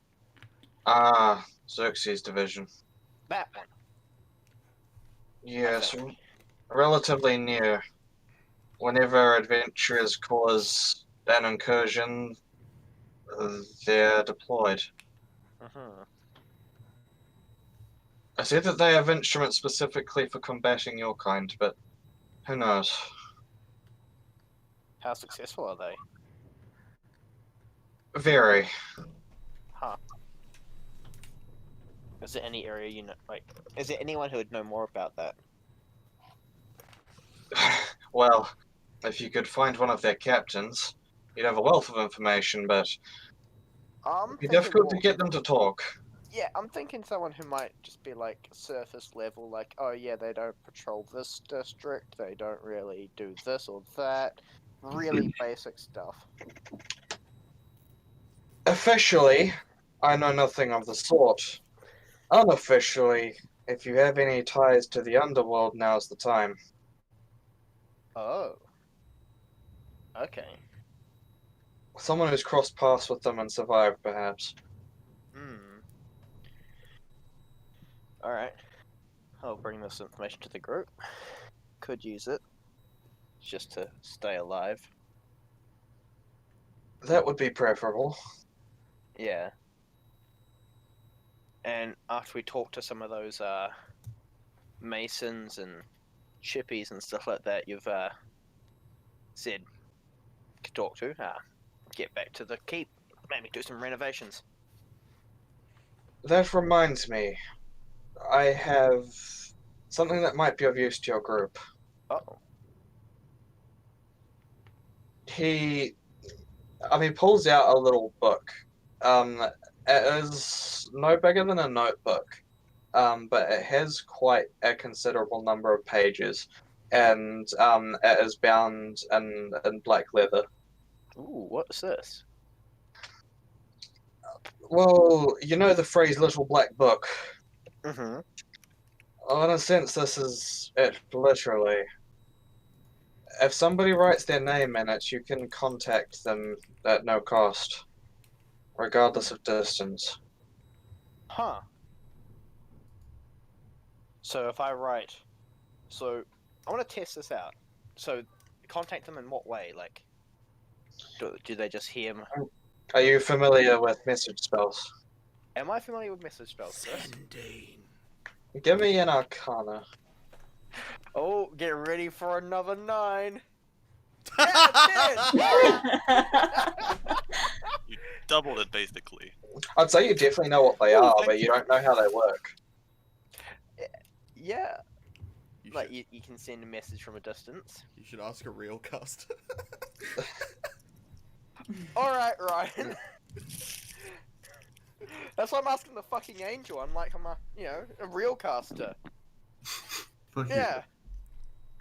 [SPEAKER 1] Ah, Xerxes division.
[SPEAKER 7] That one.
[SPEAKER 1] Yes,
[SPEAKER 7] Okay.
[SPEAKER 1] relatively near. Whenever adventurers cause an incursion, they're deployed. I say that they have instruments specifically for combating your kind, but who knows?
[SPEAKER 7] How successful are they?
[SPEAKER 1] Very.
[SPEAKER 7] Huh. Is there any area you know? Like, is there anyone who would know more about that?
[SPEAKER 1] Well, if you could find one of their captains, you'd have a wealth of information, but it'd be difficult to get them to talk.
[SPEAKER 7] Yeah, I'm thinking someone who might just be like surface level, like, oh yeah, they don't patrol this district, they don't really do this or that. Really basic stuff.
[SPEAKER 1] Officially, I know nothing of the sort. Unofficially, if you have any ties to the underworld, now's the time.
[SPEAKER 7] Oh. Okay.
[SPEAKER 1] Someone who's crossed paths with them and survived, perhaps.
[SPEAKER 7] Alright. I'll bring this information to the group. Could use it. Just to stay alive.
[SPEAKER 1] That would be preferable.
[SPEAKER 7] Yeah. And after we talk to some of those masons and chippies and stuff like that, you've said to talk to, get back to the keep, maybe do some renovations.
[SPEAKER 1] That reminds me, I have something that might be of use to your group.
[SPEAKER 7] Oh.
[SPEAKER 1] He pulls out a little book. It is no bigger than a notebook, but it has quite a considerable number of pages, and it is bound in black leather.
[SPEAKER 7] Ooh, what's this?
[SPEAKER 1] Well, you know the phrase "little black book."
[SPEAKER 7] Mm-hmm.
[SPEAKER 1] Well, in a sense, this is it, literally. If somebody writes their name in it, you can contact them at no cost, regardless of distance.
[SPEAKER 7] Huh. So if I write... So, I want to test this out. So, contact them in what way? Like, do they just hear me?
[SPEAKER 1] Are you familiar with message spells?
[SPEAKER 7] Am I familiar with message spells? Chris?
[SPEAKER 1] Give me an arcana.
[SPEAKER 7] Oh, get ready for another 9. Yeah,
[SPEAKER 2] You doubled it basically.
[SPEAKER 1] I'd say you definitely know what they
[SPEAKER 7] Oh,
[SPEAKER 1] are,
[SPEAKER 7] thank
[SPEAKER 1] but you don't know how they work.
[SPEAKER 7] yeah.
[SPEAKER 3] You
[SPEAKER 7] Like,
[SPEAKER 3] should,
[SPEAKER 7] you can send a message from a distance.
[SPEAKER 3] you should ask a real caster.
[SPEAKER 7] Alright, Ryan. That's why I'm asking the fucking angel. I'm a real caster.
[SPEAKER 4] Fuck
[SPEAKER 7] Yeah.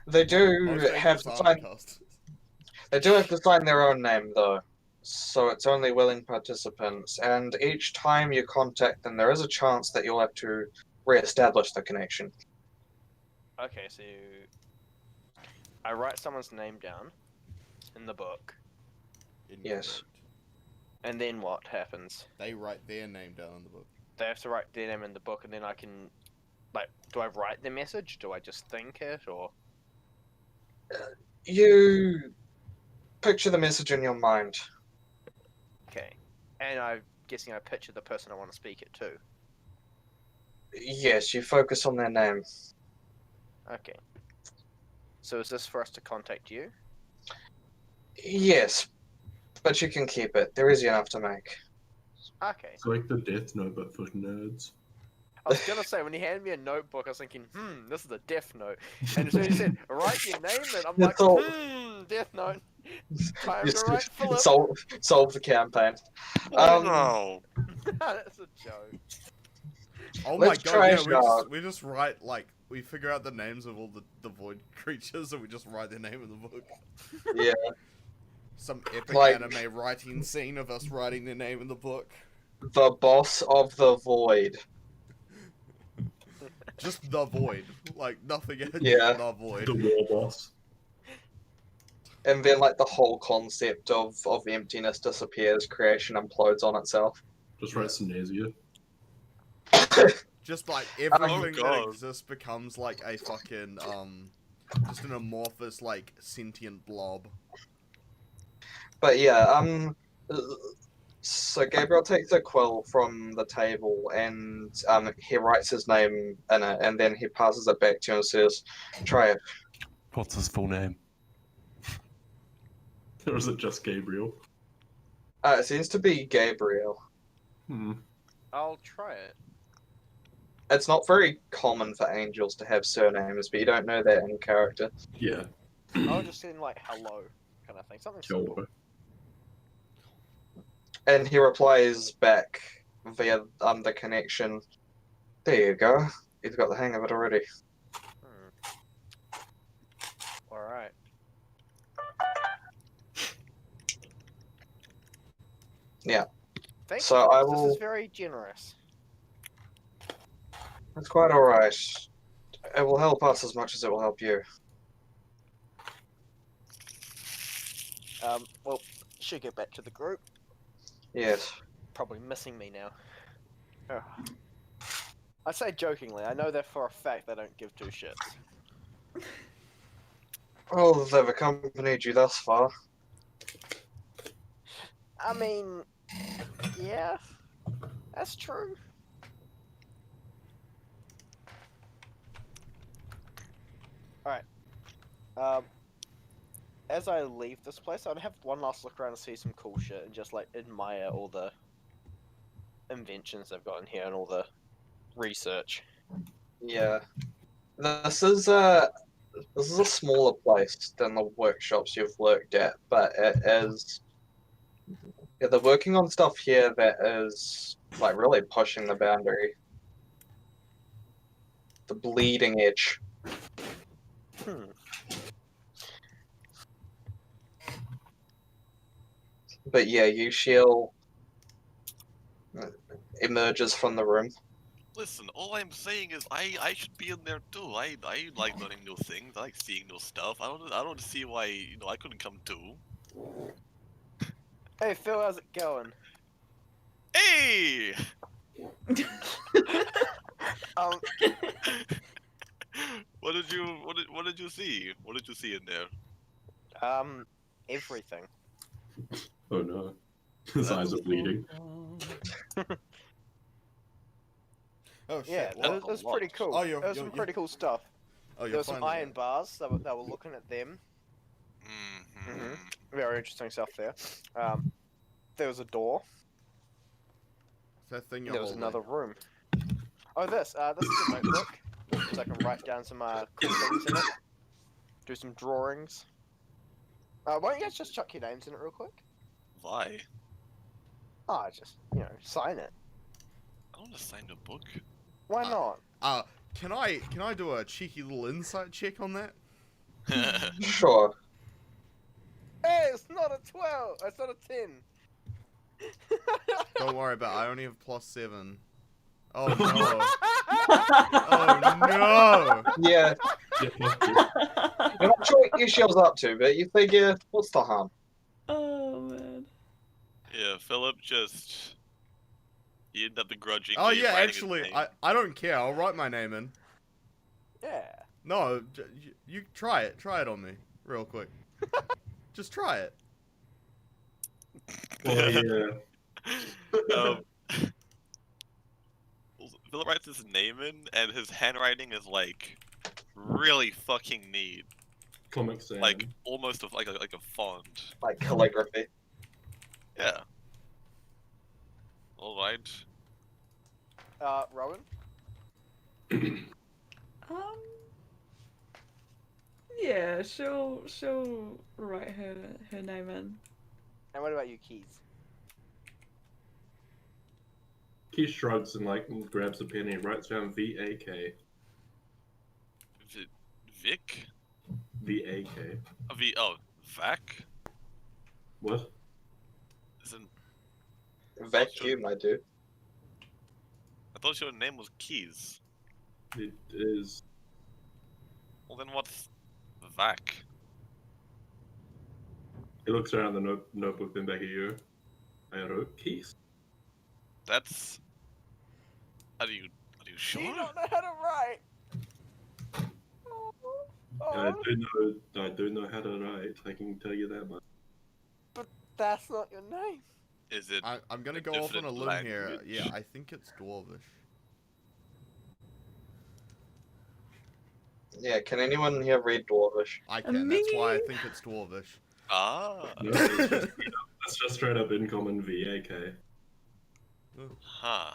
[SPEAKER 1] They do
[SPEAKER 3] Most
[SPEAKER 1] have
[SPEAKER 3] angels
[SPEAKER 1] to
[SPEAKER 3] aren't
[SPEAKER 1] sign.
[SPEAKER 3] casters.
[SPEAKER 1] They do have to sign their own name, though. So it's only willing participants, and each time you contact them, there is a chance that you'll have to re-establish the connection.
[SPEAKER 7] Okay, so I write someone's name down in the book,
[SPEAKER 1] Yes.
[SPEAKER 7] and then what happens?
[SPEAKER 3] They write their name down in the book.
[SPEAKER 7] They have to write their name in the book, and then I can, like, do I write the message? Do I just think it, or?
[SPEAKER 1] You picture the message in your mind.
[SPEAKER 7] Okay. And I'm guessing I picture the person I want to speak it to.
[SPEAKER 1] Yes, you focus on their name.
[SPEAKER 7] Okay. So is this for us to contact you?
[SPEAKER 1] Yes, but you can keep it. They're easy enough to make.
[SPEAKER 7] Okay.
[SPEAKER 4] It's like the Death Note, but for nerds.
[SPEAKER 7] I was gonna say, when he handed me a notebook, I was thinking, this is a Death Note. And as soon as he said, write your name, and I'm like,
[SPEAKER 1] It's all-
[SPEAKER 7] Death Note. Time
[SPEAKER 1] Just
[SPEAKER 7] to write Filip.
[SPEAKER 1] solve the campaign.
[SPEAKER 2] No.
[SPEAKER 7] That's a joke.
[SPEAKER 3] Oh
[SPEAKER 1] Let's
[SPEAKER 3] my
[SPEAKER 1] try
[SPEAKER 3] god, yeah,
[SPEAKER 1] Jarod.
[SPEAKER 3] we just write, like, we figure out the names of all the void creatures and we just write their name in the book.
[SPEAKER 1] Yeah.
[SPEAKER 3] Some epic
[SPEAKER 1] Like-
[SPEAKER 3] anime writing scene of us writing their name in the book.
[SPEAKER 1] The boss of the void.
[SPEAKER 3] Just the void. Like, nothing else.
[SPEAKER 1] Yeah.
[SPEAKER 3] The void.
[SPEAKER 4] The war boss.
[SPEAKER 1] And then, like, the whole concept of emptiness disappears, creation implodes on itself.
[SPEAKER 4] Just write Synesia.
[SPEAKER 3] Just, like, everything that
[SPEAKER 2] God.
[SPEAKER 3] exists becomes, like, a fucking, just an amorphous, like, sentient blob.
[SPEAKER 1] But yeah, so Gabriel takes a quill from the table and he writes his name in it, and then he passes it back to you and says, "Try it."
[SPEAKER 4] What's his full name? Or is it just Gabriel?
[SPEAKER 1] It seems to be Gabriel.
[SPEAKER 7] I'll try it.
[SPEAKER 1] It's not very common for angels to have surnames, but you don't know that in character.
[SPEAKER 4] Yeah.
[SPEAKER 7] I'll just send, like, hello, kind of thing. Something simple.
[SPEAKER 4] Sure.
[SPEAKER 1] And he replies back via the connection. There you go. You've got the hang of it already.
[SPEAKER 7] Alright.
[SPEAKER 1] Yeah.
[SPEAKER 7] Thank
[SPEAKER 1] So
[SPEAKER 7] you.
[SPEAKER 1] I
[SPEAKER 7] This
[SPEAKER 1] will-
[SPEAKER 7] is very generous.
[SPEAKER 1] It's quite alright. It will help us as much as it will help you.
[SPEAKER 7] Well, should get back to the group.
[SPEAKER 1] Yes.
[SPEAKER 7] Probably missing me now. Ugh. I say jokingly, I know that for a fact they don't give two shits.
[SPEAKER 1] Well, they've accompanied you thus far.
[SPEAKER 7] I mean, yeah, that's true. Alright. As I leave this place, I'd have one last look around and see some cool shit and just like admire all the inventions they've got in here and all the research.
[SPEAKER 1] Yeah. This is a smaller place than the workshops you've worked at, but it is. Yeah, they're working on stuff here that is like really pushing the boundary, the bleeding edge.
[SPEAKER 7] Hmm.
[SPEAKER 1] But yeah, Yusheil emerges from the room.
[SPEAKER 2] Listen, all I'm saying is I should be in there too. I like learning new things. I like seeing new stuff. I don't see why I couldn't come too.
[SPEAKER 7] Hey Phil, how's it going?
[SPEAKER 2] Hey!
[SPEAKER 7] Um,
[SPEAKER 2] What did you see? What did you see in there?
[SPEAKER 7] everything.
[SPEAKER 4] Oh no. His eyes are bleeding.
[SPEAKER 3] Oh shit!
[SPEAKER 7] Yeah,
[SPEAKER 3] What?
[SPEAKER 7] it was pretty cool.
[SPEAKER 3] Oh,
[SPEAKER 7] There was some pretty cool stuff.
[SPEAKER 3] Oh,
[SPEAKER 7] There
[SPEAKER 3] you're
[SPEAKER 7] were some
[SPEAKER 3] finally.
[SPEAKER 7] iron bars. They were looking at them. Very interesting stuff there. There was a door.
[SPEAKER 3] That thing you're
[SPEAKER 7] There was
[SPEAKER 3] holding.
[SPEAKER 7] another room. Oh, this is a notebook, so I can write down some cool things in it. Do some drawings. Why don't you guys just chuck your names in it real quick?
[SPEAKER 2] Why?
[SPEAKER 7] Ah, just sign it.
[SPEAKER 2] I don't want to sign a book.
[SPEAKER 7] Why not?
[SPEAKER 3] Can I do a cheeky little insight check on that?
[SPEAKER 1] Sure.
[SPEAKER 7] Hey, it's not a 12. It's not a 10.
[SPEAKER 3] Don't worry about it. I only have +7. Oh no. Oh no.
[SPEAKER 1] Yeah,
[SPEAKER 4] Yeah,
[SPEAKER 1] you're not sure what Yusheil's up to, but you figure, what's the harm?
[SPEAKER 5] Oh man.
[SPEAKER 2] Yeah, Philip just he ended up begrudgingly.
[SPEAKER 3] Oh yeah,
[SPEAKER 2] writing his
[SPEAKER 3] actually,
[SPEAKER 2] name.
[SPEAKER 3] I don't care. I'll write my name in.
[SPEAKER 7] Yeah.
[SPEAKER 3] No, you try it. Try it on me, real quick. Just try it.
[SPEAKER 4] well, yeah.
[SPEAKER 2] Philip writes his name in, and his handwriting is like really fucking neat,
[SPEAKER 4] Comic Sans.
[SPEAKER 2] like almost like a font.
[SPEAKER 1] Like calligraphy.
[SPEAKER 2] Yeah. All right.
[SPEAKER 7] Rowan?
[SPEAKER 5] Yeah, she'll write her name in.
[SPEAKER 7] And what about you, Keys?
[SPEAKER 4] He shrugs and like grabs a pen and writes down VAK.
[SPEAKER 2] Vic?
[SPEAKER 4] VAK.
[SPEAKER 2] Vac?
[SPEAKER 4] What?
[SPEAKER 2] Isn't
[SPEAKER 1] Vacuum, I do.
[SPEAKER 2] I thought your name was Keys.
[SPEAKER 4] It is.
[SPEAKER 2] Well then what's Vac?
[SPEAKER 4] He looks around the notebook, then back at you. I wrote keys.
[SPEAKER 2] That's. Are you sure?
[SPEAKER 7] Do you not know how to write?
[SPEAKER 4] I do know how to write. I can tell you that much.
[SPEAKER 7] But that's not your name.
[SPEAKER 2] Is it?
[SPEAKER 3] I'm gonna
[SPEAKER 2] a
[SPEAKER 3] go off on a
[SPEAKER 2] different
[SPEAKER 3] limb here.
[SPEAKER 2] language?
[SPEAKER 3] Yeah, I think it's Dwarvish.
[SPEAKER 1] Yeah, can anyone here read Dwarvish?
[SPEAKER 3] I can. That's why I
[SPEAKER 5] Me?
[SPEAKER 3] think it's Dwarvish.
[SPEAKER 2] Ah.
[SPEAKER 4] No, that's just straight up in common VAK.
[SPEAKER 2] Huh.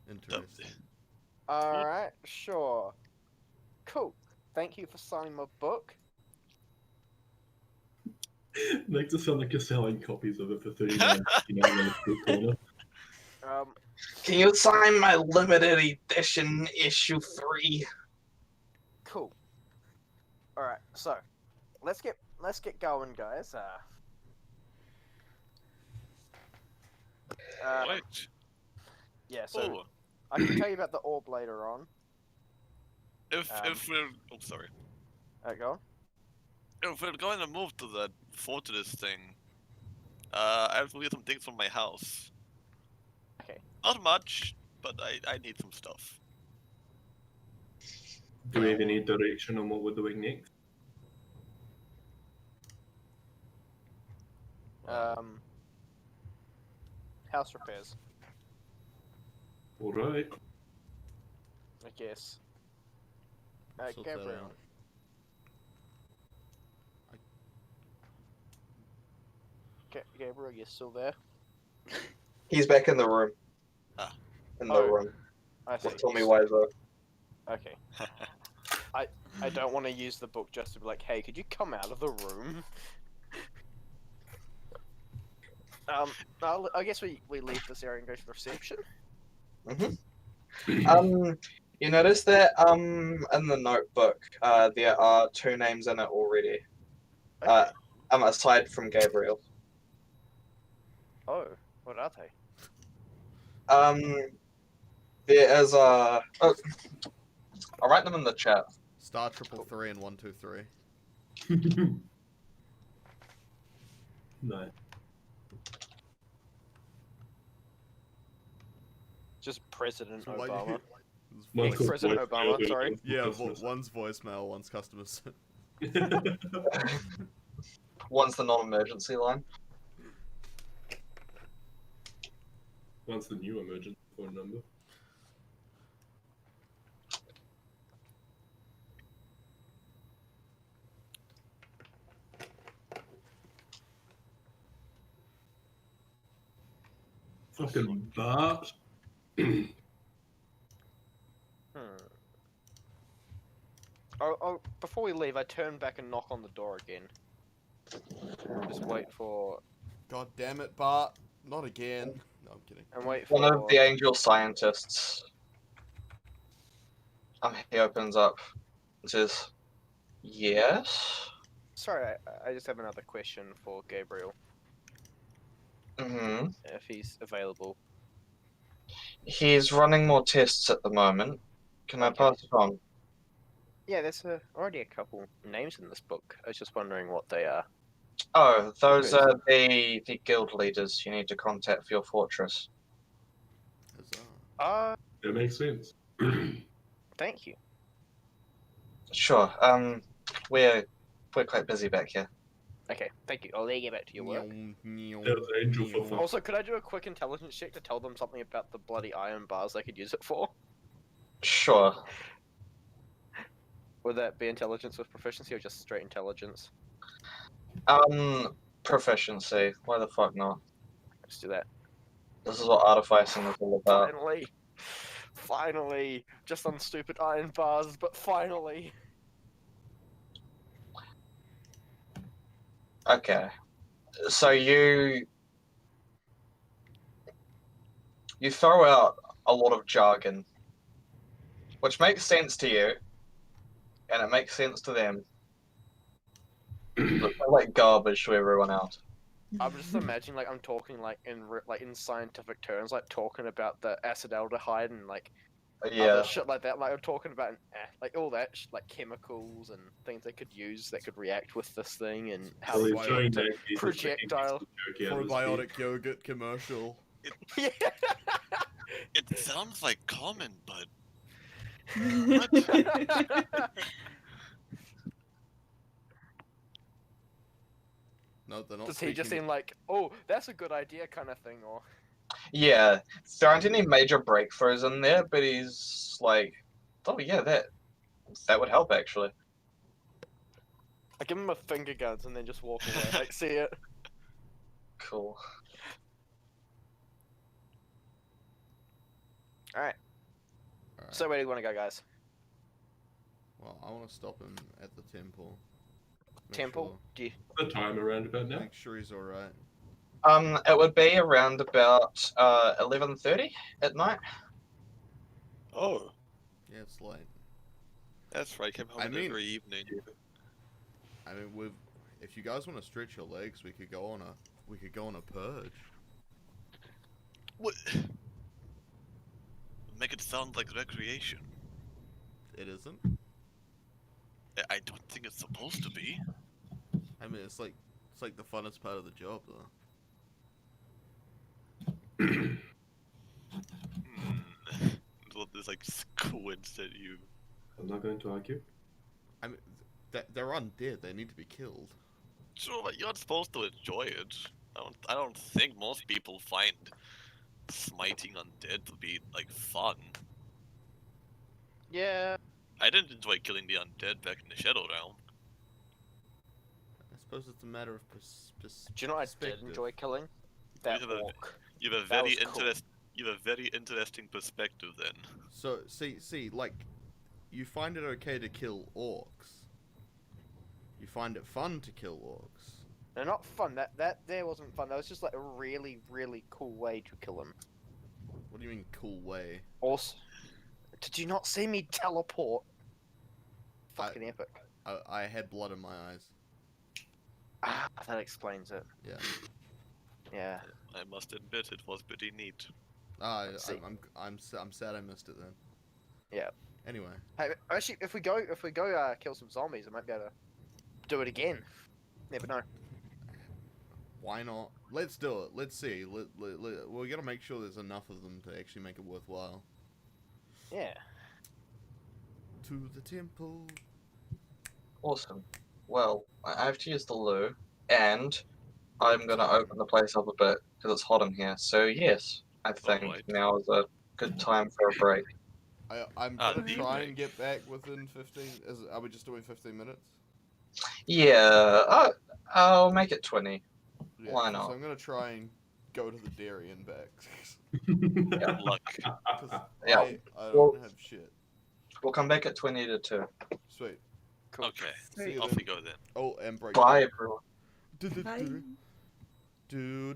[SPEAKER 3] Interesting.
[SPEAKER 7] Alright, sure. Cool. Thank you for signing my book.
[SPEAKER 4] Makes it sound like you're selling copies of it for $39.99 in the food corner.
[SPEAKER 1] Can you sign my limited edition issue 3?
[SPEAKER 7] Cool. Alright, so let's get going, guys.
[SPEAKER 2] Wait.
[SPEAKER 7] Yeah, so
[SPEAKER 2] Oh,
[SPEAKER 7] I can tell you about the orb later on.
[SPEAKER 2] if we're sorry.
[SPEAKER 7] Go on.
[SPEAKER 2] If we're going to move to the fortress thing, I have to get some things from my house.
[SPEAKER 7] Okay.
[SPEAKER 2] Not much, but I need some stuff.
[SPEAKER 4] Do we have any direction on what we're doing next?
[SPEAKER 7] House repairs,
[SPEAKER 4] Alright.
[SPEAKER 7] I guess.
[SPEAKER 3] Sort that
[SPEAKER 7] Gabriel.
[SPEAKER 3] out.
[SPEAKER 7] Gabriel, you're still there?
[SPEAKER 1] He's back in the room.
[SPEAKER 2] Ah.
[SPEAKER 1] In the
[SPEAKER 7] Oh,
[SPEAKER 1] room.
[SPEAKER 7] I see.
[SPEAKER 1] With Tommy Wiseau.
[SPEAKER 7] Okay. I don't want to use the book just to be like, hey, could you come out of the room? I guess we leave this area and go to the reception.
[SPEAKER 1] You notice that in the notebook, there are 2 names in it already.
[SPEAKER 7] Okay.
[SPEAKER 1] Aside from Gabriel.
[SPEAKER 7] Oh, what are they?
[SPEAKER 1] There is a. Oh, I'll write them in the chat.
[SPEAKER 3] Star 333 and 123.
[SPEAKER 4] No.
[SPEAKER 7] Just President
[SPEAKER 3] So why do
[SPEAKER 7] Obama.
[SPEAKER 3] you-
[SPEAKER 4] One's called
[SPEAKER 7] President
[SPEAKER 4] voicemail,
[SPEAKER 7] Obama, sorry.
[SPEAKER 4] one's
[SPEAKER 3] Yeah,
[SPEAKER 4] customers.
[SPEAKER 3] one's voicemail, one's customers.
[SPEAKER 1] One's the non-emergency line.
[SPEAKER 4] One's the new emergency phone number. Fucking Bart.
[SPEAKER 7] Oh, before we leave, I turn back and knock on the door again. Just wait for...
[SPEAKER 3] God damn it, Bart. Not again. No, I'm kidding.
[SPEAKER 7] And wait
[SPEAKER 1] One
[SPEAKER 7] for...
[SPEAKER 1] of the angel scientists. He opens up and says, "Yes."
[SPEAKER 7] Sorry, I just have another question for Gabriel,
[SPEAKER 1] Mm-hmm.
[SPEAKER 7] if he's available.
[SPEAKER 1] He's running more tests at the moment. Can I
[SPEAKER 7] Okay.
[SPEAKER 1] pass it on?
[SPEAKER 7] Yeah, there's already a couple names in this book. I was just wondering what they are.
[SPEAKER 1] Oh, those
[SPEAKER 7] Okay.
[SPEAKER 1] are the guild leaders you need to contact for your fortress.
[SPEAKER 3] Huzzah.
[SPEAKER 4] That makes sense.
[SPEAKER 7] Thank you.
[SPEAKER 1] Sure. We're quite busy back here.
[SPEAKER 7] Okay, thank you. I'll let you get back to your work.
[SPEAKER 4] There's angel for fun.
[SPEAKER 7] Also, could I do a quick intelligence check to tell them something about the bloody iron bars they could use it for?
[SPEAKER 1] Sure.
[SPEAKER 7] Would that be intelligence with proficiency or just straight intelligence?
[SPEAKER 1] Proficiency. Why the fuck not?
[SPEAKER 7] Let's do that.
[SPEAKER 1] This is what artificing is all about.
[SPEAKER 7] Finally! Finally! Just on stupid iron bars, but finally!
[SPEAKER 1] Okay. So you throw out a lot of jargon, which makes sense to you, and it makes sense to them. But they're like garbage to everyone else.
[SPEAKER 7] I'm just imagining, like, I'm talking, like, in scientific terms, like, talking about the acetaldehyde and, like,
[SPEAKER 1] Yeah.
[SPEAKER 7] other shit like that. Like, I'm talking about, like, all that, like, chemicals and things they could use that could react with this thing and how
[SPEAKER 4] So
[SPEAKER 7] they
[SPEAKER 4] he's showing
[SPEAKER 7] to
[SPEAKER 4] that he's just making
[SPEAKER 7] projectile.
[SPEAKER 4] a joke out of his
[SPEAKER 3] Probiotic yogurt commercial.
[SPEAKER 7] Yeah!
[SPEAKER 2] It sounds like common, but
[SPEAKER 3] No, they're not.
[SPEAKER 7] Does he just
[SPEAKER 3] speaking-
[SPEAKER 7] seem like, oh, that's a good idea kind of thing, or...
[SPEAKER 1] Yeah. There aren't any major breakthroughs in there, but he's like, oh yeah, that would help actually.
[SPEAKER 7] I give him a finger guns and then just walk away. Like, see it.
[SPEAKER 1] Cool.
[SPEAKER 7] Alright,
[SPEAKER 3] Alright.
[SPEAKER 7] so where do you want to go, guys?
[SPEAKER 3] Well, I want to stop him at the temple. Make
[SPEAKER 7] Temple? Do you...
[SPEAKER 4] The time around about
[SPEAKER 3] Sure,
[SPEAKER 4] now.
[SPEAKER 3] make sure he's alright.
[SPEAKER 1] It would be around about 11:30 at night.
[SPEAKER 2] oh,
[SPEAKER 3] Yeah, it's late.
[SPEAKER 2] that's right. Came home
[SPEAKER 3] I mean-
[SPEAKER 2] every evening.
[SPEAKER 3] I mean, if you guys want to stretch your legs, we could go on a purge.
[SPEAKER 2] What? Make it sound like recreation.
[SPEAKER 3] It isn't.
[SPEAKER 2] I don't think it's supposed to be.
[SPEAKER 3] I mean, it's like the funnest part of the job, though.
[SPEAKER 2] Hmm. Well, there's like squids that you.
[SPEAKER 4] I'm not going to argue.
[SPEAKER 3] I mean, they're undead. They need to be killed.
[SPEAKER 2] Sure, but you're not supposed to enjoy it. I don't think most people find smiting undead would be like fun.
[SPEAKER 7] Yeah.
[SPEAKER 2] I didn't enjoy killing the undead back in the Shadow Realm.
[SPEAKER 3] I suppose it's a matter of
[SPEAKER 7] Do you know what I did
[SPEAKER 3] perspective.
[SPEAKER 7] enjoy killing? That
[SPEAKER 2] have a-
[SPEAKER 7] orc.
[SPEAKER 2] You have a
[SPEAKER 7] That
[SPEAKER 2] very
[SPEAKER 7] was cool.
[SPEAKER 2] you have a very interesting perspective then.
[SPEAKER 3] So see, like, you find it okay to kill orcs. You find it fun to kill orcs.
[SPEAKER 7] They're not fun. That there wasn't fun. That was just like a really, really cool way to kill them.
[SPEAKER 3] What do you mean, cool way?
[SPEAKER 7] Also, did you not see me teleport? Fucking epic.
[SPEAKER 3] I had blood in my eyes.
[SPEAKER 7] Ah, that explains it.
[SPEAKER 3] Yeah.
[SPEAKER 7] Yeah.
[SPEAKER 2] I must admit, it was pretty neat.
[SPEAKER 7] Let's see.
[SPEAKER 3] I'm sad I missed it then.
[SPEAKER 7] Yeah.
[SPEAKER 3] Anyway,
[SPEAKER 7] Hey, actually, if we go kill some zombies, I might be able to do it again. Never know.
[SPEAKER 3] why not? Let's do it. Let's see. We gotta make sure there's enough of them to actually make it worthwhile.
[SPEAKER 7] Yeah.
[SPEAKER 3] To the temple.
[SPEAKER 1] Awesome. Well, I have to use the loo, and I'm gonna open the place up a bit because it's hot in here. So yes, I think
[SPEAKER 2] Alright.
[SPEAKER 1] now is a good time for a break.
[SPEAKER 3] I'm
[SPEAKER 2] Ah,
[SPEAKER 3] gonna
[SPEAKER 2] the
[SPEAKER 3] try
[SPEAKER 2] break.
[SPEAKER 3] and get back within 15. Are we just doing 15 minutes?
[SPEAKER 1] Yeah, I'll make it 20.
[SPEAKER 3] Yeah.
[SPEAKER 1] Why
[SPEAKER 3] 'cause
[SPEAKER 1] not?
[SPEAKER 3] I'm gonna try and go to the dairy and back.
[SPEAKER 2] Good luck.
[SPEAKER 3] Because
[SPEAKER 1] Yeah,
[SPEAKER 3] I
[SPEAKER 1] well-
[SPEAKER 3] don't have shit.
[SPEAKER 1] We'll come back at 20 to 2.
[SPEAKER 3] Sweet.
[SPEAKER 7] Cool.
[SPEAKER 2] Okay,
[SPEAKER 3] See you
[SPEAKER 2] off
[SPEAKER 3] then.
[SPEAKER 2] we go then.
[SPEAKER 3] Oh, and break.
[SPEAKER 1] Bye, everyone.
[SPEAKER 5] Bye.
[SPEAKER 3] Do.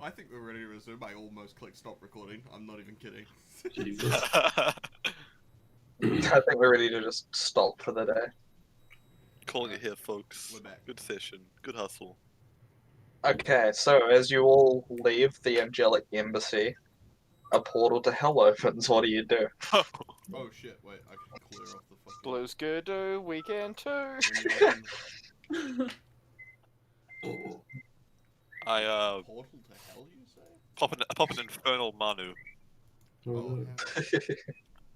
[SPEAKER 3] I think we're ready to resume. I almost clicked stop recording. I'm not even kidding.
[SPEAKER 4] Jesus.
[SPEAKER 1] I think we're ready to just stop for the day.
[SPEAKER 2] Calling it here, folks.
[SPEAKER 3] We're back.
[SPEAKER 2] Good session. Good hustle.
[SPEAKER 1] Okay, so as you all leave the angelic embassy, a portal to hell opens. What do you do?
[SPEAKER 3] Oh shit! Wait, I can clear off the fucking.
[SPEAKER 6] Blues good do weekend too.
[SPEAKER 3] When you open
[SPEAKER 2] I
[SPEAKER 3] portal to hell, you say?
[SPEAKER 2] pop an infernal Manu.
[SPEAKER 3] Oh,
[SPEAKER 4] Oh,
[SPEAKER 3] hell.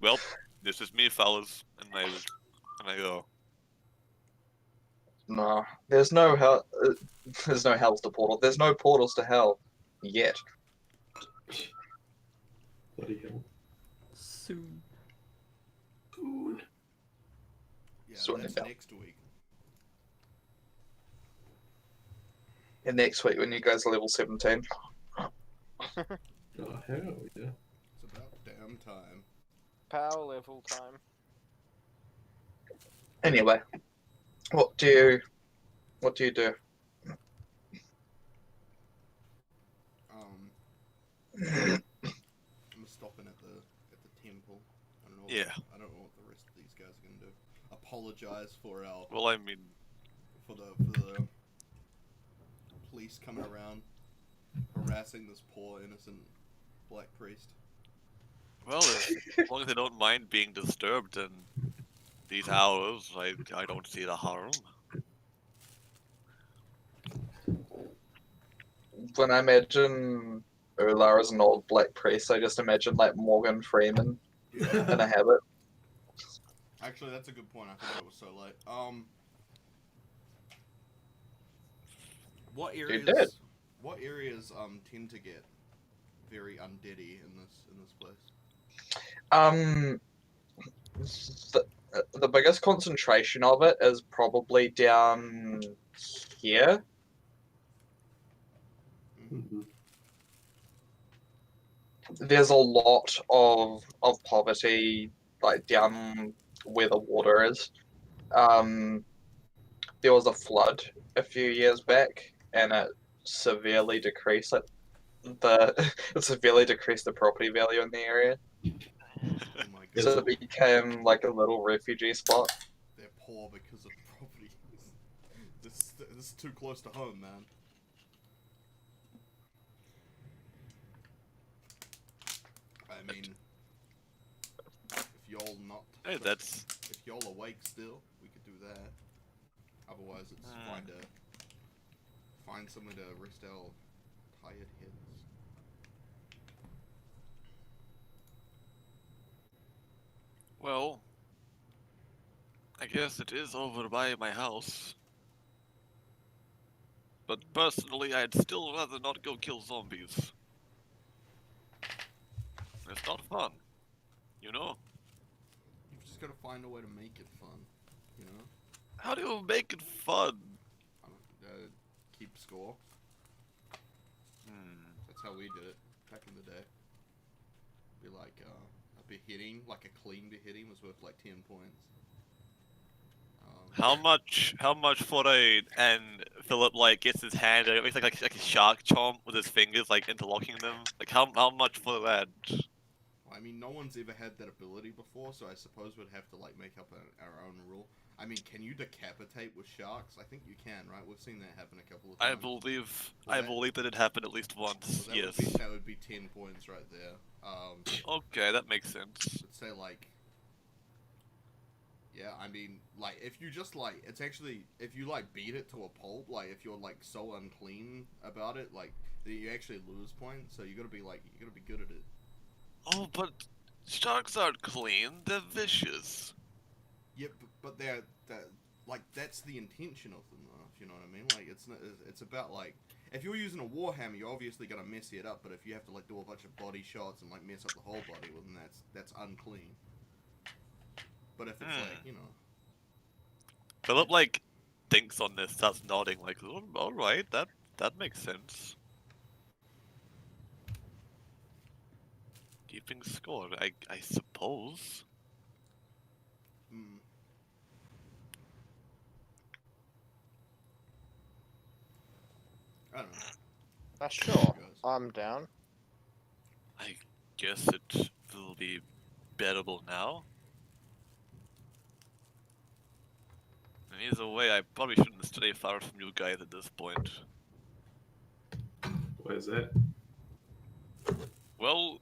[SPEAKER 2] Well, this is me, fellas, and I go.
[SPEAKER 1] No, there's no hell. There's no hells to portal. There's no portals to hell yet.
[SPEAKER 4] bloody hell.
[SPEAKER 5] Soon.
[SPEAKER 4] Ooh.
[SPEAKER 3] Yeah,
[SPEAKER 1] Sorting
[SPEAKER 3] that's
[SPEAKER 1] it out.
[SPEAKER 3] next week.
[SPEAKER 1] And next week when you guys are level 17.
[SPEAKER 4] Oh, hell yeah.
[SPEAKER 3] It's about damn time.
[SPEAKER 6] Power level time.
[SPEAKER 1] Anyway, what do you do?
[SPEAKER 3] I'm stopping at the temple. I don't know.
[SPEAKER 2] Yeah.
[SPEAKER 3] I don't know what the rest of these guys are gonna do. Apologize for our
[SPEAKER 2] Well, I mean,
[SPEAKER 3] for the police coming around harassing this poor innocent black priest.
[SPEAKER 2] well, as long as they don't mind being disturbed in these hours, I don't see the harm.
[SPEAKER 1] When I imagine Eldar as an old black priest, I just imagine like Morgan Freeman in a habit.
[SPEAKER 3] Actually, that's a good point. I forgot it was so late. What
[SPEAKER 1] did.
[SPEAKER 3] areas tend to get very undeady in this place?
[SPEAKER 1] The biggest concentration of it is probably down here.
[SPEAKER 4] Mm-hmm.
[SPEAKER 1] There's a lot of poverty like down where the water is. There was a flood a few years back, and it severely decreased the property value in the area.
[SPEAKER 3] Oh my god.
[SPEAKER 1] So it became like a little refugee spot.
[SPEAKER 3] They're poor because of property. This is too close to home, man. I mean, if y'all not,
[SPEAKER 2] Hey, that's
[SPEAKER 3] if y'all awake still, we could do that. Otherwise, it's find somewhere to rest our tired heads.
[SPEAKER 2] well. I guess it is over by my house. But personally, I'd still rather not go kill zombies. It's not fun, you know?
[SPEAKER 3] You've just got to find a way to make it fun, you know?
[SPEAKER 2] How do you make it fun?
[SPEAKER 3] Keep score. That's how we did it back in the day. Be like, a beheading, like a clean beheading was worth like 10 points.
[SPEAKER 2] How much for a, and Philip like gets his hand, it makes like a shark chomp with his fingers like interlocking them. Like how much for that?
[SPEAKER 3] I mean, no one's ever had that ability before, so I suppose we'd have to like make up our own rule. I mean, can you decapitate with sharks? I think you can, right? We've seen that happen a couple of times.
[SPEAKER 2] I believe that it happened at least once.
[SPEAKER 3] Well,
[SPEAKER 2] Yes.
[SPEAKER 3] that would be 10 points right there.
[SPEAKER 2] Okay, that makes sense.
[SPEAKER 3] Let's say like, yeah, I mean, like if you just like, it's actually if you like beat it to a pulp, like if you're like so unclean about it, like then you actually lose points. So you gotta be good at it.
[SPEAKER 2] Oh, but sharks aren't clean. They're vicious.
[SPEAKER 3] Yeah, but they're like that's the intention of them, though. If you know what I mean, like it's about like if you're using a warhammer, you're obviously gonna mess it up. But if you have to like do a bunch of body shots and like mess up the whole body, well then that's unclean. But if it's like, you know,
[SPEAKER 2] Philip like thinks on this, starts nodding like, oh, all right, that makes sense. Keeping score, I suppose.
[SPEAKER 3] I don't know.
[SPEAKER 6] Sure.
[SPEAKER 3] Guys.
[SPEAKER 7] I'm down.
[SPEAKER 2] I guess it will be bettable now. And either way, I probably shouldn't stay far from you guys at this point.
[SPEAKER 4] Where's that?
[SPEAKER 2] Well,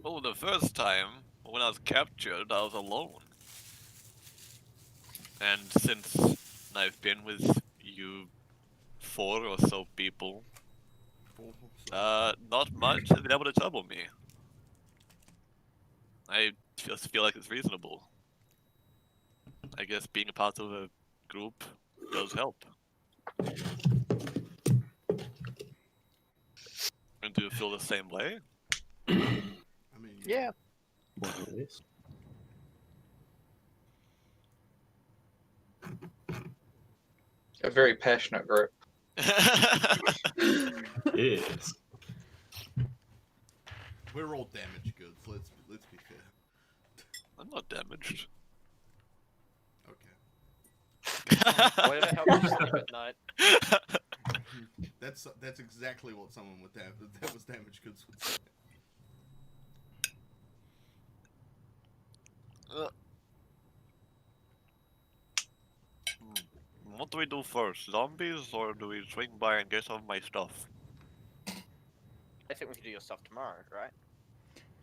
[SPEAKER 2] the first time, when I was captured, I was alone. And since I've been with you 4 or so people, not much has been able to trouble me. I just feel like it's reasonable. I guess being a part of a group does help. And do you feel the same way?
[SPEAKER 3] I mean,
[SPEAKER 7] Yeah.
[SPEAKER 4] More or less.
[SPEAKER 1] A very passionate group.
[SPEAKER 4] Yes.
[SPEAKER 3] we're all damaged goods. Let's be fair.
[SPEAKER 2] I'm not damaged.
[SPEAKER 3] Okay.
[SPEAKER 7] Whatever helps you sleep at night.
[SPEAKER 3] That's exactly what someone with that was damaged goods would say.
[SPEAKER 2] What do we do first? Zombies, or do we swing by and get some of my stuff?
[SPEAKER 7] I think we can do your stuff tomorrow, right?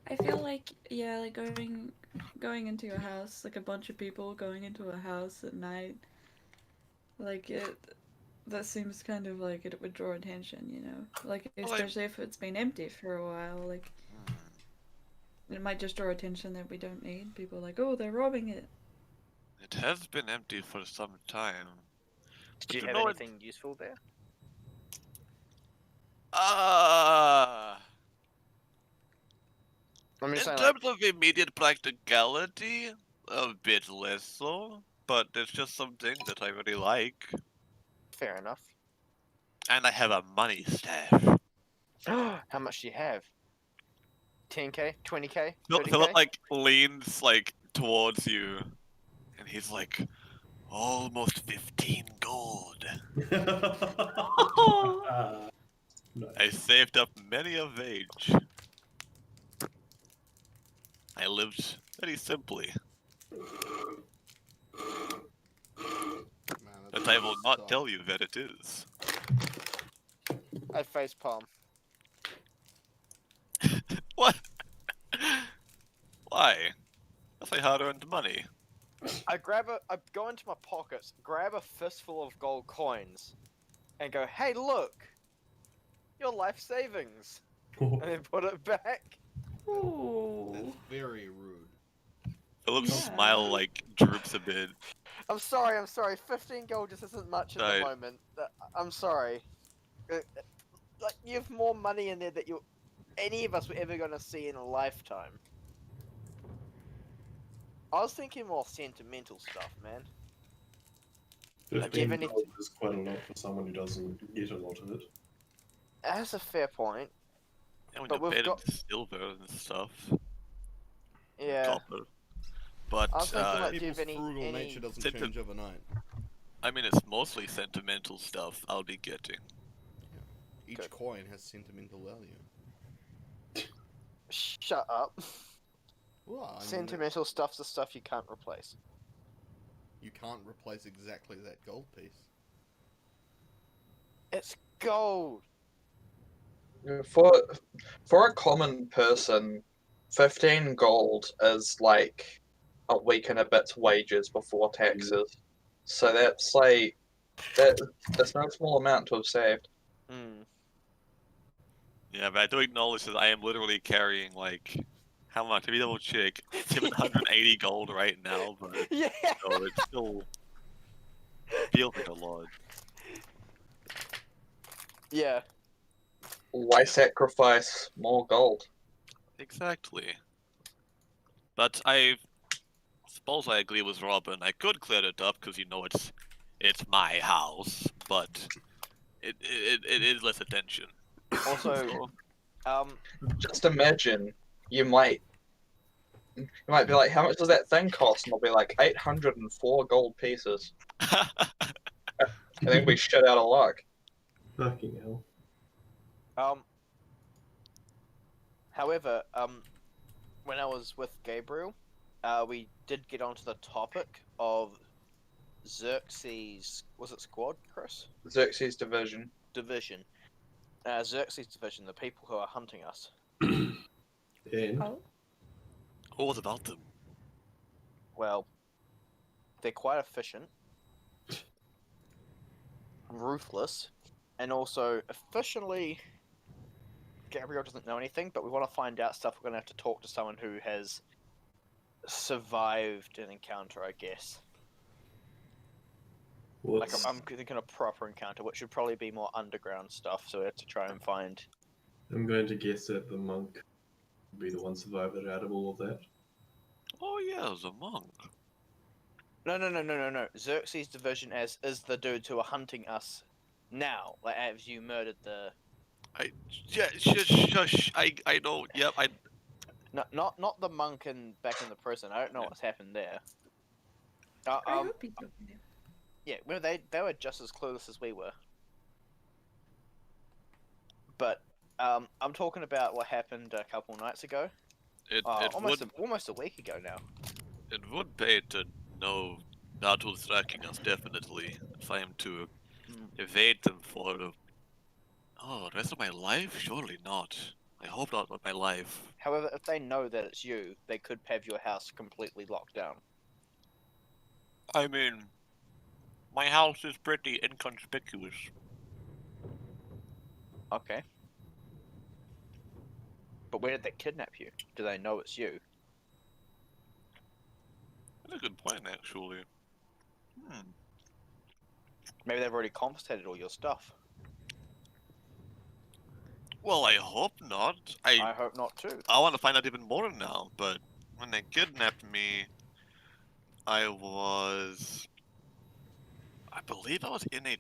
[SPEAKER 5] I feel like, yeah, like going into your house, like a bunch of people going into a house at night, like that seems kind of like it would draw attention, you know? Like, especially if it's been empty for a while, like, it might just draw attention that we don't need. People like, oh, they're robbing it.
[SPEAKER 2] It has been empty for some time.
[SPEAKER 7] Did you
[SPEAKER 2] You
[SPEAKER 7] have
[SPEAKER 2] know
[SPEAKER 7] anything useful there? I'm
[SPEAKER 2] In
[SPEAKER 7] just saying,
[SPEAKER 2] terms of immediate practicality, a bit less so, but it's just something that I really like.
[SPEAKER 7] fair enough.
[SPEAKER 2] And I have a money stash.
[SPEAKER 7] How much do you have? 10k? 20k?
[SPEAKER 2] Philip
[SPEAKER 7] 30k?
[SPEAKER 2] like leans like towards you, and he's like, almost 15 gold. I saved up many of age. I lived very simply,
[SPEAKER 3] Man,
[SPEAKER 2] but I will not tell you that it is.
[SPEAKER 7] I facepalm.
[SPEAKER 2] What? Why? That's my hard-earned money.
[SPEAKER 7] I go into my pockets, grab a fistful of gold coins, and go, hey look! Your life savings! And then put it back.
[SPEAKER 5] Ooh.
[SPEAKER 3] That's very rude.
[SPEAKER 2] Philip's
[SPEAKER 5] Yeah.
[SPEAKER 2] smile like droops a bit.
[SPEAKER 7] I'm sorry. 15 gold just isn't much at
[SPEAKER 2] Right.
[SPEAKER 7] the moment. I'm sorry. Like, you have more money in there that any of us were ever gonna see in a lifetime. I was thinking more sentimental stuff, man.
[SPEAKER 4] 15
[SPEAKER 7] any-
[SPEAKER 4] gold is quite a lot for someone who doesn't get a lot of it.
[SPEAKER 7] That's a fair point.
[SPEAKER 2] And when
[SPEAKER 7] But
[SPEAKER 2] you
[SPEAKER 7] we've
[SPEAKER 2] paid
[SPEAKER 7] got-
[SPEAKER 2] in silver and stuff.
[SPEAKER 7] Yeah.
[SPEAKER 2] Copper. But,
[SPEAKER 7] I was thinking, like, do you
[SPEAKER 3] People's
[SPEAKER 7] have any-
[SPEAKER 3] frugal nature doesn't
[SPEAKER 2] Senti-
[SPEAKER 3] change overnight.
[SPEAKER 2] I mean, it's mostly sentimental stuff I'll be getting.
[SPEAKER 3] Each
[SPEAKER 7] Good.
[SPEAKER 3] coin has sentimental value.
[SPEAKER 7] Shut up.
[SPEAKER 3] Well, I mean,
[SPEAKER 7] Sentimental stuff's the stuff you can't replace.
[SPEAKER 3] you can't replace exactly that gold piece.
[SPEAKER 7] It's gold.
[SPEAKER 1] For a common person, 15 gold is like a week and a bit's wages before taxes. So that's like that's no small amount to have saved.
[SPEAKER 7] Mm.
[SPEAKER 2] Yeah, but I do acknowledge that I am literally carrying, like, how much? Let me double check. 780 gold right now, but
[SPEAKER 7] Yeah.
[SPEAKER 2] no, it still feels like a lot.
[SPEAKER 7] Yeah.
[SPEAKER 1] Why sacrifice more gold?
[SPEAKER 2] Exactly. But I suppose I agree with Robin. I could clear it up because, you know, it's my house, but it is less attention.
[SPEAKER 7] Also,
[SPEAKER 1] Just imagine you might be like, how much does that thing cost? And they'll be like 804 gold pieces. I think we shit out of luck.
[SPEAKER 4] Fucking hell.
[SPEAKER 7] However, when I was with Gabriel, we did get onto the topic of Xerxes. Was it squad, Chris?
[SPEAKER 1] Xerxes division.
[SPEAKER 7] Division. Xerxes division, the people who are hunting us.
[SPEAKER 4] And
[SPEAKER 5] Oh.
[SPEAKER 2] What was about them?
[SPEAKER 7] Well, they're quite efficient, ruthless, and also efficiently. Gabriel doesn't know anything, but we want to find out stuff. We're going to have to talk to someone who has survived an encounter, I guess. Like
[SPEAKER 4] what's,
[SPEAKER 7] I'm thinking a proper encounter, which would probably be more underground stuff. So we have to try and find.
[SPEAKER 4] I'm going to guess that the monk will be the one survivor out of all of that.
[SPEAKER 2] Oh yeah, it was a monk.
[SPEAKER 7] No. Xerxes division is the dudes who are hunting us now. Like, as you murdered the.
[SPEAKER 2] Shush. I know. Yep.
[SPEAKER 7] No, not the monk back in the prison. I don't know what's happened there.
[SPEAKER 5] I hope he's not there.
[SPEAKER 7] Yeah, well, they were just as clueless as we were. But I'm talking about what happened a couple nights ago. Almost a week ago now.
[SPEAKER 2] It would pay to know that who's tracking us, definitely. If I am to evade them for the rest of my life? Surely not. I hope not with my life.
[SPEAKER 7] However, if they know that it's you, they could have your house completely locked down.
[SPEAKER 2] I mean, my house is pretty inconspicuous.
[SPEAKER 7] Okay. But where did they kidnap you? Do they know it's you?
[SPEAKER 2] That's a good point, actually.
[SPEAKER 7] Maybe they've already confiscated all your stuff.
[SPEAKER 2] Well, I hope not.
[SPEAKER 7] I hope not too.
[SPEAKER 2] I want to find out even more now, but when they kidnapped me, I believe I was in a...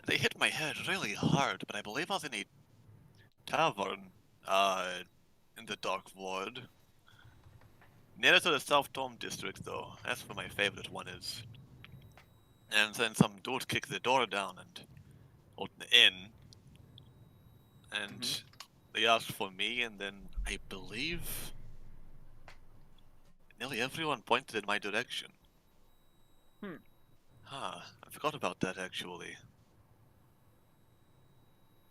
[SPEAKER 2] they hit my head really hard, but I believe I was in a tavern, in the Dark Ward. Near to the South Dome district, though. That's where my favorite one is. And then some dude kicked the door down and opened the inn. And they asked for me, and then I believe nearly everyone pointed in my direction. I forgot about that, actually.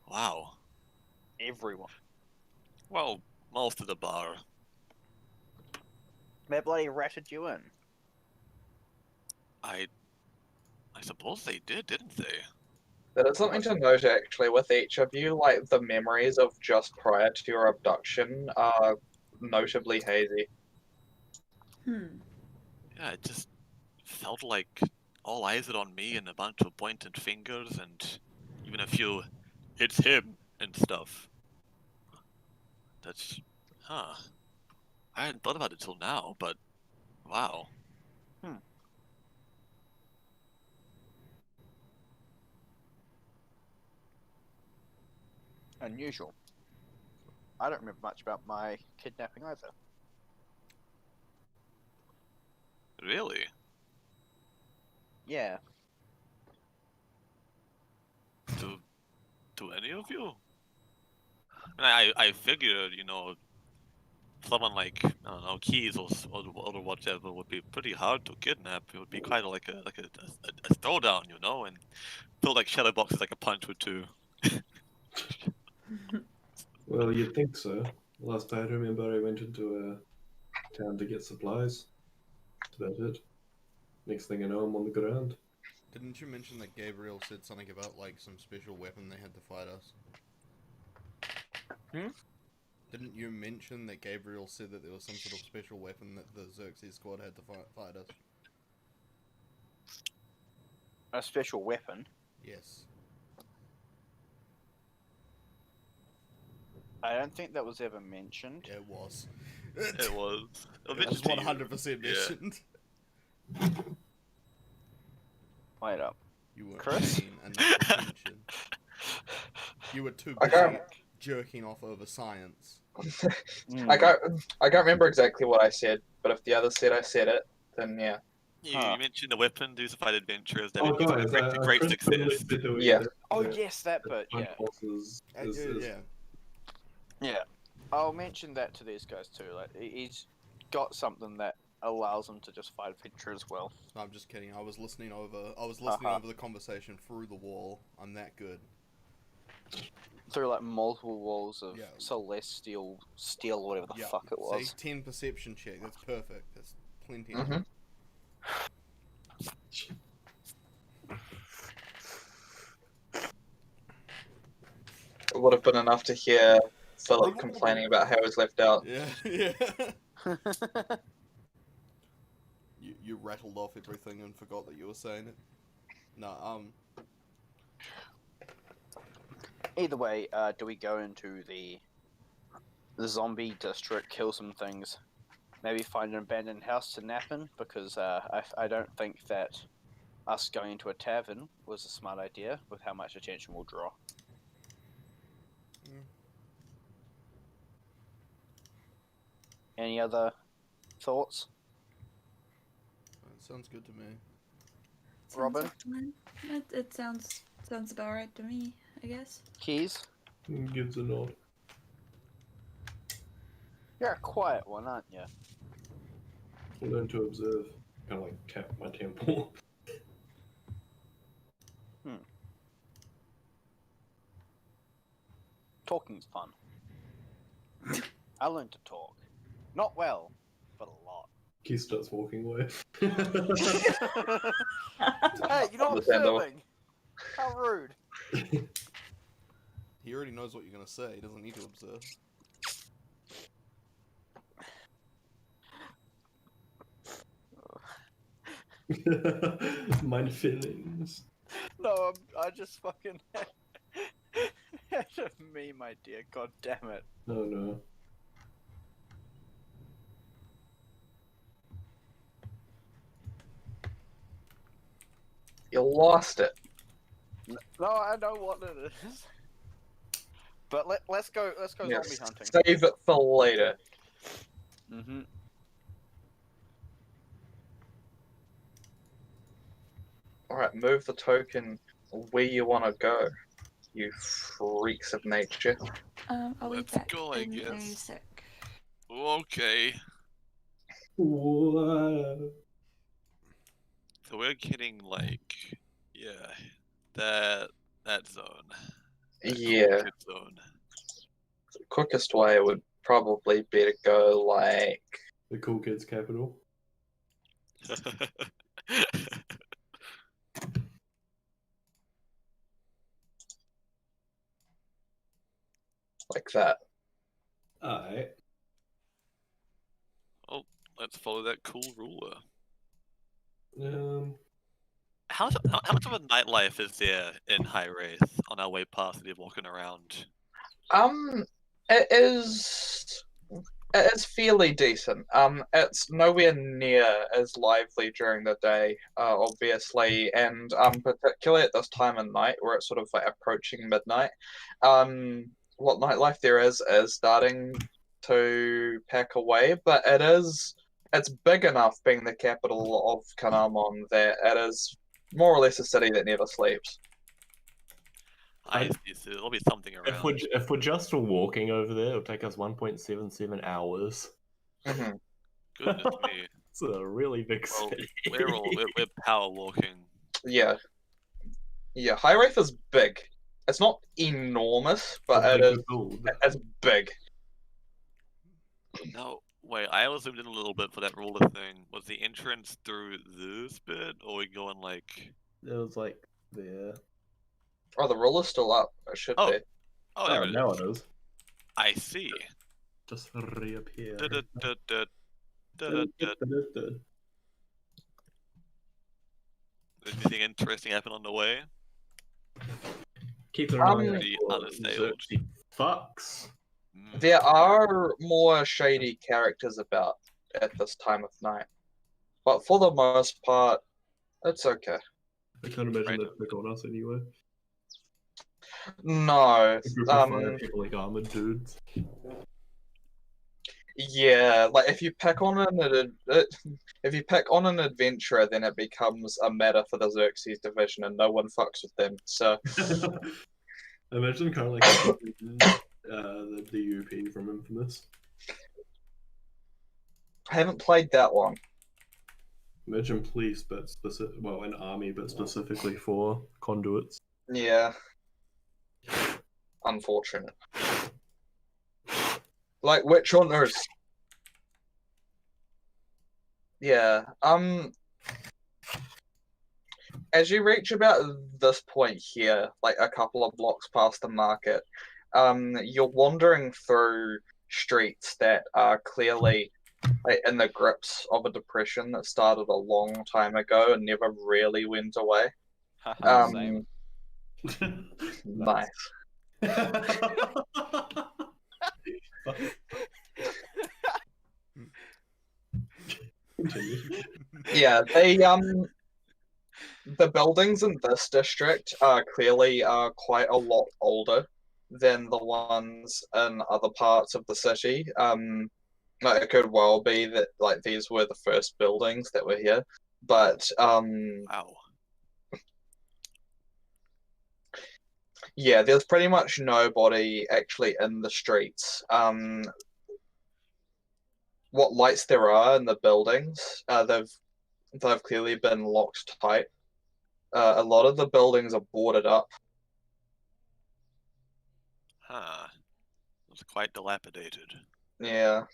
[SPEAKER 2] Wow.
[SPEAKER 7] Everyone.
[SPEAKER 2] Well, most of the bar.
[SPEAKER 7] They bloody ratted you in.
[SPEAKER 2] I suppose they did, didn't they?
[SPEAKER 1] That is something to note, actually, with each of you. Like, the memories of just prior to your abduction are notably hazy.
[SPEAKER 2] Yeah, it just felt like all eyes are on me and a bunch of pointed fingers and even a few, it's him and stuff. That's, I hadn't thought about it till now, but wow.
[SPEAKER 7] Unusual. I don't remember much about my kidnapping either.
[SPEAKER 2] Really?
[SPEAKER 7] Yeah.
[SPEAKER 2] To any of you? I figured, someone like, I don't know, Keys or whatever would be pretty hard to kidnap. It would be quite like a throwdown, and feel like Shadowbox is like a punch or two.
[SPEAKER 4] Well, you'd think so. Last I remember, I went into a town to get supplies. That's about it. Next thing I know, I'm on the ground.
[SPEAKER 3] Didn't you mention that Gabriel said something about, like, some special weapon they had to fight us? Didn't you mention that Gabriel said that there was some sort of special weapon that the Xerxes squad had to fight us?
[SPEAKER 7] A special weapon?
[SPEAKER 3] Yes.
[SPEAKER 7] I don't think that was ever mentioned.
[SPEAKER 3] Yeah, it was.
[SPEAKER 2] It was.
[SPEAKER 3] It was 100% mentioned.
[SPEAKER 7] Wait up.
[SPEAKER 3] You were
[SPEAKER 7] Chris?
[SPEAKER 3] paying enough attention. You were too
[SPEAKER 1] I
[SPEAKER 3] busy
[SPEAKER 1] can't-
[SPEAKER 3] jerking off over science.
[SPEAKER 1] I can't remember exactly what I said, but if the others said I said it, then yeah.
[SPEAKER 2] You mentioned the weapon, these fight adventures, that
[SPEAKER 4] Oh,
[SPEAKER 2] would be
[SPEAKER 4] guys,
[SPEAKER 2] a great success.
[SPEAKER 1] Yeah.
[SPEAKER 7] Oh yes, that bit. Yeah.
[SPEAKER 3] Yeah.
[SPEAKER 7] Yeah.
[SPEAKER 6] I'll mention that to these guys too. Like he's got something that allows him to just fight adventure as well.
[SPEAKER 3] No, I'm just kidding. I was listening over the conversation through the wall. I'm that good.
[SPEAKER 6] Through like multiple walls of
[SPEAKER 3] Yeah.
[SPEAKER 6] celestial steel, or whatever the
[SPEAKER 3] Yeah.
[SPEAKER 6] fuck it was.
[SPEAKER 3] See, 10 perception check. That's perfect. That's plenty.
[SPEAKER 1] Mhm. It would have been enough to hear Philip complaining about how he was left out.
[SPEAKER 3] Yeah, yeah. You rattled off everything and forgot that you were saying it. No,
[SPEAKER 6] Either way, do we go into the zombie district, kill some things, maybe find an abandoned house to nap in? Because I don't think that us going into a tavern was a smart idea with how much attention we'll draw. Any other thoughts?
[SPEAKER 3] That sounds good to me.
[SPEAKER 6] Robin?
[SPEAKER 5] It sounds about right to me, I guess.
[SPEAKER 6] Keys?
[SPEAKER 4] Gives a nod.
[SPEAKER 6] You're a quiet one, aren't you?
[SPEAKER 4] Learn to observe. Kind of like tap my temple.
[SPEAKER 6] Talking's fun. I learned to talk. Not well, but a lot.
[SPEAKER 4] Keith starts walking away.
[SPEAKER 6] Hey, you're not
[SPEAKER 1] Understandable.
[SPEAKER 6] observing! How rude.
[SPEAKER 3] He already knows what you're gonna say. He doesn't need to observe.
[SPEAKER 4] My feelings.
[SPEAKER 6] No, I just fucking had a meme idea, god damn it.
[SPEAKER 4] Oh no.
[SPEAKER 1] You lost it.
[SPEAKER 6] No, I know what it is. But let's go
[SPEAKER 1] Yeah,
[SPEAKER 6] zombie hunting.
[SPEAKER 1] save it for later.
[SPEAKER 6] Mm-hmm.
[SPEAKER 1] Alright, move the token where you want to go, you freaks of nature.
[SPEAKER 5] I'll be
[SPEAKER 2] Let's
[SPEAKER 5] back
[SPEAKER 2] go, I
[SPEAKER 5] in a
[SPEAKER 2] guess.
[SPEAKER 5] sec.
[SPEAKER 2] Okay.
[SPEAKER 4] Whoa.
[SPEAKER 2] So we're getting like, yeah, that zone. That
[SPEAKER 1] Yeah.
[SPEAKER 2] kid zone.
[SPEAKER 1] The quickest way would probably be to go like...
[SPEAKER 4] The cool kids capital.
[SPEAKER 1] like that.
[SPEAKER 4] Alright.
[SPEAKER 2] Oh, let's follow that cool ruler.
[SPEAKER 4] How
[SPEAKER 2] How much of a nightlife is there in High Wraith on our way past it, walking around?
[SPEAKER 1] It is fairly decent. It's nowhere near as lively during the day, obviously, and particularly at this time of night where it's sort of like approaching midnight. What nightlife there is starting to pack away, but it's big enough, being the capital of Kanamon, that it is more or less a city that never sleeps.
[SPEAKER 2] I see, so there'll be something
[SPEAKER 4] if
[SPEAKER 2] around.
[SPEAKER 4] we're just walking over there, it'll take us 1.77 hours.
[SPEAKER 1] Mhm.
[SPEAKER 2] Goodness me.
[SPEAKER 4] It's a really big
[SPEAKER 2] Well,
[SPEAKER 4] city.
[SPEAKER 2] we're power walking.
[SPEAKER 1] Yeah. Yeah, High Wraith is big. It's not enormous, but it's big.
[SPEAKER 2] No, wait, I was zoomed in a little bit for that ruler thing. Was the entrance through this bit, or we going like...
[SPEAKER 4] It was like there.
[SPEAKER 1] Oh, the ruler's still up. It should
[SPEAKER 2] Oh.
[SPEAKER 1] be.
[SPEAKER 2] Oh, there it is.
[SPEAKER 4] Now it is.
[SPEAKER 2] I see.
[SPEAKER 4] Just reappear.
[SPEAKER 2] Anything interesting happen on the way?
[SPEAKER 4] Keep an eye out
[SPEAKER 2] The
[SPEAKER 4] for
[SPEAKER 2] unassailed.
[SPEAKER 4] Xerxes fucks.
[SPEAKER 1] There are more shady characters about at this time of night. But for the most part, it's okay.
[SPEAKER 4] I can't imagine
[SPEAKER 2] Right.
[SPEAKER 4] they'd pick on us anyway.
[SPEAKER 1] No.
[SPEAKER 4] A group of 5 people like armored dudes.
[SPEAKER 1] Yeah, like if you pick on an adventurer, then it becomes a matter for the Xerxes division, and no one fucks with them. So
[SPEAKER 4] Imagine kind of like the DUP from Infamous.
[SPEAKER 1] I haven't played that one.
[SPEAKER 4] Imagine police, but an army, but specifically for conduits.
[SPEAKER 1] Yeah. Unfortunate. Like witch hunters. Yeah. As you reach about this point here, like a couple of blocks past the market, you're wandering through streets that are clearly like, in the grips of a depression that started a long time ago and never really went away.
[SPEAKER 6] Same.
[SPEAKER 1] Nice. Yeah, the buildings in this district are clearly quite a lot older than the ones in other parts of the city. Like, it could well be that like these were the first buildings that were here, but
[SPEAKER 2] Wow.
[SPEAKER 1] yeah, there's pretty much nobody actually in the streets. What lights there are in the buildings, they've clearly been locked tight. A lot of the buildings are boarded up.
[SPEAKER 2] Huh. It's quite dilapidated.
[SPEAKER 1] Yeah.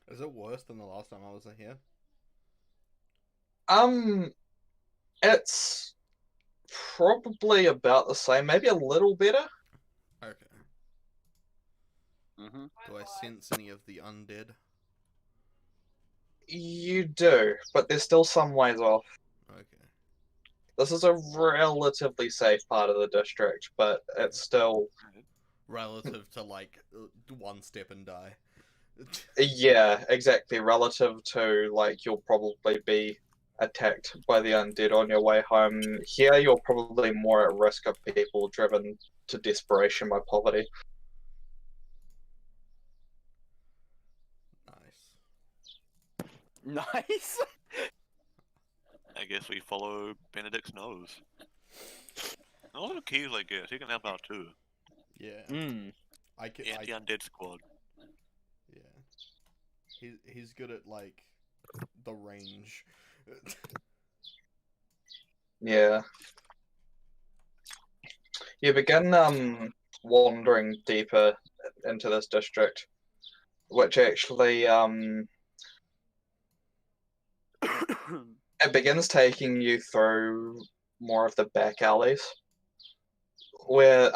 [SPEAKER 3] Is it worse than the last time I was in here?
[SPEAKER 1] It's probably about the same, maybe a little better.
[SPEAKER 3] Okay.
[SPEAKER 6] Mm-hmm.
[SPEAKER 3] Do I sense any of the undead?
[SPEAKER 1] You do, but there's still some ways off.
[SPEAKER 3] Okay.
[SPEAKER 1] This is a relatively safe part of the district, but it's still...
[SPEAKER 3] Relative to, like, one step and die.
[SPEAKER 1] Yeah, exactly. Relative to, like, you'll probably be attacked by the undead on your way home. Here, you're probably more at risk of people driven to desperation by poverty.
[SPEAKER 3] Nice.
[SPEAKER 6] Nice.
[SPEAKER 2] I guess we follow Benedict's nose. Also, Keys, I guess. He can help out too.
[SPEAKER 3] Yeah.
[SPEAKER 6] Mm.
[SPEAKER 3] I can.
[SPEAKER 2] Anti-undead squad.
[SPEAKER 3] Yeah. He's good at like the range.
[SPEAKER 1] Yeah. You begin wandering deeper into this district, which actually it begins taking you through more of the back alleys, where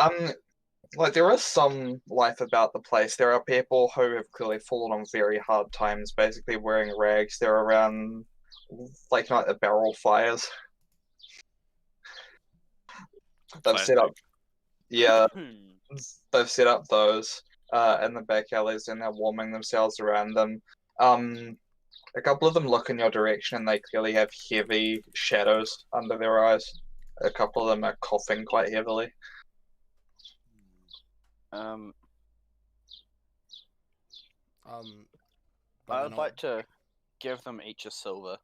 [SPEAKER 1] like there is some life about the place. There are people who have clearly fallen on very hard times, basically wearing rags. They're around like the barrel fires. They've set up, yeah, they've set up those in the back alleys, and they're warming themselves around them. A couple of them look in your direction, and they clearly have heavy shadows under their eyes. A couple of them are coughing quite heavily.
[SPEAKER 3] But
[SPEAKER 6] I would like to give them each a silver.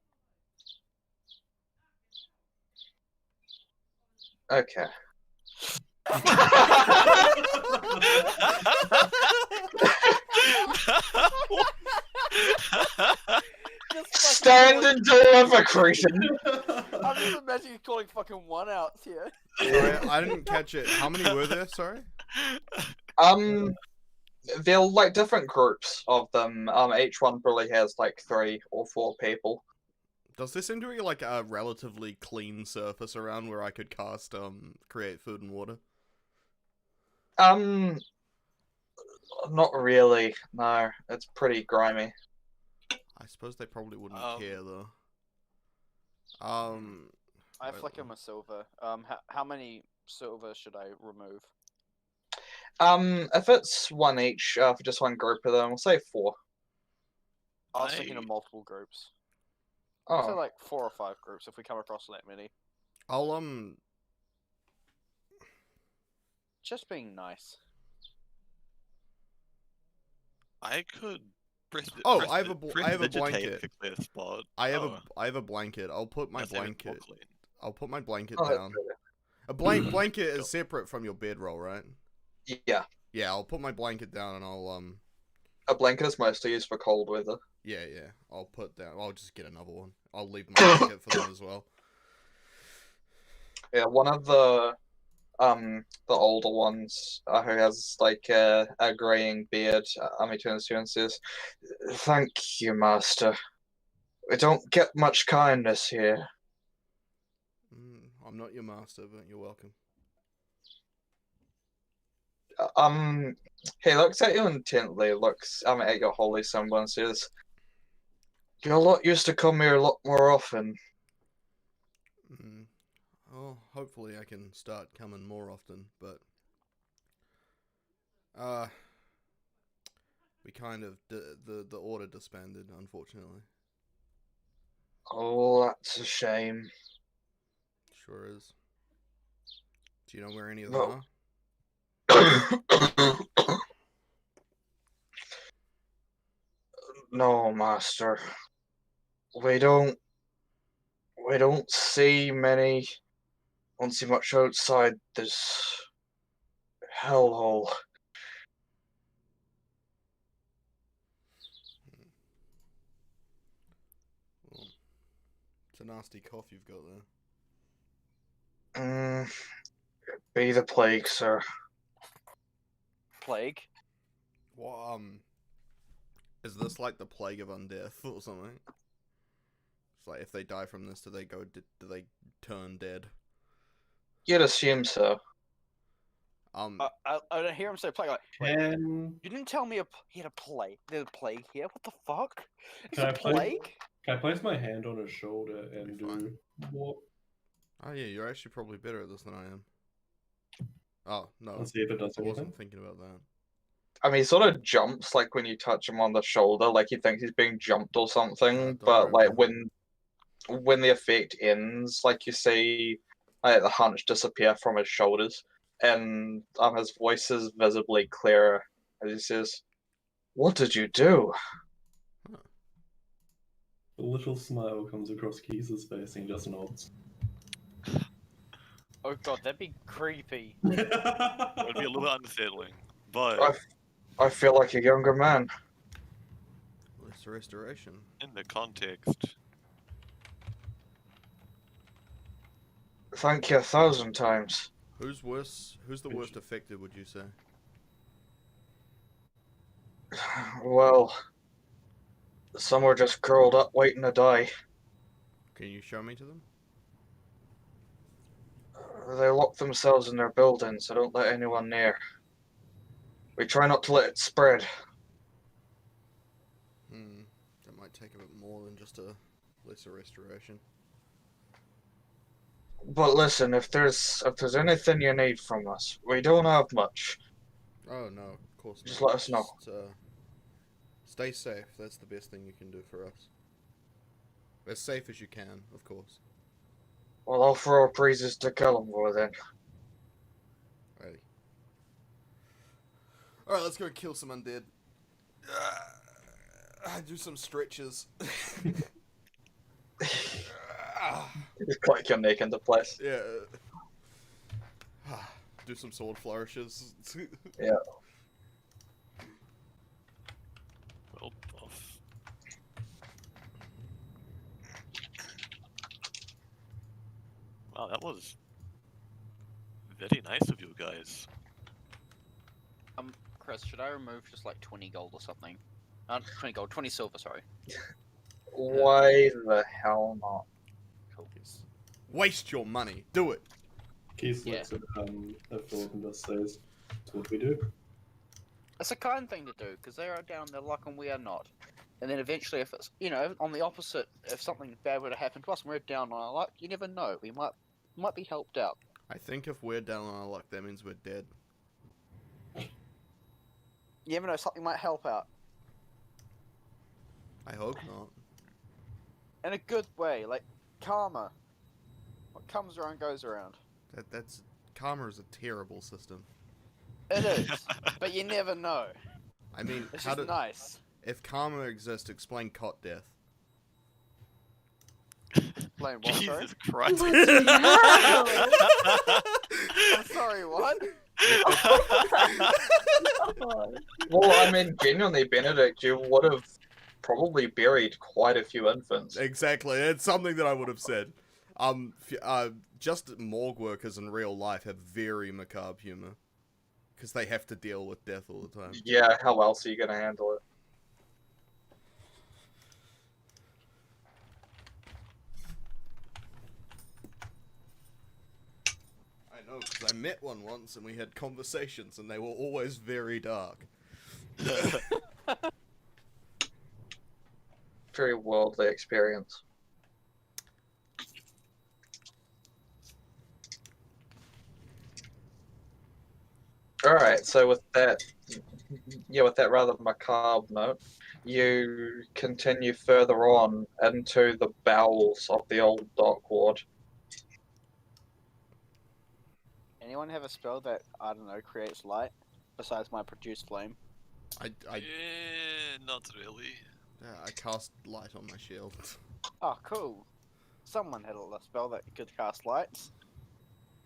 [SPEAKER 1] Okay. Stand and deliver, Cretan.
[SPEAKER 6] I'm just imagining calling fucking one outs here.
[SPEAKER 3] Sorry, I didn't catch it. How many were there? Sorry.
[SPEAKER 1] They're like different groups of them. Each one probably has like 3 or 4 people.
[SPEAKER 3] Does there seem to be like a relatively clean surface around where I could cast create food and water?
[SPEAKER 1] Not really. No, it's pretty grimy.
[SPEAKER 3] I suppose they probably wouldn't care though.
[SPEAKER 6] I flick him a silver. How many silver should I remove?
[SPEAKER 1] If it's 1 each for just one group of them, we'll say 4.
[SPEAKER 6] I was thinking of multiple groups.
[SPEAKER 1] Oh.
[SPEAKER 6] So like 4 or 5 groups if we come across that many.
[SPEAKER 3] I'll
[SPEAKER 6] just being nice.
[SPEAKER 2] I could press.
[SPEAKER 3] I have a blanket.
[SPEAKER 2] To clear the spot.
[SPEAKER 3] I have a blanket. I'll put my blanket. I'll put my blanket
[SPEAKER 1] Oh,
[SPEAKER 3] down. A blanket is separate from your bedroll, right?
[SPEAKER 1] Yeah.
[SPEAKER 3] Yeah, I'll put my blanket down and I'll
[SPEAKER 1] A blanket is mostly used for cold weather.
[SPEAKER 3] Yeah, I'll put down. I'll just get another one. I'll leave my blanket for them as well.
[SPEAKER 1] Yeah, one of the older ones who has like a graying beard, he turns to you and says, "Thank you, Master. We don't get much kindness here."
[SPEAKER 3] I'm not your master, but you're welcome.
[SPEAKER 1] He looks at you intently, looks at your holy symbol and says, "Your lot used to come here a lot more often."
[SPEAKER 3] Well, hopefully I can start coming more often, but we kind of the order disbanded, unfortunately.
[SPEAKER 1] Oh, that's a shame.
[SPEAKER 3] Sure is. Do you know where any of them
[SPEAKER 1] No.
[SPEAKER 3] are?
[SPEAKER 1] No, Master. We don't see many. Don't see much outside this hellhole.
[SPEAKER 3] Well, it's a nasty cough you've got there.
[SPEAKER 1] Be the plague, sir.
[SPEAKER 6] Plague?
[SPEAKER 3] What, is this like the plague of undeath or something? It's like if they die from this, do they turn dead?
[SPEAKER 1] You'd assume so.
[SPEAKER 6] I don't hear him say plague. Like, wait, you didn't tell me he had a plague. There's a plague here. What the fuck? It's a plague?
[SPEAKER 4] Can I place my hand on his shoulder and
[SPEAKER 3] Be fine.
[SPEAKER 4] do what?
[SPEAKER 3] Oh yeah, you're actually probably better at this than I am. Oh no,
[SPEAKER 4] Let's see if it does
[SPEAKER 3] I
[SPEAKER 4] anything.
[SPEAKER 3] wasn't thinking about that.
[SPEAKER 1] He sort of jumps like when you touch him on the shoulder, like he thinks he's being jumped or something.
[SPEAKER 3] Don't
[SPEAKER 1] But
[SPEAKER 3] worry
[SPEAKER 1] like
[SPEAKER 3] about
[SPEAKER 1] when the effect ends, like you see, the hunch disappear from his shoulders, and his voice is visibly clearer as he says, "What did you do?"
[SPEAKER 4] A little smile comes across Keith's face and he just nods.
[SPEAKER 6] Oh god, that'd be creepy.
[SPEAKER 2] It would be a little bit unsettling, but
[SPEAKER 1] I feel like a younger man.
[SPEAKER 3] Well, it's a restoration.
[SPEAKER 2] in the context,
[SPEAKER 1] Thank you 1,000 times.
[SPEAKER 3] Who's worse? Who's the worst affected? Would you say?
[SPEAKER 1] Well, some are just curled up waiting to die.
[SPEAKER 3] Can you show me to them?
[SPEAKER 1] They lock themselves in their buildings, so don't let anyone near. We try not to let it spread.
[SPEAKER 3] That might take a bit more than just a lesser restoration.
[SPEAKER 1] But listen, if there's anything you need from us, we don't have much.
[SPEAKER 3] Oh no, of course not.
[SPEAKER 1] Just let us know.
[SPEAKER 3] Just, stay safe. That's the best thing you can do for us. As safe as you can, of course.
[SPEAKER 1] Well, I'll throw our praises to Kelton then.
[SPEAKER 3] Righty. Alright, let's go kill some undead. Do some stretches.
[SPEAKER 1] Just click your neck into place.
[SPEAKER 3] Yeah. Do some sword flourishes.
[SPEAKER 1] Yeah.
[SPEAKER 2] well, off. Wow, that was very nice of you guys.
[SPEAKER 6] Chris, should I remove just like 20 gold or something? 20 gold, 20 silver, sorry.
[SPEAKER 1] Why the hell not?
[SPEAKER 6] Cool.
[SPEAKER 3] Waste your money. Do it.
[SPEAKER 4] Keith
[SPEAKER 6] Yeah.
[SPEAKER 4] looks at Philip and just says, "That's what we do."
[SPEAKER 6] It's a kind thing to do, because they are down on their luck and we are not. And then eventually, if it's, on the opposite, if something bad were to happen to us and we're down on our luck, you never know. We might be helped out.
[SPEAKER 3] I think if we're down on our luck, that means we're dead.
[SPEAKER 6] You never know, something might help out.
[SPEAKER 3] I hope not.
[SPEAKER 6] In a good way, like karma. What comes around goes around.
[SPEAKER 3] That's karma is a terrible system.
[SPEAKER 6] It is, but you never know.
[SPEAKER 3] I mean,
[SPEAKER 6] It's just nice.
[SPEAKER 3] if karma exists, explain cot death.
[SPEAKER 6] Explain what, sorry?
[SPEAKER 2] Jesus Christ.
[SPEAKER 6] I'm sorry, what?
[SPEAKER 1] Well, I mean, genuinely, Benedict, you would have probably buried quite a few infants.
[SPEAKER 3] Exactly, it's something that I would have said. Just morgue workers in real life have very macabre humor. Because they have to deal with death all the time.
[SPEAKER 1] Yeah, how else are you gonna handle it?
[SPEAKER 3] I know, because I met one once and we had conversations and they were always very dark.
[SPEAKER 1] Very worldly experience. Alright, so with that rather macabre note, you continue further on into the bowels of the old dock ward.
[SPEAKER 6] Anyone have a spell that, I don't know, creates light? Besides my produce flame?
[SPEAKER 2] Not really.
[SPEAKER 3] I cast light on my shield.
[SPEAKER 6] Oh, cool. Someone had a spell that could cast lights.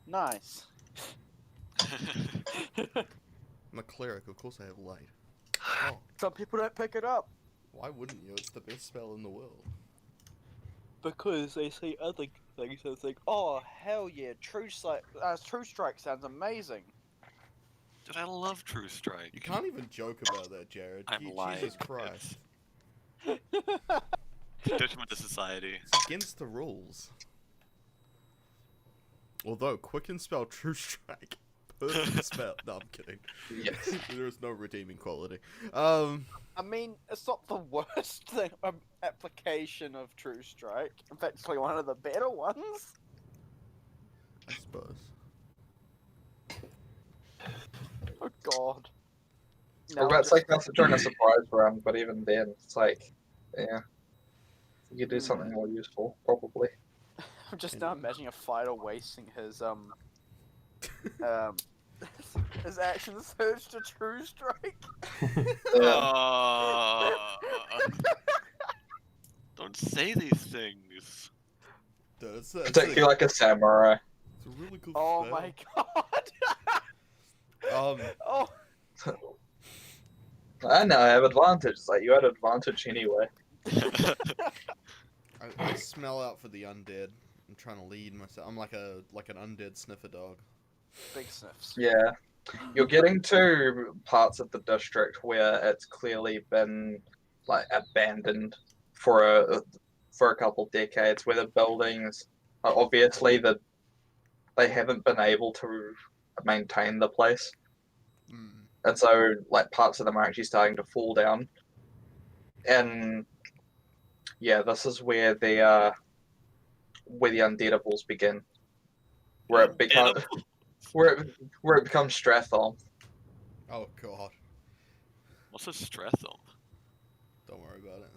[SPEAKER 6] Nice.
[SPEAKER 3] I'm a cleric, of course I have light. Oh,
[SPEAKER 6] Some people don't pick it up.
[SPEAKER 3] why wouldn't you? It's the best spell in the world.
[SPEAKER 6] Because they see other things and think, oh, hell yeah, True Strike sounds amazing.
[SPEAKER 2] Dude, I love True Strike.
[SPEAKER 3] You can't even joke about that, Jared.
[SPEAKER 2] I'm lying.
[SPEAKER 3] Jesus Christ.
[SPEAKER 2] Detriment to society.
[SPEAKER 3] It's against the rules. Although, quicken spell True Strike. Perfect spell. No, I'm kidding.
[SPEAKER 1] Yes.
[SPEAKER 3] There is no redeeming quality.
[SPEAKER 6] I mean, it's not the worst thing, application of True Strike. In fact, it's like one of the better ones.
[SPEAKER 3] I suppose.
[SPEAKER 6] Oh god.
[SPEAKER 1] Well, that's like that's during a surprise run, but even then, it's like, yeah, you could do something more useful, probably.
[SPEAKER 6] I'm just now imagining a fighter wasting his his action surge to True Strike.
[SPEAKER 2] Don't say these things.
[SPEAKER 3] Dude, it's
[SPEAKER 1] Particularly like a samurai.
[SPEAKER 3] It's a really cool
[SPEAKER 6] Oh
[SPEAKER 3] spell.
[SPEAKER 6] my god. Oh.
[SPEAKER 1] I know, I have advantage. It's like, you had advantage anyway.
[SPEAKER 3] I smell out for the undead. I'm trying to lead myself. I'm like an undead sniffer dog.
[SPEAKER 6] Big sniffs.
[SPEAKER 1] Yeah. You're getting to parts of the district where it's clearly been like abandoned for a couple decades, where the buildings obviously they haven't been able to maintain the place. And so like parts of them are actually starting to fall down. And yeah, this is where the undeadables begin. Where it becomes where it becomes Strathom.
[SPEAKER 3] Oh god.
[SPEAKER 2] What's a Strathom?
[SPEAKER 3] Don't worry about it.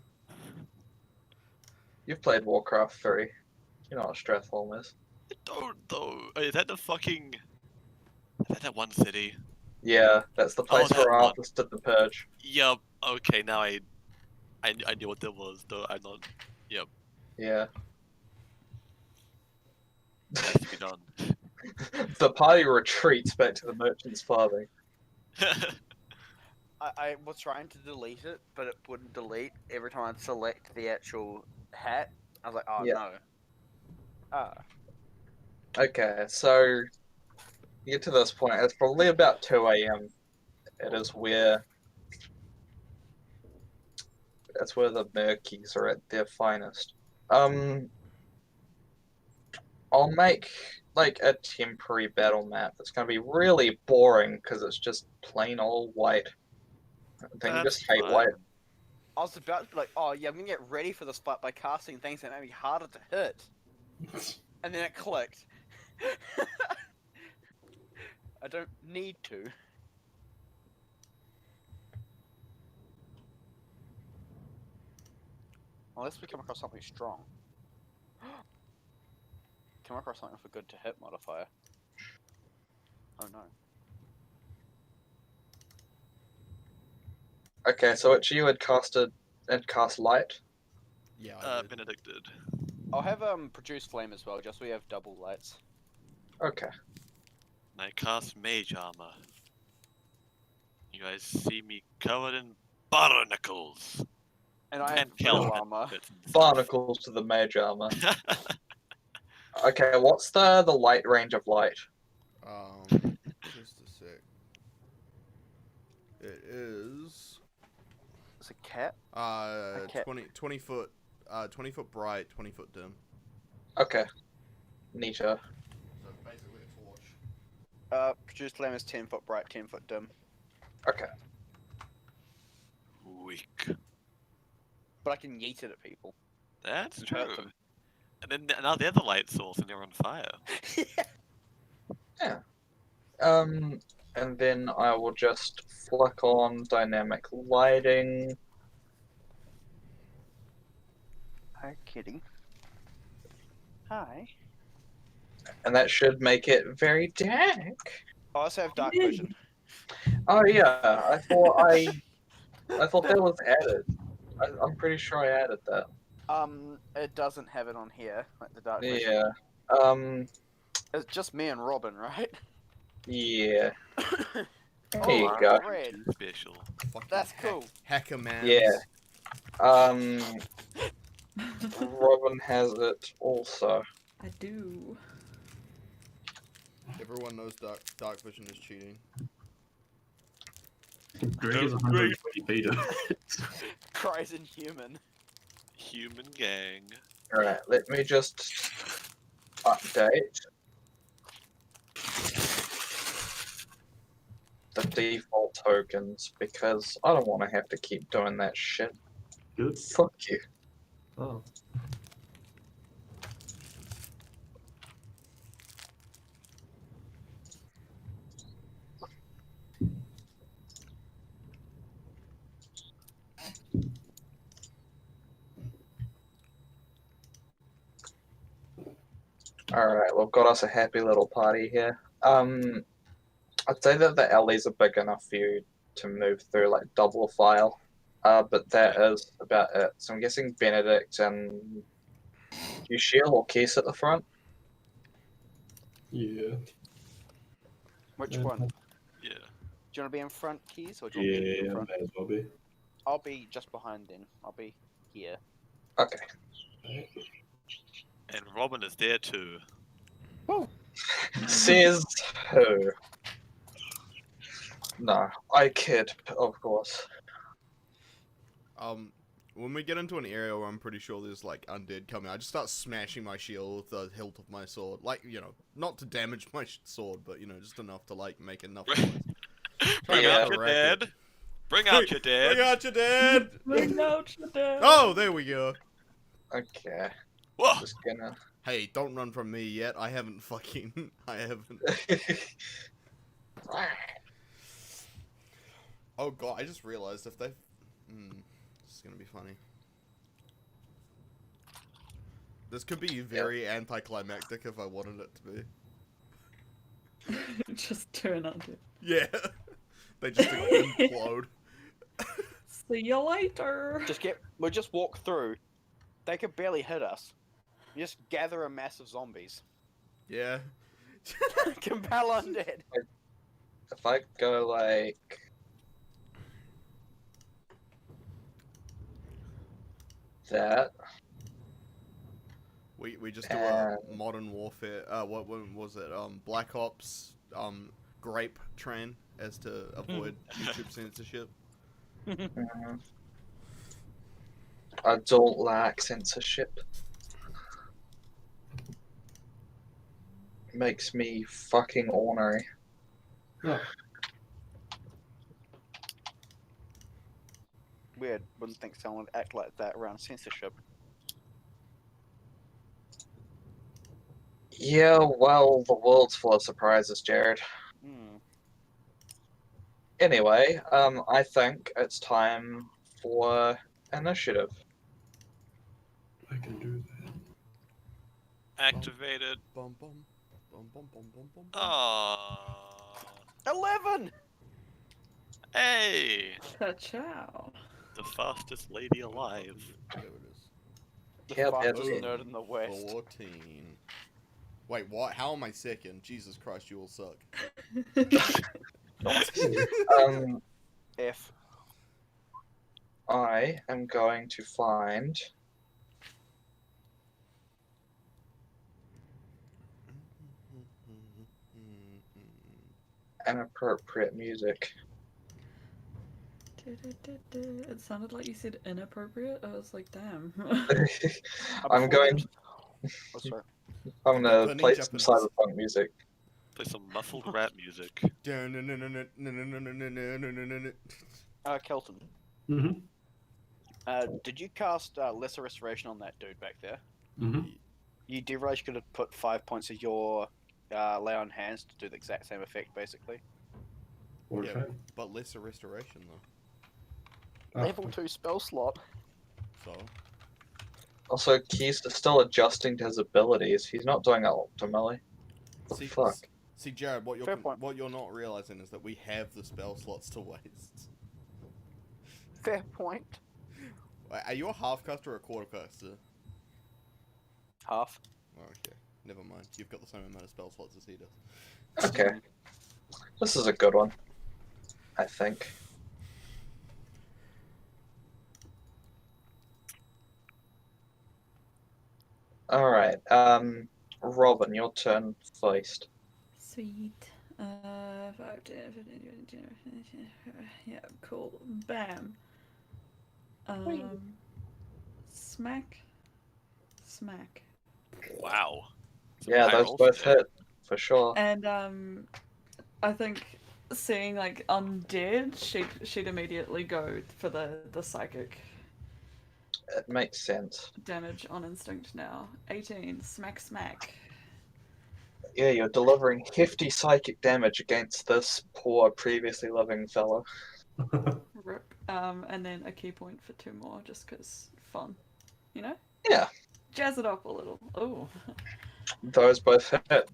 [SPEAKER 1] You've played Warcraft 3. You know what Strathom is.
[SPEAKER 2] I don't though. Is that the fucking... Is that one city?
[SPEAKER 1] Yeah, that's the place
[SPEAKER 2] that
[SPEAKER 1] where
[SPEAKER 2] one.
[SPEAKER 1] Arthur did the purge.
[SPEAKER 2] Yup. Okay, now I knew what that was, though I'm not... Yep.
[SPEAKER 1] Yeah.
[SPEAKER 2] Has to be done.
[SPEAKER 1] The party retreats back to the merchant's farthing.
[SPEAKER 6] I was trying to delete it, but it wouldn't delete every time I'd select the actual hat. I was like, oh
[SPEAKER 1] Yeah.
[SPEAKER 6] no. Ah.
[SPEAKER 1] Okay, so you get to this point, it's probably about 2 AM. It is where that's where the Murkies are at their finest. I'll make like a temporary battle map. It's gonna be really boring because it's just plain old white. I think you just hate white.
[SPEAKER 6] I was about to be like, oh yeah, I'm gonna get ready for this fight by casting things that make me harder to hit. And then it clicked. I don't need to. Unless we come across something strong. Come across something with a good to hit modifier. Oh no.
[SPEAKER 1] Okay, so it's you had cast light.
[SPEAKER 3] Yeah, I did.
[SPEAKER 2] Benedict did.
[SPEAKER 6] I'll have produce flame as well, just so we have double lights.
[SPEAKER 1] Okay.
[SPEAKER 2] And I cast Mage Armor. You guys see me covered in barnacles.
[SPEAKER 6] And I have
[SPEAKER 2] And Kelton
[SPEAKER 6] metal armor.
[SPEAKER 2] bits and stuff.
[SPEAKER 1] Barnacles to the mage armor. Okay, what's the light range of light?
[SPEAKER 3] Just a sec. It is
[SPEAKER 6] It's a cat. Okay.
[SPEAKER 3] 20 foot 20 foot bright, 20 foot dim.
[SPEAKER 1] Okay. Neater.
[SPEAKER 3] So basically a torch.
[SPEAKER 6] Produce flame is 10 foot bright, 10 foot dim.
[SPEAKER 1] Okay.
[SPEAKER 2] Weak.
[SPEAKER 6] But I can yeet it at people.
[SPEAKER 2] That's
[SPEAKER 6] And
[SPEAKER 2] true.
[SPEAKER 6] hurt them.
[SPEAKER 2] And then now they're the light source and they're on fire.
[SPEAKER 1] And then I will just flick on dynamic lighting.
[SPEAKER 6] Hi, kitty. Hi.
[SPEAKER 1] And that should make it very dark.
[SPEAKER 6] I also have dark vision.
[SPEAKER 1] Oh yeah, I thought that was added. I'm pretty sure I added that.
[SPEAKER 6] It doesn't have it on here, like the dark vision.
[SPEAKER 1] Yeah.
[SPEAKER 6] It's just me and Robin, right?
[SPEAKER 1] Yeah.
[SPEAKER 6] Oh,
[SPEAKER 1] There you go.
[SPEAKER 6] red.
[SPEAKER 2] Special.
[SPEAKER 3] Fucking
[SPEAKER 6] That's cool.
[SPEAKER 3] Hacker man.
[SPEAKER 1] Yeah. Robin has it also.
[SPEAKER 5] I do.
[SPEAKER 3] Everyone knows dark vision is cheating.
[SPEAKER 4] Greg is 120 feet.
[SPEAKER 6] Cries inhuman.
[SPEAKER 2] Human gang.
[SPEAKER 1] Alright, let me just update the default tokens because I don't want to have to keep doing that shit.
[SPEAKER 4] Good.
[SPEAKER 1] Fuck you.
[SPEAKER 4] Oh.
[SPEAKER 1] Alright, we've got us a happy little party here. I'd say that the alleys are big enough for you to move through, like double file. But that is about it. So I'm guessing Benedict and Yusheil or Kees at the front.
[SPEAKER 4] Yeah.
[SPEAKER 6] Which
[SPEAKER 4] Yeah.
[SPEAKER 6] one?
[SPEAKER 2] Yeah.
[SPEAKER 6] Do you want to be in front, Keys, or do you want me to be in
[SPEAKER 4] Yeah,
[SPEAKER 6] front?
[SPEAKER 4] may as well be.
[SPEAKER 6] I'll be just behind then. I'll be here.
[SPEAKER 1] Okay.
[SPEAKER 2] And Robin is there too.
[SPEAKER 1] Says who? No, I kid, of course.
[SPEAKER 3] When we get into an area where I'm pretty sure there's like undead coming, I just start smashing my shield with the hilt of my sword. Like, you know, not to damage my sword, but you know, just enough to like make enough noise.
[SPEAKER 2] Bring
[SPEAKER 1] Yeah.
[SPEAKER 2] out your dead. Bring out your dead.
[SPEAKER 3] Bring out your dead!
[SPEAKER 5] Bring out your dead.
[SPEAKER 3] Oh, there we go.
[SPEAKER 1] Okay,
[SPEAKER 2] Whoa.
[SPEAKER 1] just gonna.
[SPEAKER 3] Hey, don't run from me yet. I haven't. Oh god, I just realized if they... this is gonna be funny. This could be very anticlimactic if I wanted it to be.
[SPEAKER 5] Just turn on it.
[SPEAKER 3] Yeah. They just implode.
[SPEAKER 5] See you later.
[SPEAKER 6] We'll just walk through. They could barely hit us. You just gather a mass of zombies.
[SPEAKER 3] Yeah.
[SPEAKER 6] Compel undead.
[SPEAKER 1] If I go like. That.
[SPEAKER 3] We just do a modern warfare. What was it? Black Ops. Grape train as to avoid YouTube censorship.
[SPEAKER 1] I don't like censorship. Makes me fucking ornery.
[SPEAKER 4] Yeah.
[SPEAKER 6] Weird. Wouldn't think someone would act like that around censorship.
[SPEAKER 1] Yeah, well, the world's full of surprises, Jarod. Anyway, I think it's time for initiative.
[SPEAKER 4] I can do that.
[SPEAKER 2] Activated.
[SPEAKER 3] Bum, bum, bum, bum, bum, bum, bum, bum.
[SPEAKER 2] Aww.
[SPEAKER 6] 11!
[SPEAKER 2] Hey!
[SPEAKER 5] Ciao.
[SPEAKER 2] The fastest lady alive.
[SPEAKER 3] There it is.
[SPEAKER 6] The
[SPEAKER 1] Yeah,
[SPEAKER 6] fastest
[SPEAKER 1] that's it.
[SPEAKER 6] nerd in the West.
[SPEAKER 3] 14. Wait, what? How am I second? Jesus Christ, you all suck.
[SPEAKER 6] F.
[SPEAKER 1] I am going to find inappropriate music.
[SPEAKER 5] It sounded like you said inappropriate. I was like, damn.
[SPEAKER 1] I'm going.
[SPEAKER 6] Oh, sorry.
[SPEAKER 1] I'm gonna
[SPEAKER 3] Learning
[SPEAKER 1] play some
[SPEAKER 3] Japanese.
[SPEAKER 1] cyberpunk music.
[SPEAKER 2] Play some muffled rap music.
[SPEAKER 6] Kelton.
[SPEAKER 4] Mm-hmm.
[SPEAKER 6] Did you cast Lesser Restoration on that dude back there?
[SPEAKER 4] Mm-hmm.
[SPEAKER 6] You do realize you could have put 5 points of your lay on hands to do the exact same effect, basically.
[SPEAKER 4] Or
[SPEAKER 3] Yeah,
[SPEAKER 4] try.
[SPEAKER 3] but lesser restoration though.
[SPEAKER 6] Level 2 spell slot.
[SPEAKER 3] So
[SPEAKER 1] Also, Keys is still adjusting to his abilities. He's not doing it optimally.
[SPEAKER 3] see,
[SPEAKER 1] Fuck.
[SPEAKER 3] see, Jarod, what
[SPEAKER 6] Fair point.
[SPEAKER 3] you're not realizing is that we have the spell slots to waste.
[SPEAKER 6] Fair point.
[SPEAKER 3] Wait, are you a half caster or a quarter caster?
[SPEAKER 6] Half.
[SPEAKER 3] Oh, okay, never mind. You've got the same amount of spell slots as he does.
[SPEAKER 1] Okay. This is a good one, I think. Alright, Robin, your turn first.
[SPEAKER 5] Sweet. 5, 10, 15, 20, yeah, cool. Bam. Smack. Smack.
[SPEAKER 2] Wow. Some
[SPEAKER 1] Yeah,
[SPEAKER 2] high
[SPEAKER 1] those
[SPEAKER 2] rolls
[SPEAKER 1] both
[SPEAKER 2] today.
[SPEAKER 1] hit, for sure.
[SPEAKER 5] And I think seeing like undead, she'd immediately go for the psychic
[SPEAKER 1] It makes sense.
[SPEAKER 5] damage on instinct now. 18. Smack smack.
[SPEAKER 1] Yeah, you're delivering hefty psychic damage against this poor, previously living fellow.
[SPEAKER 5] Rip. And then a key point for 2 more, just cause fun. You know?
[SPEAKER 1] Yeah,
[SPEAKER 5] Jazz it up a little. Oh.
[SPEAKER 1] those both hit.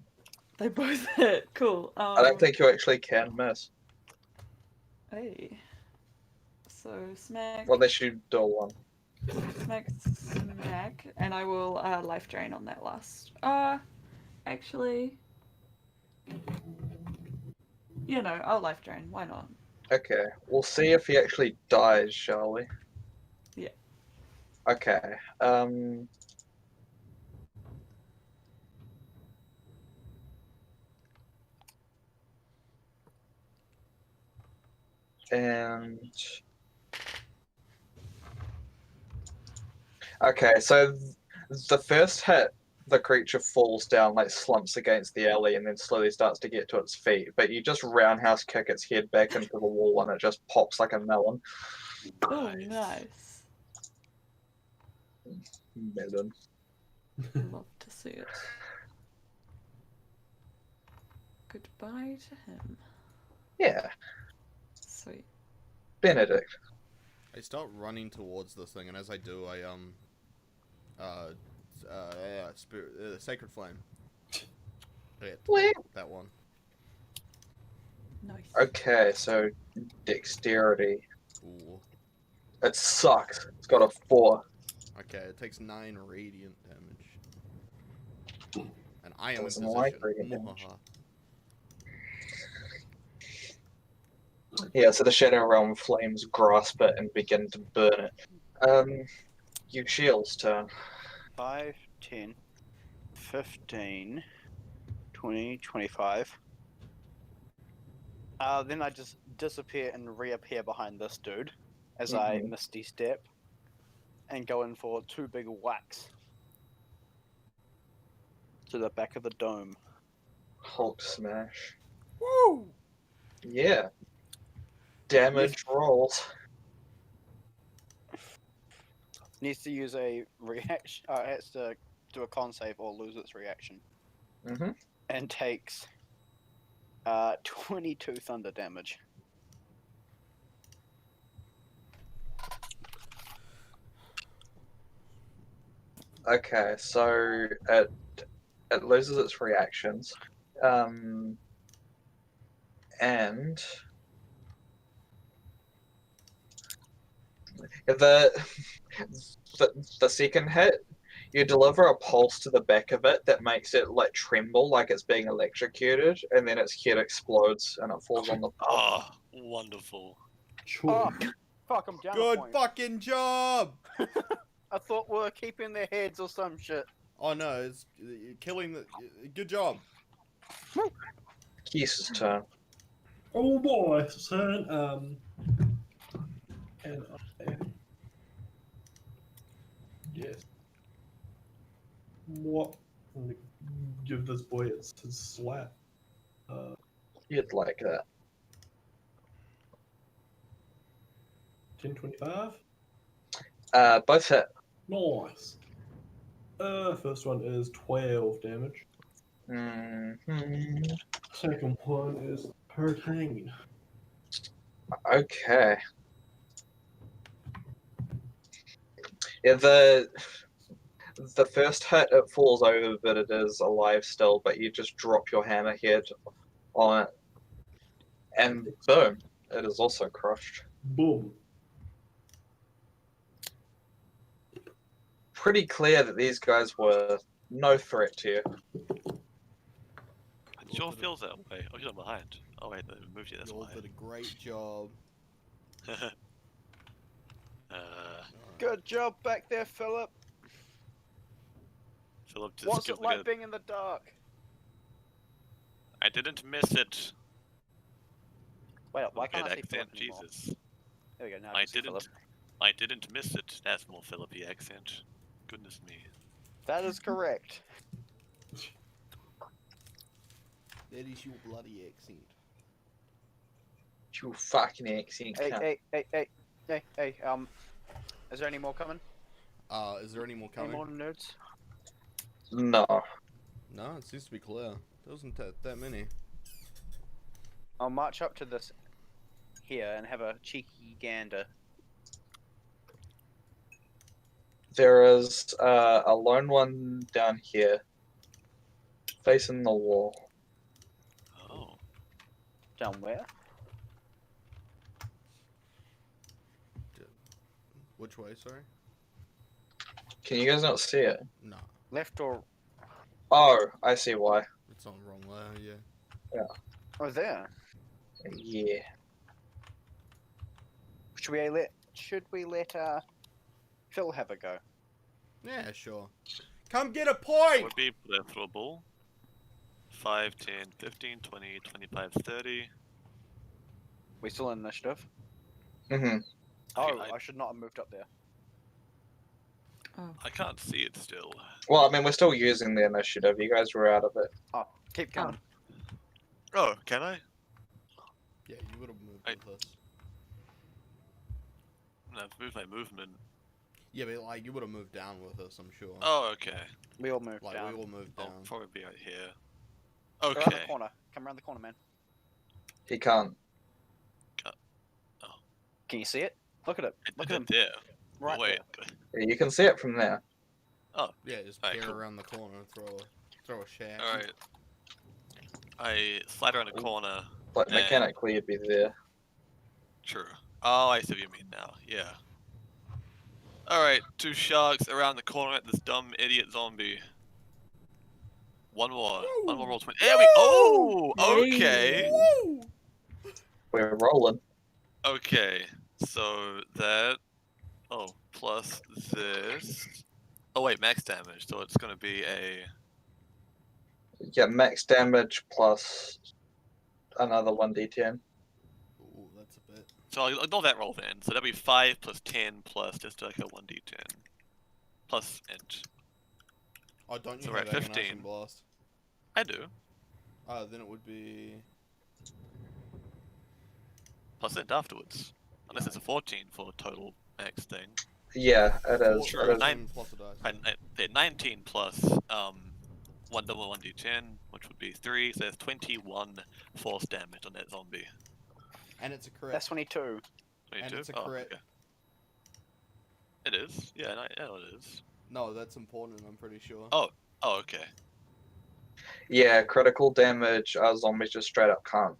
[SPEAKER 5] They both hit. Cool.
[SPEAKER 1] I don't think you actually can miss.
[SPEAKER 5] Hey. So smack.
[SPEAKER 1] Well, they should do one.
[SPEAKER 5] Smack, smack, and I will life drain on that last. Actually, you know, I'll life drain. Why not?
[SPEAKER 1] Okay, we'll see if he actually dies, shall we?
[SPEAKER 5] Yeah.
[SPEAKER 1] Okay, and... Okay, so the first hit, the creature falls down, like slumps against the alley, and then slowly starts to get to its feet. But you just roundhouse kick its head back into the wall, and it just pops like a melon.
[SPEAKER 5] Oh, nice.
[SPEAKER 1] Melon.
[SPEAKER 5] Love to see it. Goodbye to him.
[SPEAKER 1] Yeah,
[SPEAKER 5] Sweet.
[SPEAKER 1] Benedict.
[SPEAKER 3] I start running towards this thing, and as I do, I Sacred Flame. Hit.
[SPEAKER 1] Wait.
[SPEAKER 3] That one.
[SPEAKER 5] Nice.
[SPEAKER 1] Okay, so dexterity.
[SPEAKER 3] Ooh.
[SPEAKER 1] It sucks. It's got a 4.
[SPEAKER 3] Okay, it takes 9 radiant damage. And I am in
[SPEAKER 1] Doesn't
[SPEAKER 3] position.
[SPEAKER 1] like radiant damage.
[SPEAKER 3] Mwahaha.
[SPEAKER 1] Yeah, so the Shadow Realm flames grasp it and begin to burn it. Yusheil's turn.
[SPEAKER 6] 5, 10, 15, 20, 25. Then I just disappear and reappear behind this dude as I misty step and go in for 2 big whacks to the back of the dome.
[SPEAKER 1] Hulk smash.
[SPEAKER 6] Woo!
[SPEAKER 1] Yeah. Damage rolls.
[SPEAKER 6] Needs to use a reaction. Has to do a con save or lose its reaction.
[SPEAKER 1] Mm-hmm.
[SPEAKER 6] And takes 22 thunder damage.
[SPEAKER 1] Okay, so it loses its reactions. And the second hit, You deliver a pulse to the back of it that makes it like tremble, like it's being electrocuted, and then its head explodes and it falls on the floor.
[SPEAKER 2] Oh, wonderful.
[SPEAKER 6] Oh,
[SPEAKER 4] Choice.
[SPEAKER 6] fuck, I'm down a
[SPEAKER 3] Good
[SPEAKER 6] point.
[SPEAKER 3] fucking job!
[SPEAKER 6] I thought we were keeping their heads or some shit.
[SPEAKER 3] Oh no, it's killing the. Good job.
[SPEAKER 1] Keith's turn.
[SPEAKER 4] Oh boy, son. And yes. What? I'm gonna give this boy his slap.
[SPEAKER 1] You'd like that.
[SPEAKER 4] 1025.
[SPEAKER 1] Both hit.
[SPEAKER 4] Nice. First one is 12 damage.
[SPEAKER 1] Mm-hmm.
[SPEAKER 4] Second one is 13.
[SPEAKER 1] Okay. Yeah, the first hit it falls over, but it is alive still. But you just drop your hammerhead on it, and boom, it is also crushed.
[SPEAKER 4] Boom.
[SPEAKER 1] Pretty clear that these guys were no threat to you.
[SPEAKER 2] It sure feels that way. Oh, you're behind. Oh wait, they moved you this
[SPEAKER 3] You all
[SPEAKER 2] way.
[SPEAKER 3] did a great job.
[SPEAKER 6] Good job back there, Philip.
[SPEAKER 2] Philip just
[SPEAKER 6] What's
[SPEAKER 2] killed
[SPEAKER 6] it like
[SPEAKER 2] the-
[SPEAKER 6] being in the dark?
[SPEAKER 2] I didn't miss it.
[SPEAKER 6] Wait, why
[SPEAKER 2] Good
[SPEAKER 6] can't I see
[SPEAKER 2] accent,
[SPEAKER 6] Philip anymore?
[SPEAKER 2] Jesus.
[SPEAKER 6] There we go, now
[SPEAKER 2] I
[SPEAKER 6] can see Philip.
[SPEAKER 2] didn't miss it. That's more Philippi accent. Goodness me.
[SPEAKER 6] That is correct.
[SPEAKER 3] That is your bloody accent.
[SPEAKER 1] You fucking accent.
[SPEAKER 6] Hey,
[SPEAKER 1] cunt.
[SPEAKER 6] hey, is there any more coming?
[SPEAKER 3] Is there any more
[SPEAKER 6] Any
[SPEAKER 3] coming?
[SPEAKER 6] more nerds?
[SPEAKER 1] No.
[SPEAKER 3] No, it seems to be clear. There wasn't that many.
[SPEAKER 6] I'll march up to this here and have a cheeky gander.
[SPEAKER 1] There is a lone one down here, facing the wall.
[SPEAKER 2] Oh.
[SPEAKER 6] Down where?
[SPEAKER 3] Which way, sorry?
[SPEAKER 1] Can you guys not see it?
[SPEAKER 3] No,
[SPEAKER 6] Left or...
[SPEAKER 1] Oh, I see why.
[SPEAKER 3] it's on the wrong layer, yeah.
[SPEAKER 6] Oh, there.
[SPEAKER 1] Yeah.
[SPEAKER 6] Should we let Phil have a go?
[SPEAKER 3] Yeah, sure. Come get a
[SPEAKER 2] That
[SPEAKER 3] point!
[SPEAKER 2] would be preferable. 5, 10, 15, 20, 25, 30.
[SPEAKER 6] We still in initiative?
[SPEAKER 1] Mm-hmm.
[SPEAKER 6] Oh,
[SPEAKER 2] I-
[SPEAKER 6] I should not have moved up there.
[SPEAKER 5] Oh.
[SPEAKER 2] I can't see it still.
[SPEAKER 1] Well, I mean, we're still using the initiative. You guys were out of it.
[SPEAKER 6] Oh, keep going.
[SPEAKER 2] Oh, can I?
[SPEAKER 3] Yeah, you would have moved with us.
[SPEAKER 2] I've moved my movement.
[SPEAKER 3] Yeah, but like, you would have moved down with us, I'm sure.
[SPEAKER 2] Oh, okay.
[SPEAKER 6] We all moved
[SPEAKER 3] Like,
[SPEAKER 6] down.
[SPEAKER 3] we all moved
[SPEAKER 2] I'll
[SPEAKER 3] down.
[SPEAKER 2] probably be out here.
[SPEAKER 6] Around
[SPEAKER 2] Okay.
[SPEAKER 6] the corner. Come around the corner, man.
[SPEAKER 1] He can't.
[SPEAKER 6] Can you see it? Look at it. Look
[SPEAKER 2] I
[SPEAKER 6] at him.
[SPEAKER 2] did there.
[SPEAKER 6] Right
[SPEAKER 2] Oh, wait.
[SPEAKER 1] Yeah, you can see it from there.
[SPEAKER 3] Yeah, just
[SPEAKER 2] Alright,
[SPEAKER 3] peer
[SPEAKER 2] cool.
[SPEAKER 3] around the corner and throw a shaft.
[SPEAKER 2] Alright. I slide around the corner.
[SPEAKER 1] But
[SPEAKER 2] Yeah.
[SPEAKER 1] mechanically, you'd be there.
[SPEAKER 2] True. Oh, I see what you mean now. Yeah. Alright, 2 sharks around the corner at this dumb idiot zombie. One more. One more roll 20. There we Oh! Okay!
[SPEAKER 3] Woo!
[SPEAKER 1] We're rolling.
[SPEAKER 2] Okay. So that. Oh, plus this. Oh, wait, max damage. So it's gonna be a.
[SPEAKER 1] Yeah, max damage plus another 1d10.
[SPEAKER 3] Ooh, that's a bit.
[SPEAKER 2] So I'll ignore that roll then. So that'll be 5 plus 10 plus just like a 1d10. Plus int.
[SPEAKER 3] Oh, don't you
[SPEAKER 2] So we're
[SPEAKER 3] have
[SPEAKER 2] at
[SPEAKER 3] Agonizing
[SPEAKER 2] 15.
[SPEAKER 3] Blast?
[SPEAKER 2] I do.
[SPEAKER 3] Then it would be...
[SPEAKER 2] Plus int afterwards. Unless it's a 14 for total max thing.
[SPEAKER 1] Yeah, it is.
[SPEAKER 2] Sure,
[SPEAKER 1] It is.
[SPEAKER 3] 14 plus a dice.
[SPEAKER 2] Yeah, 19 plus 1 double 1d10, which would be 3, so there's 21 force damage on that zombie.
[SPEAKER 3] And it's a crit.
[SPEAKER 6] That's 22.
[SPEAKER 2] 22?
[SPEAKER 3] it's a
[SPEAKER 2] Oh,
[SPEAKER 3] crit.
[SPEAKER 2] okay. It is? Yeah, yeah, it is.
[SPEAKER 3] No, that's important, I'm pretty sure.
[SPEAKER 2] Oh, okay.
[SPEAKER 1] Yeah, critical damage, zombies just straight up can't.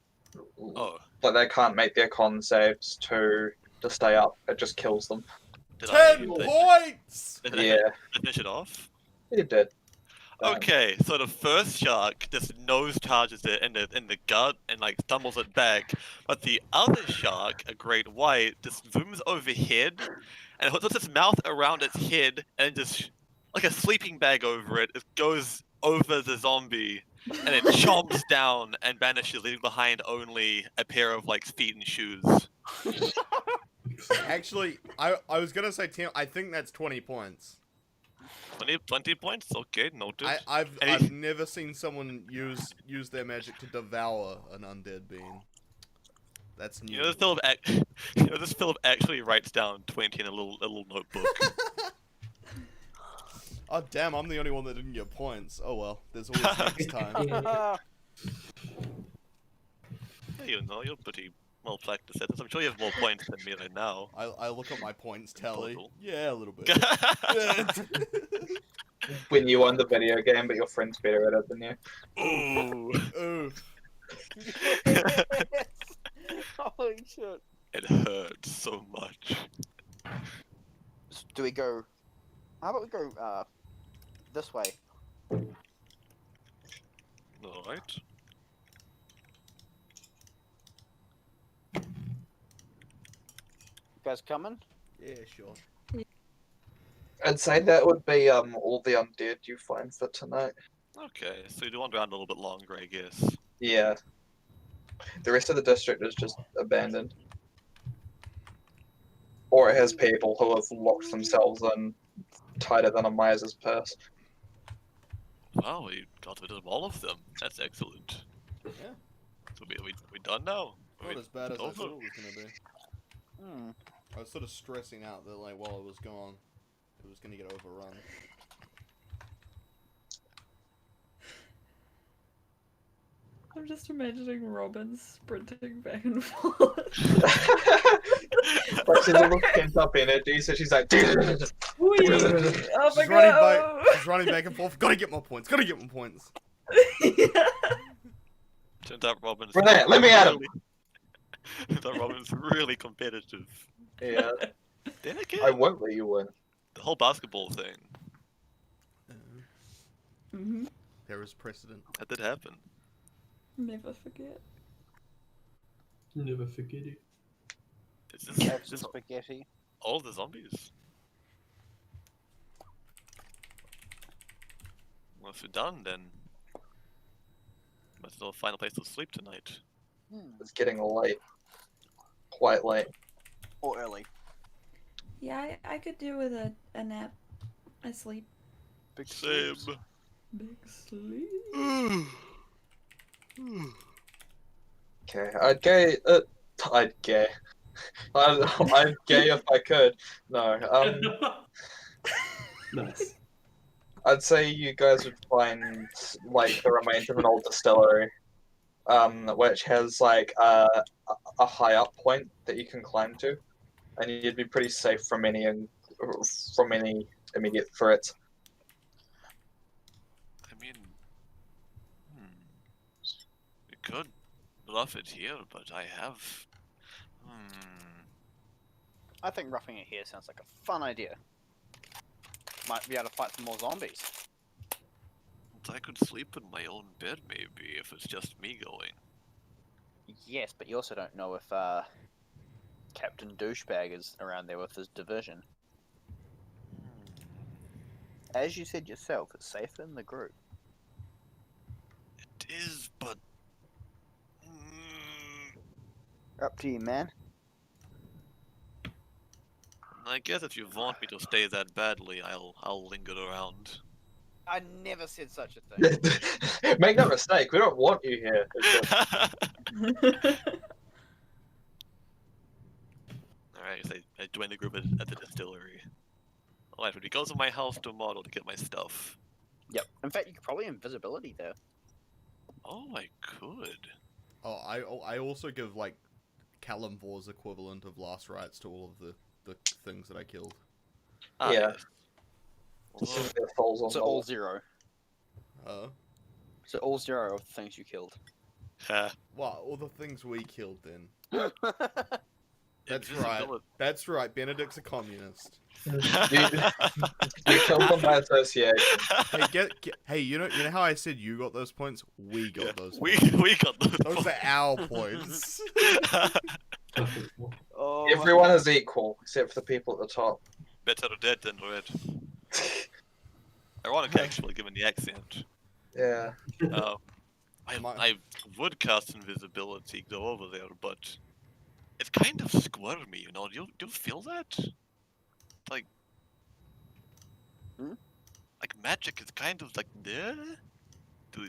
[SPEAKER 2] Oh,
[SPEAKER 1] Like, they can't make their con saves to stay up. It just kills them.
[SPEAKER 2] did
[SPEAKER 3] 10
[SPEAKER 2] did
[SPEAKER 3] points!
[SPEAKER 2] Did
[SPEAKER 1] Yeah.
[SPEAKER 2] I finish it off?
[SPEAKER 1] You did.
[SPEAKER 2] Okay, so the first shark just nose charges it in the gut and like stumbles it back, but the other shark, a great white, just zooms overhead and it puts its mouth around its head and just like a sleeping bag over it. It goes over the zombie and it chomps down and vanishes, leaving behind only a pair of like feet and shoes.
[SPEAKER 3] Actually, I was gonna say, Tim, I think that's 20 points.
[SPEAKER 2] 20 points? Okay, noted.
[SPEAKER 3] I've never seen someone use their magic to devour an undead being. That's new.
[SPEAKER 2] You know, this Philip actually writes down 20 in a little notebook.
[SPEAKER 3] Oh damn, I'm the only one that didn't get points. Oh well, there's always next time.
[SPEAKER 2] Yeah, you know, you're pretty well practiced at this. I'm sure you have more points than me right now.
[SPEAKER 3] I look at my points tally.
[SPEAKER 2] Total.
[SPEAKER 3] Yeah, a little bit.
[SPEAKER 1] When you won the video game, but your friend's better at it than you.
[SPEAKER 2] Ooh.
[SPEAKER 3] Ooh.
[SPEAKER 6] Holy shit.
[SPEAKER 2] It hurts so much.
[SPEAKER 6] Do we go... How about we go, this way?
[SPEAKER 2] Alright.
[SPEAKER 6] You guys coming?
[SPEAKER 3] Yeah, sure.
[SPEAKER 1] I'd say that would be all the undead you find for tonight.
[SPEAKER 2] Okay, so you do want to run a little bit longer, I guess.
[SPEAKER 1] Yeah. The rest of the district is just abandoned. Or it has people who have locked themselves in tighter than a miser's purse.
[SPEAKER 2] Wow, we got rid of all of them. That's excellent.
[SPEAKER 3] Yeah.
[SPEAKER 2] So we done now?
[SPEAKER 3] Not as bad as I
[SPEAKER 2] over?
[SPEAKER 3] thought it was gonna be.
[SPEAKER 6] Hmm.
[SPEAKER 3] I was sort of stressing out that like while I was gone, it was gonna get overrun.
[SPEAKER 5] I'm just imagining Robin sprinting back and forth.
[SPEAKER 1] Like she's a little pent up energy, so she's like.
[SPEAKER 5] Whee! Oh my
[SPEAKER 3] She's running back and forth. Gotta get more points. Gotta get more points.
[SPEAKER 5] Yeah.
[SPEAKER 2] Turns out Robin's
[SPEAKER 1] Renee, let me at him.
[SPEAKER 2] Turns out Robin's really competitive.
[SPEAKER 1] Yeah.
[SPEAKER 2] Then again,
[SPEAKER 1] I won't let you win.
[SPEAKER 2] the whole basketball thing,
[SPEAKER 5] Mm-hmm.
[SPEAKER 3] There is precedent.
[SPEAKER 2] that did happen.
[SPEAKER 5] Never forget.
[SPEAKER 4] Never forget it.
[SPEAKER 6] Have
[SPEAKER 2] Is this
[SPEAKER 6] some spaghetti.
[SPEAKER 2] all the zombies? Well, if you're done, then might as well find a place to sleep tonight.
[SPEAKER 6] Hmm.
[SPEAKER 1] It's getting late. Quite late.
[SPEAKER 6] Or early.
[SPEAKER 5] Yeah, I could do with a nap. I sleep.
[SPEAKER 6] Big
[SPEAKER 2] Same.
[SPEAKER 6] sleeps.
[SPEAKER 5] Big sleep.
[SPEAKER 1] Okay, I'd gay if I could. No,
[SPEAKER 4] Nice.
[SPEAKER 1] I'd say you guys would find like the remains of an old distillery, which has like a high up point that you can climb to, and you'd be pretty safe from any immediate threats.
[SPEAKER 2] I mean, we could bluff it here, but I have.
[SPEAKER 6] I think roughing it here sounds like a fun idea. Might be able to fight some more zombies.
[SPEAKER 2] But I could sleep in my own bed, maybe, if it's just me going.
[SPEAKER 6] Yes, but you also don't know if Captain Douchebag is around there with his division. As you said yourself, it's safer in the group.
[SPEAKER 2] It is, but.
[SPEAKER 6] Up to you, man.
[SPEAKER 2] I guess if you want me to stay that badly, I'll linger around.
[SPEAKER 6] I never said such a thing.
[SPEAKER 1] Make no mistake, we don't want you here. It's just-
[SPEAKER 2] Alright, so I joined the group at the distillery. Alright, would we go to my house tomorrow to get my stuff?
[SPEAKER 6] Yep. In fact, you could probably invisibility there.
[SPEAKER 2] Oh, I could.
[SPEAKER 3] Oh, I also give like Kalimvor's equivalent of last rites to all of the things that I killed.
[SPEAKER 2] Ah,
[SPEAKER 1] Yeah.
[SPEAKER 2] yes.
[SPEAKER 1] This
[SPEAKER 2] Although,
[SPEAKER 1] is their souls on
[SPEAKER 6] So
[SPEAKER 1] the
[SPEAKER 6] all 0. So all 0 of the things you killed.
[SPEAKER 2] ha,
[SPEAKER 3] Well, all the things we killed then. That's right. That's right. Benedict's a communist.
[SPEAKER 1] You killed them by association.
[SPEAKER 3] Hey, hey, you know how I said you got those points? We got those points.
[SPEAKER 2] We got those.
[SPEAKER 3] Those are our points.
[SPEAKER 6] Oh,
[SPEAKER 1] Everyone is equal, except for the people at the top.
[SPEAKER 2] Better dead than red. Ironic, actually, given the accent.
[SPEAKER 1] Yeah.
[SPEAKER 2] I would cast invisibility, go over there, but it's kind of squirmy, you know. Do you feel that? Like, like magic is kind of like there. Do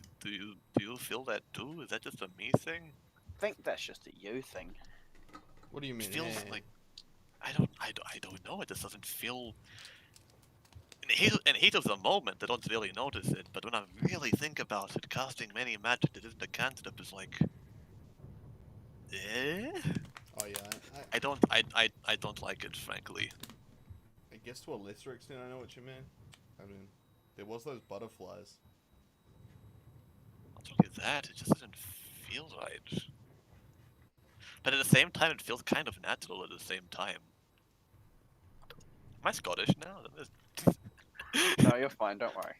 [SPEAKER 2] you feel that too? Is that just a me thing?
[SPEAKER 6] I think that's just a you thing.
[SPEAKER 3] What do you mean?
[SPEAKER 2] It feels like I don't know. It just doesn't feel. In heat of the moment, I don't really notice it, but when I really think about it, casting many magic that isn't a cantrip is like,
[SPEAKER 3] Oh yeah.
[SPEAKER 2] I don't like it, frankly.
[SPEAKER 3] I guess to a lesser extent, I know what you mean. I mean, there was those butterflies.
[SPEAKER 2] Not only that, it just doesn't feel right. But at the same time, it feels kind of natural at the same time. Am I Scottish now?
[SPEAKER 6] No, you're fine. Don't worry.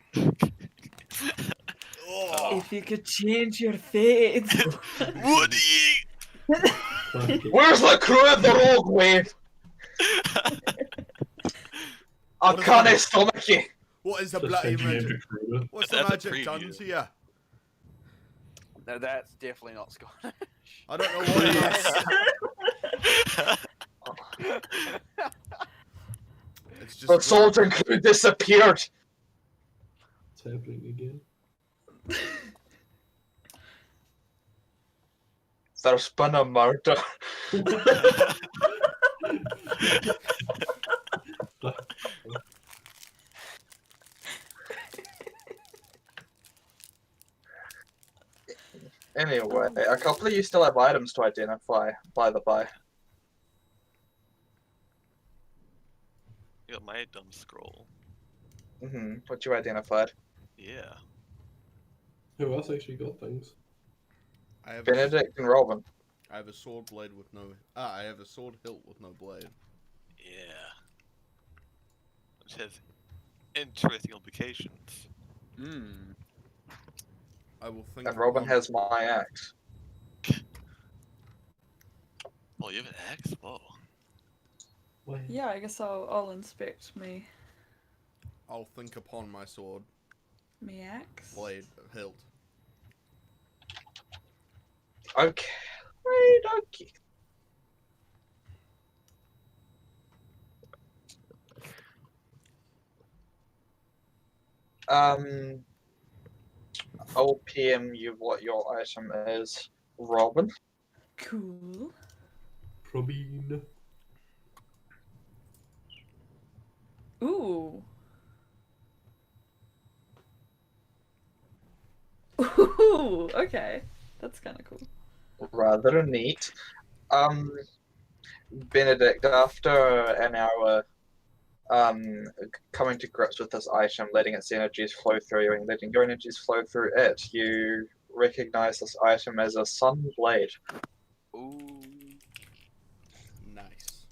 [SPEAKER 5] If you could change your fate.
[SPEAKER 2] Would ye?
[SPEAKER 1] Where's the crew of the rogue wave? I can't stomach you.
[SPEAKER 3] What is the
[SPEAKER 4] Just
[SPEAKER 3] bloody
[SPEAKER 4] changing
[SPEAKER 3] magic?
[SPEAKER 4] every creature.
[SPEAKER 3] What's the
[SPEAKER 2] That's a
[SPEAKER 3] magic done
[SPEAKER 2] preview.
[SPEAKER 3] to you?
[SPEAKER 6] No, that's definitely not Scottish.
[SPEAKER 3] I don't know what it is. It's just
[SPEAKER 1] The soldier crew disappeared.
[SPEAKER 4] It's happening again.
[SPEAKER 1] There's been a murder. Anyway, a couple of you still have items to identify, by the by.
[SPEAKER 2] You got my dumb scroll.
[SPEAKER 1] What you identified?
[SPEAKER 2] Yeah.
[SPEAKER 4] Who else actually got things?
[SPEAKER 3] I have
[SPEAKER 1] Benedict and Robin.
[SPEAKER 3] I have a sword blade with no. I have a sword hilt with no blade.
[SPEAKER 2] Yeah. Which has interesting implications.
[SPEAKER 3] I will think.
[SPEAKER 1] And Robin
[SPEAKER 3] upon-
[SPEAKER 1] has my axe.
[SPEAKER 2] Oh, you have an axe? Whoa.
[SPEAKER 4] Wait.
[SPEAKER 5] Yeah, I guess I'll inspect me
[SPEAKER 3] I'll think upon my sword
[SPEAKER 5] axe.
[SPEAKER 3] blade hilt.
[SPEAKER 1] Okay. Okay. I'll PM you what your item is, Robin.
[SPEAKER 5] Cool.
[SPEAKER 4] Probine.
[SPEAKER 5] Ooh. Ooh, okay. That's kind of cool.
[SPEAKER 1] Rather neat. Benedict, after an hour coming to grips with this item, letting its energies flow through you and letting your energies flow through it, you recognize this item as a sun blade.
[SPEAKER 6] Ooh.
[SPEAKER 3] Nice.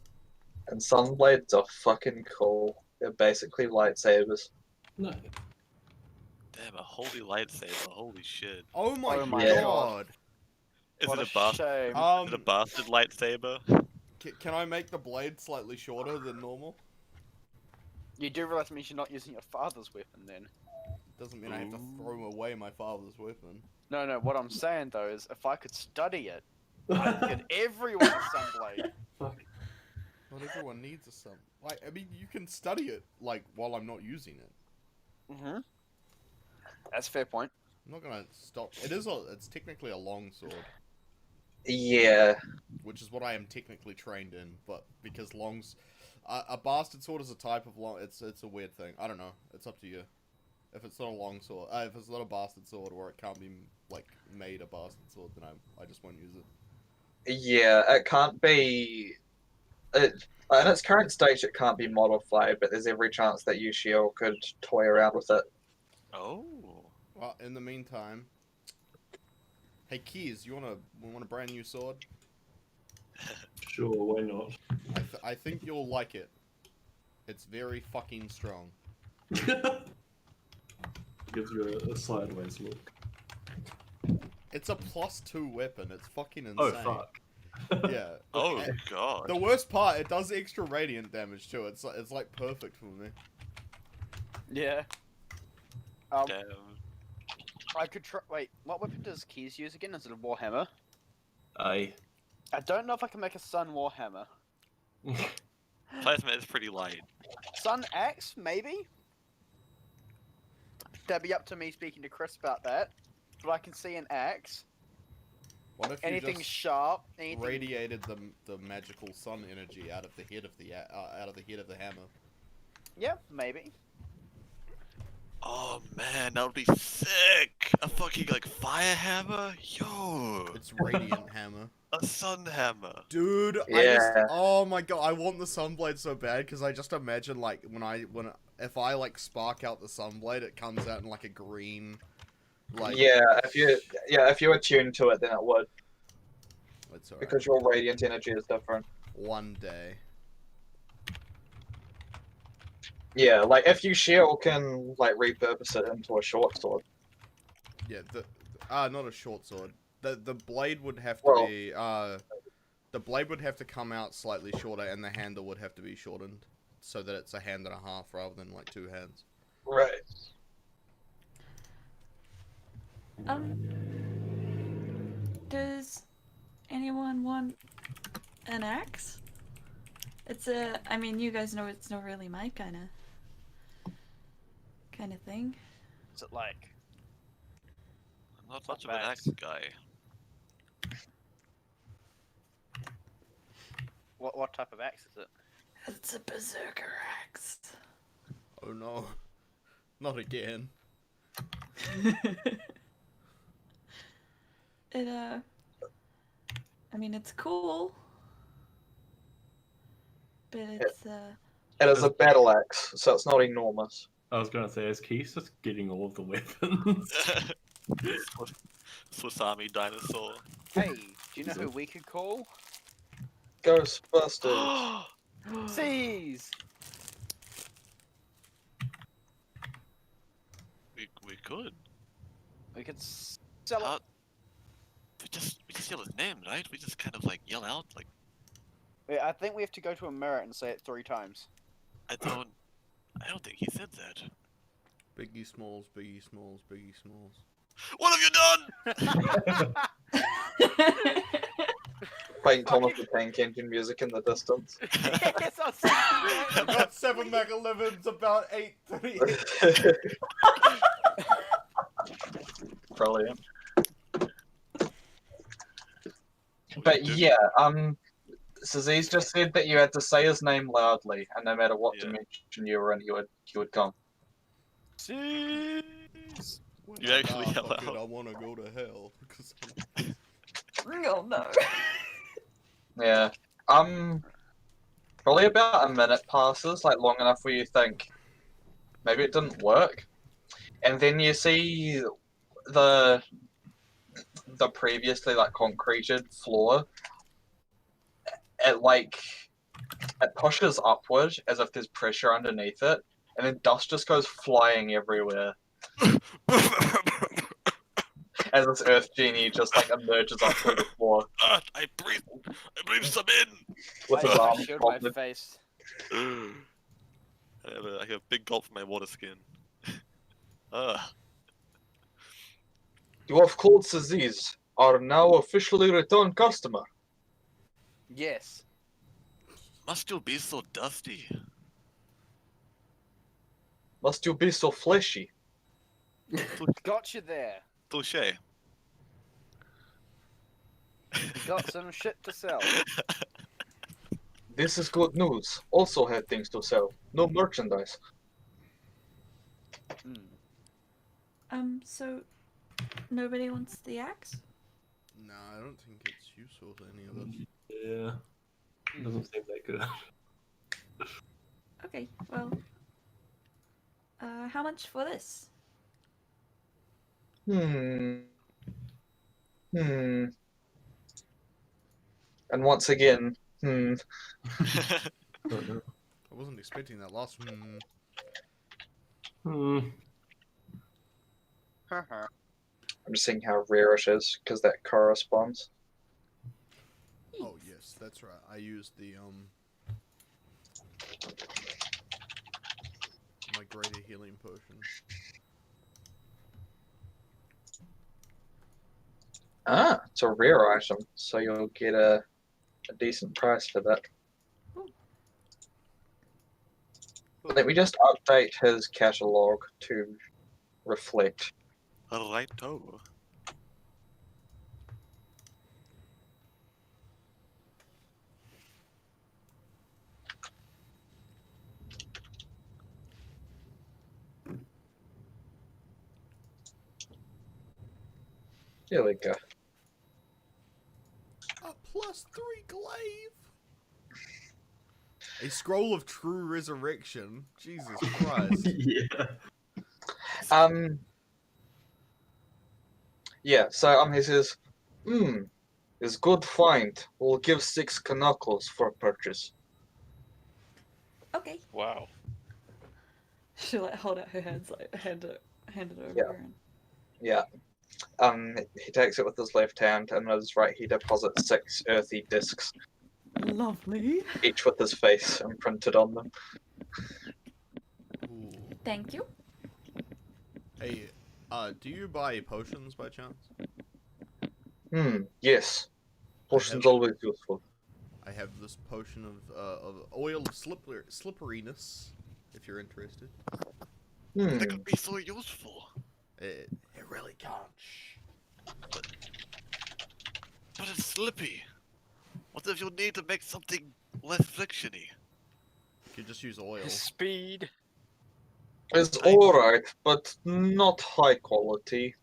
[SPEAKER 1] And sun blades are fucking cool. They're basically lightsabers.
[SPEAKER 4] No.
[SPEAKER 2] Damn, a holy lightsaber. Holy shit.
[SPEAKER 3] Oh my,
[SPEAKER 6] Oh my
[SPEAKER 1] Yeah.
[SPEAKER 3] god!
[SPEAKER 2] Is
[SPEAKER 6] What
[SPEAKER 2] it
[SPEAKER 6] a
[SPEAKER 2] a bastard?
[SPEAKER 6] shame.
[SPEAKER 2] Is it a bastard lightsaber?
[SPEAKER 3] Can I make the blade slightly shorter than normal?
[SPEAKER 6] You do realize it means you're not using your father's weapon then.
[SPEAKER 3] Doesn't mean I have to throw away my father's weapon.
[SPEAKER 6] No, what I'm saying though is if I could study it, I'd get everyone some blade.
[SPEAKER 4] Fuck.
[SPEAKER 3] Not everyone needs a sun. Like, I mean, you can study it, like, while I'm not using it.
[SPEAKER 6] Mm-hmm. That's a fair point.
[SPEAKER 3] I'm not gonna stop. It's technically a long sword,
[SPEAKER 1] Yeah.
[SPEAKER 3] which is what I am technically trained in, but because a bastard sword is a type of long, it's a weird thing. I don't know. It's up to you. If it's not a long sword, if it's not a bastard sword, or it can't be, like, made a bastard sword, then I just won't use it.
[SPEAKER 1] Yeah, it can't be. In its current state, it can't be modified, but there's every chance that Yusheil could toy around with it.
[SPEAKER 2] Oh.
[SPEAKER 3] Well, in the meantime, hey Keys, you want a brand new sword?
[SPEAKER 4] Sure, why not?
[SPEAKER 3] I think you'll like it. It's very fucking strong.
[SPEAKER 4] Gives you a sideways look.
[SPEAKER 3] It's a +2 weapon. It's fucking insane.
[SPEAKER 4] Oh fuck.
[SPEAKER 3] Yeah.
[SPEAKER 2] Oh
[SPEAKER 3] And
[SPEAKER 2] god.
[SPEAKER 3] the worst part, it does extra radiant damage too. It's like perfect for me.
[SPEAKER 6] Yeah.
[SPEAKER 2] Damn.
[SPEAKER 6] I could try. Wait, what weapon does Keys use again? Is it a warhammer?
[SPEAKER 4] Aye.
[SPEAKER 6] I don't know if I can make a sun warhammer.
[SPEAKER 2] Plasma is pretty light.
[SPEAKER 6] Sun axe, maybe. That'd be up to me speaking to Chris about that. But I can see an axe.
[SPEAKER 3] What if you
[SPEAKER 6] Anything
[SPEAKER 3] just
[SPEAKER 6] sharp? Anything.
[SPEAKER 3] radiated the magical sun energy out of the head of the hammer?
[SPEAKER 6] Yeah, maybe.
[SPEAKER 2] Oh man, that would be sick! A fucking like fire hammer? Yo!
[SPEAKER 3] It's radiant hammer.
[SPEAKER 2] A sun hammer.
[SPEAKER 3] Dude,
[SPEAKER 1] Yeah.
[SPEAKER 3] oh my god, I want the sunblade so bad because I just imagine like if I like spark out the sunblade, it comes out in like a green, like
[SPEAKER 1] if you were tuned to it, then it would,
[SPEAKER 3] it's alright.
[SPEAKER 1] because your radiant energy is different.
[SPEAKER 3] One day.
[SPEAKER 1] Yeah, like if Yusheil can like repurpose it into a short sword.
[SPEAKER 3] Yeah, not a short sword. The blade would have to
[SPEAKER 1] Well-
[SPEAKER 3] be the blade would have to come out slightly shorter, and the handle would have to be shortened, so that it's a hand and a half rather than like 2 hands.
[SPEAKER 1] Right.
[SPEAKER 5] Does anyone want an axe? I mean, you guys know it's not really my kind of thing.
[SPEAKER 6] Is it like?
[SPEAKER 2] I'm not much of an
[SPEAKER 6] bad.
[SPEAKER 2] axe guy.
[SPEAKER 6] What type of axe is it?
[SPEAKER 5] It's a berserker axe.
[SPEAKER 3] Oh no, not again.
[SPEAKER 5] I mean, it's cool, but it's
[SPEAKER 1] It is a battle axe, so it's not enormous.
[SPEAKER 4] I was gonna say, is Keith just getting all of the weapons?
[SPEAKER 2] Swiss Army dinosaur.
[SPEAKER 6] Hey, do you know who we could call?
[SPEAKER 1] Ghostbusters.
[SPEAKER 6] Seize!
[SPEAKER 2] We could.
[SPEAKER 6] We could sell
[SPEAKER 2] How-
[SPEAKER 6] it.
[SPEAKER 2] We just yell his name, right? We just kind of like yell out like
[SPEAKER 6] Wait, I think we have to go to a mirror and say it 3 times.
[SPEAKER 2] I don't think he said that.
[SPEAKER 3] Biggie Smalls, Biggie Smalls, Biggie Smalls.
[SPEAKER 2] What have you done?
[SPEAKER 1] Playing Thomas the Tank Engine music in the distance.
[SPEAKER 6] Yes, I see
[SPEAKER 3] I
[SPEAKER 6] that.
[SPEAKER 3] got 7 Mega 11s, about 8 30.
[SPEAKER 1] Brilliant. But yeah, Aziz just said that you had to say his name loudly, and no matter what
[SPEAKER 2] Yeah.
[SPEAKER 1] dimension you were in, he would come.
[SPEAKER 6] Seize!
[SPEAKER 2] You actually
[SPEAKER 3] Nah,
[SPEAKER 2] yell
[SPEAKER 3] fuck it,
[SPEAKER 2] out.
[SPEAKER 3] I wanna go to hell. 'Cause
[SPEAKER 5] oh no.
[SPEAKER 1] Yeah. Probably about a minute passes, like long enough where you think maybe it didn't work, and then you see the previously like concreted floor. It pushes upward as if there's pressure underneath it, and then dust just goes flying everywhere as this earth genie just like emerges up through the floor
[SPEAKER 2] I breathe some in.
[SPEAKER 1] with his
[SPEAKER 6] I
[SPEAKER 1] arms
[SPEAKER 6] shield my
[SPEAKER 1] folded.
[SPEAKER 6] face.
[SPEAKER 2] I have a big gulp from my water skin.
[SPEAKER 1] You have called Aziz, are now officially returned customer.
[SPEAKER 6] Yes.
[SPEAKER 2] Must you be so dusty?
[SPEAKER 1] Must you be so fleshy?
[SPEAKER 6] Got you there.
[SPEAKER 2] Touche.
[SPEAKER 6] Got some shit to sell.
[SPEAKER 1] This is good news. Also had things to sell. No merchandise.
[SPEAKER 5] So nobody wants the axe?
[SPEAKER 3] nah, I don't think it's useful to any of us.
[SPEAKER 4] Yeah. Doesn't seem that good.
[SPEAKER 5] Okay, well, how much for this?
[SPEAKER 1] And once again,
[SPEAKER 3] I wasn't expecting that last one.
[SPEAKER 1] I'm just seeing how rare it is, because that corresponds.
[SPEAKER 3] Oh yes, that's right. I used the my greater healing potion.
[SPEAKER 1] Ah, it's a rare item, so you'll get a decent price for that. Let me just update his catalogue to reflect.
[SPEAKER 2] Righto.
[SPEAKER 1] There we go.
[SPEAKER 3] A +3 glaive. A scroll of true resurrection. Jesus Christ.
[SPEAKER 4] Yeah.
[SPEAKER 1] Yeah, so he says, is good find. We'll give 6 knuckles for purchase.
[SPEAKER 5] Okay.
[SPEAKER 7] Wow.
[SPEAKER 5] She'll like hold out her hands, like hand it over.
[SPEAKER 1] Yeah.
[SPEAKER 5] And...
[SPEAKER 1] Yeah. He takes it with his left hand, and with his right he deposits 6 earthy discs,
[SPEAKER 5] Lovely.
[SPEAKER 1] each with his face imprinted on them.
[SPEAKER 3] Ooh.
[SPEAKER 5] Thank you.
[SPEAKER 3] Hey, do you buy potions by chance?
[SPEAKER 1] Yes. Potion's
[SPEAKER 3] have-
[SPEAKER 1] always useful.
[SPEAKER 3] I have this potion of oil of slipperiness, if you're interested.
[SPEAKER 2] That could be so useful.
[SPEAKER 3] It really can't. Shh.
[SPEAKER 2] But it's slippy. What if you need to make something less frictiony?
[SPEAKER 3] You could just use oil.
[SPEAKER 7] Speed.
[SPEAKER 1] It's alright, but not high quality.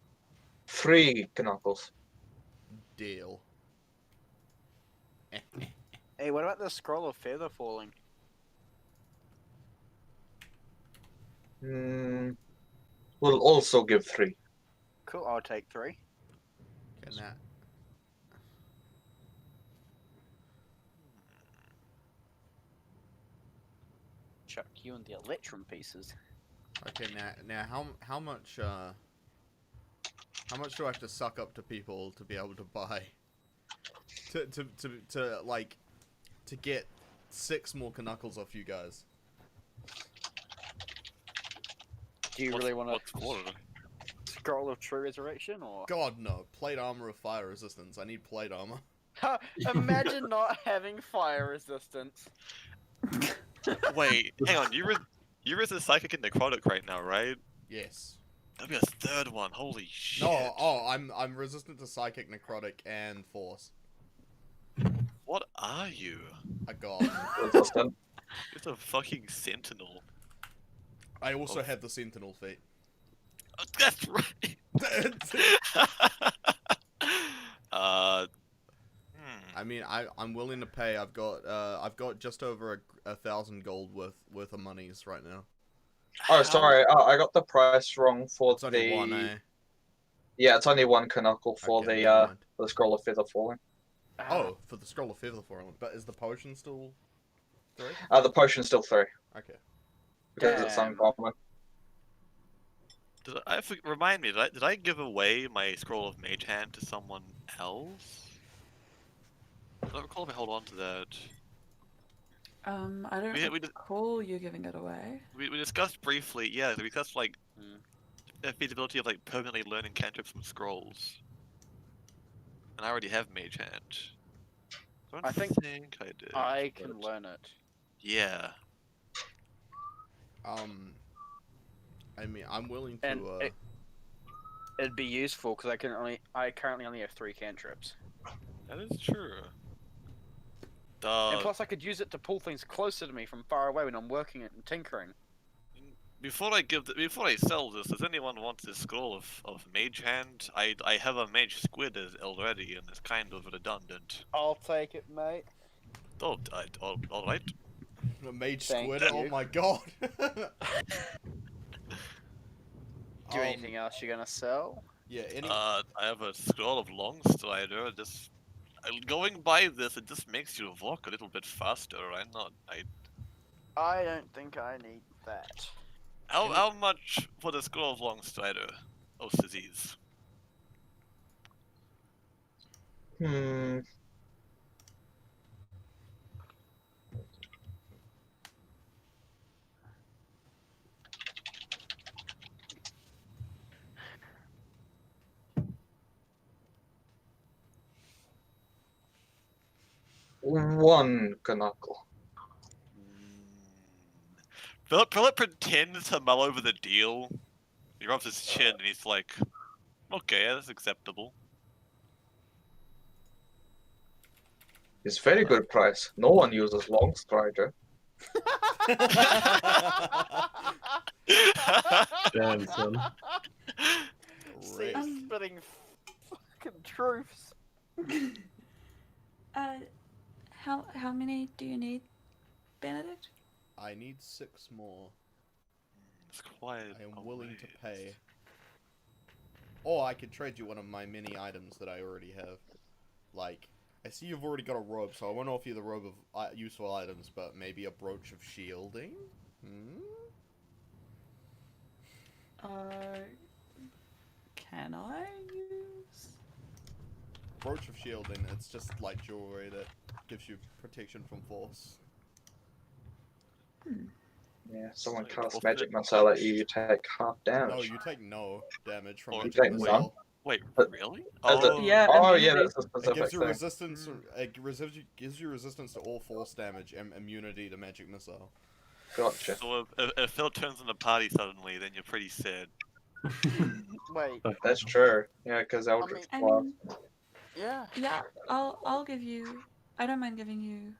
[SPEAKER 1] 3 knuckles.
[SPEAKER 3] Deal.
[SPEAKER 6] Hey, what about the scroll of feather falling?
[SPEAKER 1] We'll also give 3.
[SPEAKER 6] Cool, I'll take 3.
[SPEAKER 3] Can that?
[SPEAKER 6] Chuck you and the electrum pieces.
[SPEAKER 3] Okay, now how much do I have to suck up to people to be able to buy to get 6 more knuckles off you guys?
[SPEAKER 6] Do you really want
[SPEAKER 2] What's
[SPEAKER 6] to
[SPEAKER 2] for?
[SPEAKER 6] scroll of true resurrection or?
[SPEAKER 3] God no, plate armor of fire resistance. I need plate armor.
[SPEAKER 6] Imagine not having fire resistance.
[SPEAKER 2] Wait, hang on. You resist psychic and necrotic right now, right?
[SPEAKER 3] Yes.
[SPEAKER 2] That'd be a third one. Holy shit.
[SPEAKER 3] No, I'm resistant to psychic, necrotic, and force.
[SPEAKER 2] What are you?
[SPEAKER 3] A god.
[SPEAKER 1] Resistant.
[SPEAKER 2] You're a fucking sentinel.
[SPEAKER 3] I also
[SPEAKER 2] Oh.
[SPEAKER 3] have the sentinel feat.
[SPEAKER 2] Oh, that's right.
[SPEAKER 3] I mean, I'm willing to pay. I've got just over 1,000 gold worth of monies right now.
[SPEAKER 1] Oh, sorry, I got the price wrong for
[SPEAKER 3] It's only one, eh?
[SPEAKER 1] Yeah, it's only 1 knuckle for
[SPEAKER 3] Okay, never mind.
[SPEAKER 1] the scroll of feather falling.
[SPEAKER 3] Oh, for the scroll of feather falling. But is the potion still 3?
[SPEAKER 1] The potion's still 3
[SPEAKER 3] Okay.
[SPEAKER 1] because it's
[SPEAKER 6] Damn.
[SPEAKER 1] uncommon.
[SPEAKER 2] Remind me, did I give away my scroll of mage hand to someone else? I don't recall if I held on to that.
[SPEAKER 5] I don't
[SPEAKER 2] We did-
[SPEAKER 5] recall you giving it away.
[SPEAKER 2] We discussed briefly, yeah, we discussed like the feasibility of like permanently learning cantrips from scrolls. And I already have mage hand.
[SPEAKER 6] I think
[SPEAKER 2] I did.
[SPEAKER 6] I can
[SPEAKER 2] but-
[SPEAKER 6] learn it.
[SPEAKER 2] Yeah.
[SPEAKER 3] I mean, I'm willing
[SPEAKER 6] And
[SPEAKER 3] to.
[SPEAKER 6] It'd be useful because I currently only have 3 cantrips.
[SPEAKER 2] That is true.
[SPEAKER 6] And plus I could use it to pull things closer to me from far away when I'm working it and tinkering.
[SPEAKER 2] Before I sell this, does anyone want this scroll of mage hand? I have a mage squid already, and it's kind of redundant.
[SPEAKER 6] I'll take it, mate.
[SPEAKER 2] Oh, all right.
[SPEAKER 3] A mage
[SPEAKER 6] Thank
[SPEAKER 3] squid.
[SPEAKER 6] you.
[SPEAKER 3] Oh my god.
[SPEAKER 6] Do anything else you're gonna sell?
[SPEAKER 3] Yeah. Any.
[SPEAKER 2] I have a scroll of Longstrider. going by this, it just makes you walk a little bit faster.
[SPEAKER 6] I don't think I need that.
[SPEAKER 2] How much for the Scroll of Long Strider? Oh, disease.
[SPEAKER 1] Hmm. One knuckle.
[SPEAKER 2] Philip pretends to mull over the deal. He rubs his chin and he's like, okay, that's acceptable.
[SPEAKER 1] It's very good price. No one uses long strider.
[SPEAKER 4] Damn, son.
[SPEAKER 6] See,
[SPEAKER 3] Great.
[SPEAKER 6] spitting fucking truths.
[SPEAKER 5] How many do you need, Benedict?
[SPEAKER 3] I need 6 more.
[SPEAKER 2] It's quite
[SPEAKER 3] I am
[SPEAKER 2] a
[SPEAKER 3] willing to
[SPEAKER 2] ways.
[SPEAKER 3] pay. Or I could trade you one of my mini items that I already have. Like, I see you've already got a robe, so I won't offer you the robe of useful items, but maybe a brooch of shielding? Hmm?
[SPEAKER 5] Can I use?
[SPEAKER 3] Brooch of shielding, it's just like jewelry that gives you protection from force.
[SPEAKER 1] Yeah, someone
[SPEAKER 2] Like,
[SPEAKER 1] casts
[SPEAKER 2] what's
[SPEAKER 1] magic
[SPEAKER 2] it?
[SPEAKER 1] missile at you, you take half
[SPEAKER 3] No,
[SPEAKER 1] damage.
[SPEAKER 3] you take no damage from
[SPEAKER 2] Or
[SPEAKER 3] magic
[SPEAKER 1] take none?
[SPEAKER 3] missile.
[SPEAKER 2] Wait,
[SPEAKER 1] But-
[SPEAKER 2] really?
[SPEAKER 1] Is it-
[SPEAKER 5] Yeah,
[SPEAKER 1] Oh yeah,
[SPEAKER 5] immunity.
[SPEAKER 1] that's a
[SPEAKER 3] It
[SPEAKER 1] specific
[SPEAKER 3] gives you
[SPEAKER 1] thing.
[SPEAKER 3] resistance. Gives you resistance to all force damage and immunity to magic missile.
[SPEAKER 1] Gotcha.
[SPEAKER 2] So if Philip turns on the party suddenly, then you're pretty sad.
[SPEAKER 6] Wait,
[SPEAKER 1] That's true. Yeah, because Eldritch
[SPEAKER 5] I
[SPEAKER 1] Blast.
[SPEAKER 5] mean,
[SPEAKER 6] yeah.
[SPEAKER 5] yeah, I'll give you. I don't mind giving you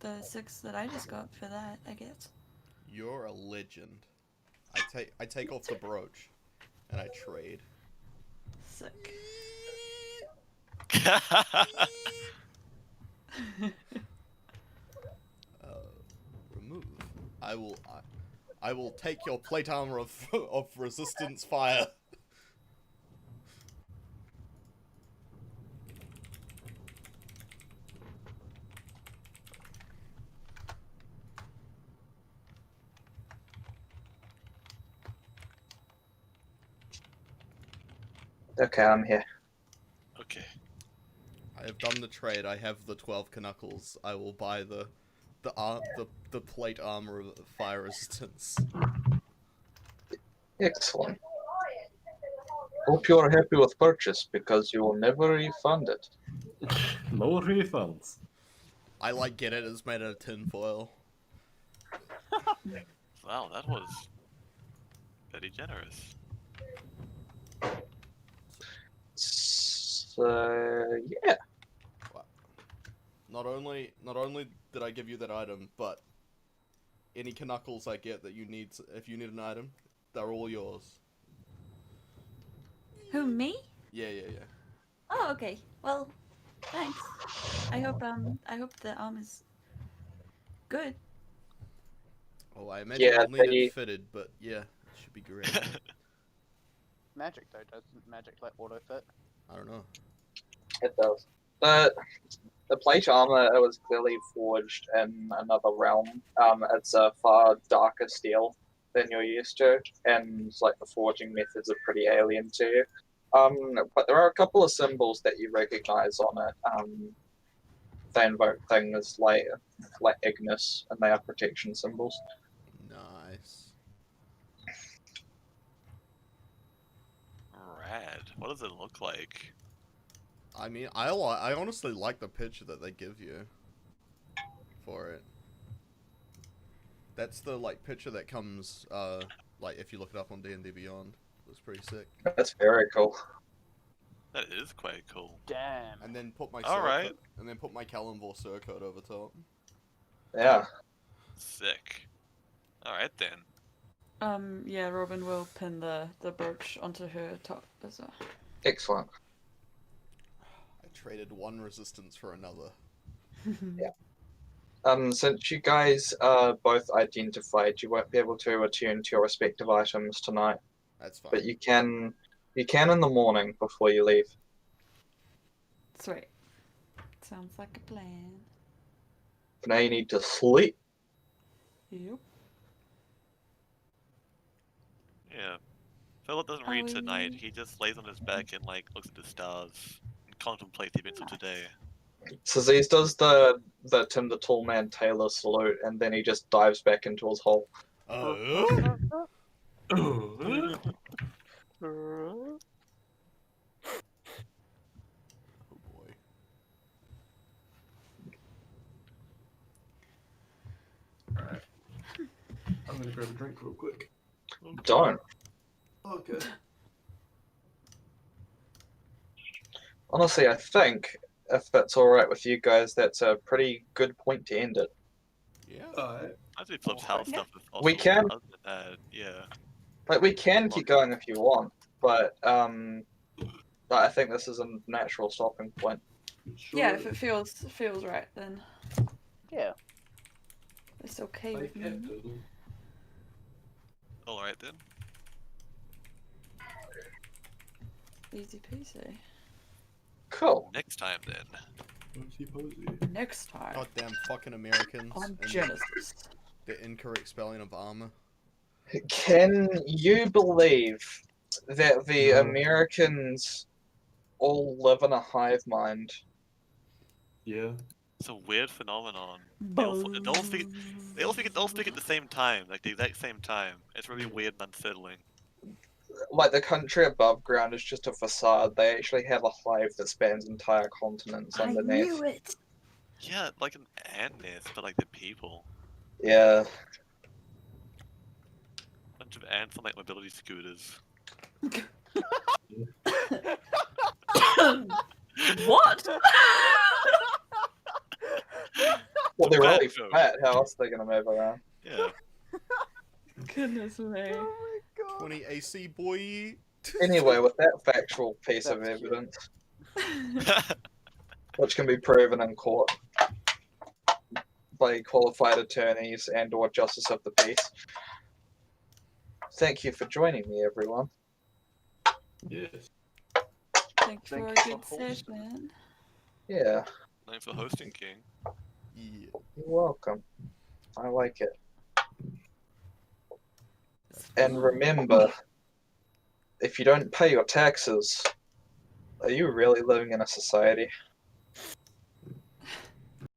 [SPEAKER 5] the 6 that I just got for that, I guess.
[SPEAKER 3] You're a legend. I take off the brooch, and I trade.
[SPEAKER 5] Sick.
[SPEAKER 3] Remove. I will take your plate armor of resistance fire.
[SPEAKER 1] Okay, I'm here.
[SPEAKER 2] Okay.
[SPEAKER 3] I have done the trade. I have the 12 knuckles. I will buy the plate armor of fire resistance.
[SPEAKER 1] Excellent. Hope you're happy with purchase because you will never refund it.
[SPEAKER 4] No refunds.
[SPEAKER 3] I like get it. It's made out of tin foil.
[SPEAKER 2] Wow, that was very generous.
[SPEAKER 1] So yeah.
[SPEAKER 3] Not only did I give you that item, but any knuckles I get that you need, if you need an item, they're all yours.
[SPEAKER 5] Who, me?
[SPEAKER 3] Yeah.
[SPEAKER 5] Oh, okay. Well, thanks. I hope the armor's good.
[SPEAKER 3] Oh, I imagine
[SPEAKER 1] Yeah,
[SPEAKER 3] you'll need
[SPEAKER 1] they-
[SPEAKER 3] it fitted, but yeah, it should be great.
[SPEAKER 6] Magic though, doesn't magic like auto fit?
[SPEAKER 3] I don't know.
[SPEAKER 1] It does. The plate armor, it was clearly forged in another realm. It's a far darker steel than you're used to, and like the forging methods are pretty alien to you. But there are a couple of symbols that you recognize on it. They invoke things like Ignis, and they are protection symbols.
[SPEAKER 3] Nice.
[SPEAKER 2] Rad. What does it look like?
[SPEAKER 3] I mean, I honestly like the picture that they give you for it. That's the like picture that comes like if you look it up on D&D Beyond. It's pretty sick.
[SPEAKER 1] That's very cool.
[SPEAKER 2] That is quite cool.
[SPEAKER 6] Damn.
[SPEAKER 3] And then put my
[SPEAKER 2] Alright.
[SPEAKER 3] and then put my Kalimvor surcoat over top.
[SPEAKER 1] Yeah.
[SPEAKER 2] Sick. Alright then.
[SPEAKER 5] Yeah, Robin will pin the brooch onto her top as well.
[SPEAKER 1] Excellent.
[SPEAKER 3] I traded one resistance for another.
[SPEAKER 1] Since you guys are both identified, you won't be able to return to your respective items tonight,
[SPEAKER 3] That's fine.
[SPEAKER 1] but you can in the morning before you leave.
[SPEAKER 5] Sweet. Sounds like a plan.
[SPEAKER 1] Now you need to sleep.
[SPEAKER 5] Yep.
[SPEAKER 2] Yeah. Philip doesn't read
[SPEAKER 5] Oh,
[SPEAKER 2] tonight.
[SPEAKER 5] yeah.
[SPEAKER 2] He just lays on his back and like looks at the stars and contemplates the events of today.
[SPEAKER 1] So Z's does the Tim the Tall Man Taylor salute, and then he just dives back into his hole.
[SPEAKER 3] Oh boy.
[SPEAKER 4] Alright. I'm gonna grab a drink real quick.
[SPEAKER 1] Don't.
[SPEAKER 4] Okay.
[SPEAKER 1] Honestly, I think, if that's alright with you guys, that's a pretty good point to end it.
[SPEAKER 3] Yeah.
[SPEAKER 4] Alright.
[SPEAKER 2] I think Philip's house
[SPEAKER 5] Yeah.
[SPEAKER 2] stuff is also
[SPEAKER 1] We can.
[SPEAKER 2] other than that, yeah.
[SPEAKER 1] Like, we can keep going if you want, but I think this is a natural stopping point.
[SPEAKER 4] Sure.
[SPEAKER 5] Yeah, if it feels right, then
[SPEAKER 6] Yeah.
[SPEAKER 5] it's okay
[SPEAKER 4] Hey,
[SPEAKER 5] with me.
[SPEAKER 4] Captain.
[SPEAKER 2] Alright then.
[SPEAKER 5] Easy peasy.
[SPEAKER 1] Cool.
[SPEAKER 2] Next time then.
[SPEAKER 4] Posy posy.
[SPEAKER 5] Next time
[SPEAKER 3] Goddamn fucking Americans.
[SPEAKER 5] on
[SPEAKER 3] and
[SPEAKER 5] Genesis.
[SPEAKER 3] the incorrect spelling of armor.
[SPEAKER 1] Can you believe that the
[SPEAKER 4] No.
[SPEAKER 1] Americans all live in a hive mind?
[SPEAKER 4] Yeah.
[SPEAKER 2] It's a weird phenomenon. They all speak at the same time, like the exact same time. It's really weird and unsettling.
[SPEAKER 1] Like, the country above ground is just a facade. They actually have a hive that spans entire continents
[SPEAKER 5] I
[SPEAKER 1] underneath.
[SPEAKER 5] knew it.
[SPEAKER 2] Yeah, like an ant nest, but like the people.
[SPEAKER 1] Yeah.
[SPEAKER 2] Bunch of ants on like mobility scooters.
[SPEAKER 5] What?
[SPEAKER 1] Well, they're
[SPEAKER 2] Bad
[SPEAKER 1] really
[SPEAKER 2] joke.
[SPEAKER 1] fat. How else are they gonna move around?
[SPEAKER 2] Yeah.
[SPEAKER 5] Goodness me.
[SPEAKER 6] Oh my god.
[SPEAKER 3] 20 AC boy.
[SPEAKER 1] Anyway, with that factual piece of
[SPEAKER 6] That's cute.
[SPEAKER 1] evidence, which can be proven in court by qualified attorneys and/or justice of the peace. Thank you for joining me, everyone.
[SPEAKER 4] Yes.
[SPEAKER 5] Thanks for a
[SPEAKER 6] Thank you
[SPEAKER 5] good
[SPEAKER 6] for hosting.
[SPEAKER 5] session.
[SPEAKER 1] Yeah,
[SPEAKER 2] Thanks for hosting, King.
[SPEAKER 3] Yeah.
[SPEAKER 1] you're welcome. I like it. And remember, if you don't pay your taxes, are you really living in a society?